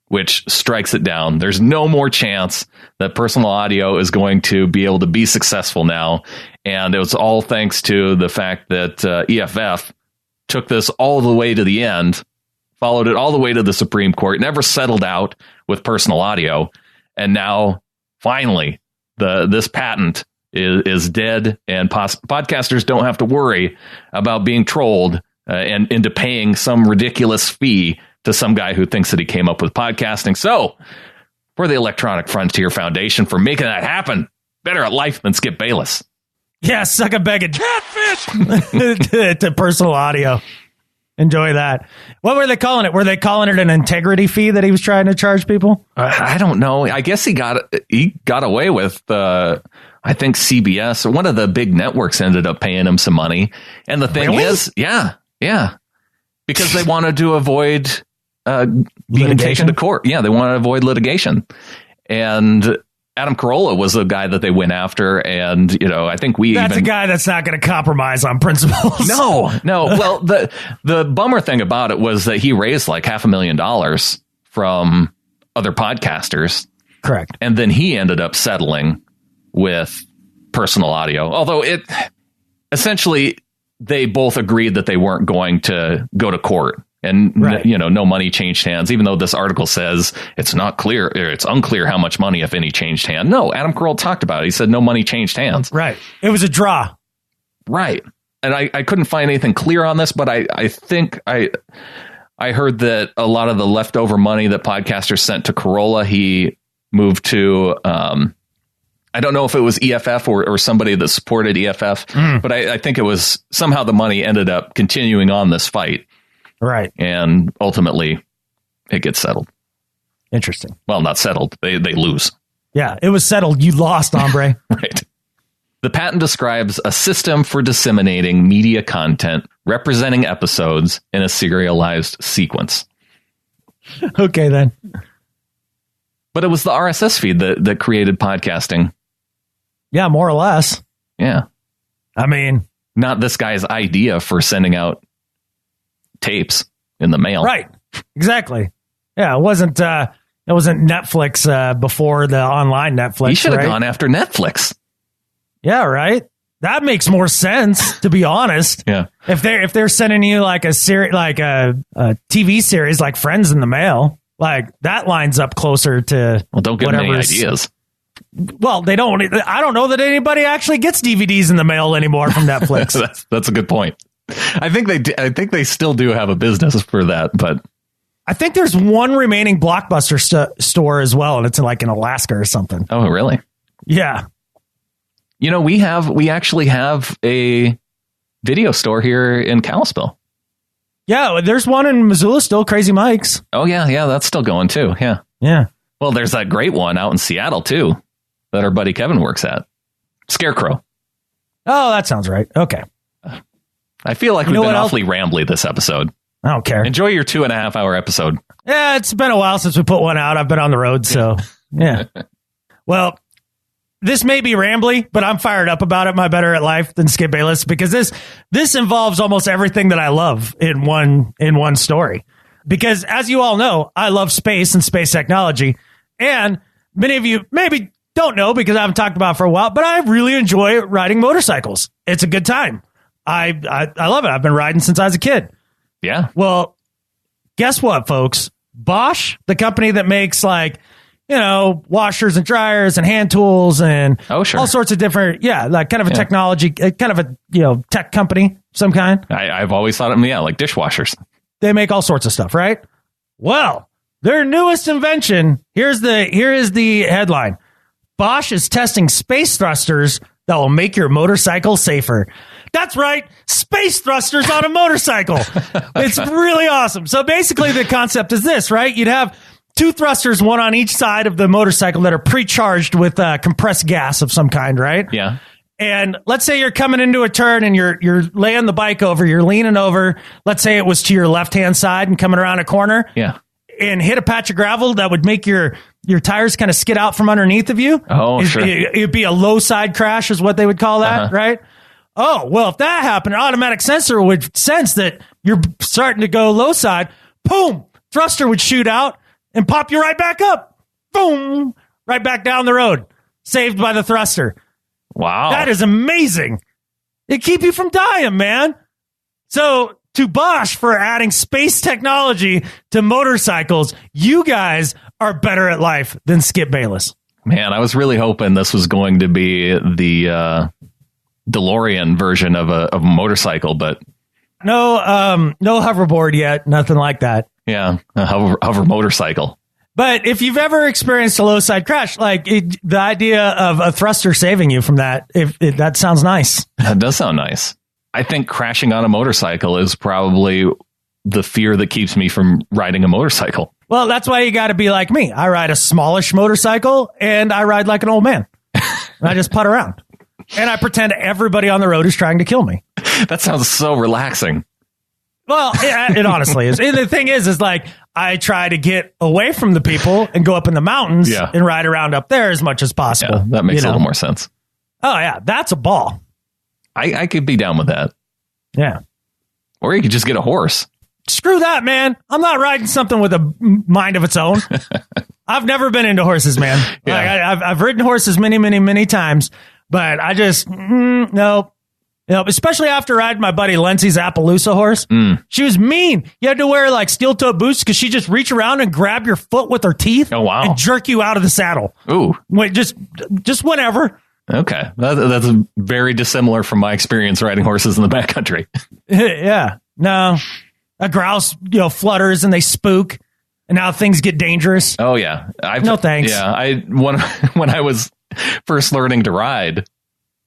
which strikes it down. There's no more chance that Personal Audio is going to be able to be successful now. And it was all thanks to the fact that EFF took this all the way to the end, followed it all the way to the Supreme Court, never settled out with Personal Audio. And now, finally, this patent is dead, and podcasters don't have to worry about being trolled and into paying some ridiculous fee to some guy who thinks that he came up with podcasting. So, for the Electronic Frontier Foundation for making that happen, better at life than Skip Bayless. Yeah, suck a bag of catfish to Personal Audio. Enjoy that. What were they calling it? Were they calling it an integrity fee that he was trying to charge people? I don't know. I guess he got away with I think CBS or one of the big networks ended up paying him some money. And the thing is, yeah, because they wanted to avoid being taken to court. Yeah, they wanted to avoid litigation. And Adam Carolla was the guy that they went after. And, I think that's a guy that's not going to compromise on principles. No. Well, the bummer thing about it was that he raised like $500,000 from other podcasters. Correct. And then he ended up settling with Personal Audio, although essentially they both agreed that they weren't going to go to court. And, no money changed hands, even though this article says it's not clear, or it's unclear how much money, if any, changed hands. No, Adam Carolla talked about it. He said no money changed hands. Right. It was a draw. Right. And I couldn't find anything clear on this, but I think I heard that a lot of the leftover money that podcasters sent to Carolla, he moved to, I don't know if it was EFF or somebody that supported EFF, but I think it was somehow the money ended up continuing on this fight. Right. And ultimately, it gets settled. Interesting. Well, not settled. They lose. Yeah, it was settled. You lost, hombre. Right. The patent describes a system for disseminating media content representing episodes in a serialized sequence. Okay, then. But it was the RSS feed that created podcasting. Yeah, more or less. Yeah. I mean, not this guy's idea for sending out tapes in the mail. Right. Exactly. Yeah, it wasn't Netflix before the online Netflix. He should have gone after Netflix. Yeah, right. That makes more sense, to be honest. Yeah. If they're sending you like a TV series like Friends in the mail, like that lines up closer to. Well, don't give them any ideas. Well, they don't. I don't know that anybody actually gets DVDs in the mail anymore from Netflix. That's a good point. I think they still do have a business for that, but I think there's one remaining Blockbuster store as well, and it's in Alaska or something. Oh, really? Yeah. We actually have a video store here in Kalispell. Yeah, there's one in Missoula still, Crazy Mike's. Oh, yeah, that's still going too. Yeah. Yeah. Well, there's that great one out in Seattle too that our buddy Kevin works at. Scarecrow. Oh, that sounds right. Okay. I feel like we've been awfully rambly this episode. I don't care. Enjoy your 2.5 hour episode. Yeah, it's been a while since we put one out. I've been on the road, so yeah. Well, this may be rambly, but I'm fired up about it. My better at life than Skip Bayless, because this involves almost everything that I love in one story. Because as you all know, I love space and space technology, and many of you maybe don't know because I haven't talked about it for a while, but I really enjoy riding motorcycles. It's a good time. I love it. I've been riding since I was a kid. Yeah. Well, guess what, folks? Bosch, the company that makes washers and dryers and hand tools and all sorts of different, kind of a technology, kind of a, tech company, some kind. I've always thought of them, like dishwashers. They make all sorts of stuff, right? Well, their newest invention, here is the headline. Bosch is testing space thrusters that will make your motorcycle safer. That's right. Space thrusters on a motorcycle. It's really awesome. So basically the concept is this, right? You'd have two thrusters, one on each side of the motorcycle that are pre-charged with compressed gas of some kind, right? Yeah. And let's say you're coming into a turn and you're laying the bike over, you're leaning over. Let's say it was to your left-hand side and coming around a corner. Yeah. And hit a patch of gravel that would make your tires kind of skid out from underneath of you. Oh, sure. It'd be a low side crash is what they would call that, right? Oh, well, if that happened, an automatic sensor would sense that you're starting to go low side. Boom! Thruster would shoot out and pop you right back up. Boom! Right back down the road. Saved by the thruster. Wow. That is amazing. It keep you from dying, man. So to Bosch for adding space technology to motorcycles, you guys are better at life than Skip Bayless. Man, I was really hoping this was going to be the DeLorean version of a motorcycle, but no hoverboard yet, nothing like that. Yeah, a hover motorcycle. But if you've ever experienced a low side crash, the idea of a thruster saving you from that, that sounds nice. That does sound nice. I think crashing on a motorcycle is probably the fear that keeps me from riding a motorcycle. Well, that's why you got to be like me. I ride a smallish motorcycle and I ride like an old man. And I just putt around. And I pretend everybody on the road is trying to kill me. That sounds so relaxing. Well, it honestly is. And the thing is I try to get away from the people and go up in the mountains and ride around up there as much as possible. Yeah, that makes a little more sense. Oh, yeah. That's a ball. I could be down with that. Yeah. Or you could just get a horse. Screw that, man. I'm not riding something with a mind of its own. I've never been into horses, man. Yeah. I've ridden horses many, many, many times, but I just, no. Especially after riding my buddy Lindsay's Appaloosa horse. She was mean. You had to wear like steel-toe boots because she just reach around and grab your foot with her teeth. Oh, wow. And jerk you out of the saddle. Ooh. Wait, just whenever. Okay. That's very dissimilar from my experience riding horses in the backcountry. Yeah. No. A grouse, flutters and they spook. And now things get dangerous. Oh, yeah. No thanks. Yeah. When I was first learning to ride,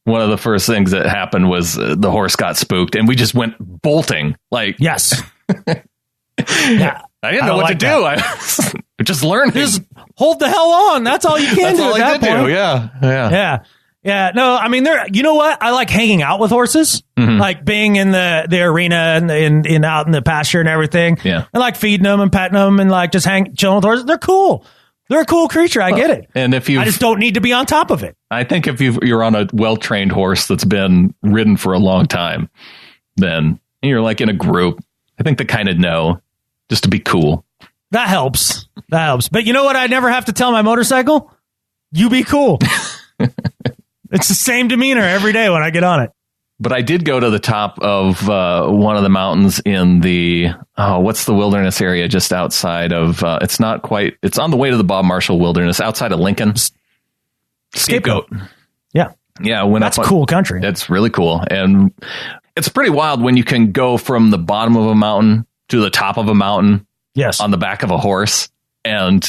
one of the first things that happened was the horse got spooked and we just went bolting. Yes. Yeah. I didn't know what to do. I was just learning. Just hold the hell on. That's all you can do at that point. Yeah. Yeah. No, I mean, you know what? I like hanging out with horses, like being in the arena and out in the pasture and everything. Yeah. I like feeding them and petting them and like just chilling with horses. They're cool. They're a cool creature. I get it. And I just don't need to be on top of it. I think if you're on a well-trained horse that's been ridden for a long time, then you're like in a group. I think they kind of know just to be cool. That helps. But you know what? I never have to tell my motorcycle. You be cool. It's the same demeanor every day when I get on it. But I did go to the top of one of the mountains in the, what's the wilderness area just outside of, it's on the way to the Bob Marshall Wilderness outside of Lincoln. Scapegoat. Yeah. Yeah. That's cool country. It's really cool. And it's pretty wild when you can go from the bottom of a mountain to the top of a mountain Yes. on the back of a horse, and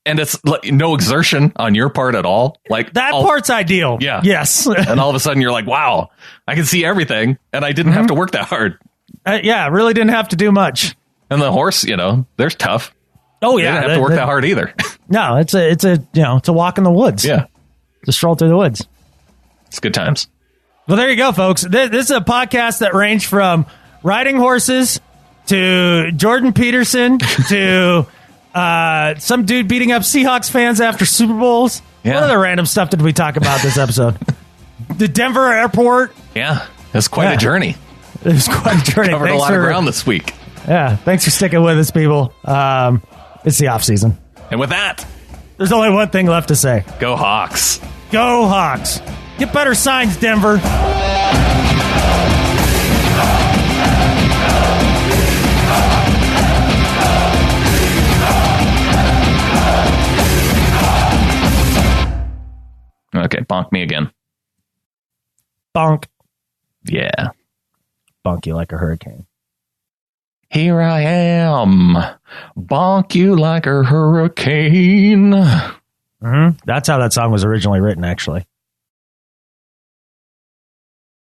and it's like no exertion on your part at all. Like that part's ideal. Yeah. Yes. And all of a sudden you're like, wow, I can see everything, and I didn't have to work that hard. Really didn't have to do much. And the horse, they're tough. Oh They yeah, didn't have to work that hard either. No, it's a walk in the woods. Yeah, just stroll through the woods. It's good times. Well, there you go, folks. This is a podcast that ranged from riding horses to Jordan Peterson to some dude beating up Seahawks fans after Super Bowls. Yeah. What other random stuff did we talk about this episode? The Denver airport. Yeah, it's quite a journey. It was quite a journey. Covered a lot of ground this week. Yeah, thanks for sticking with us, people. It's the off season, and with that, there's only one thing left to say: Go Hawks! Go Hawks! Get better signs, Denver. Okay, bonk me again. Bonk. Yeah. Bonk you like a hurricane. Here I am. Bonk you like a hurricane. That's how that song was originally written, actually.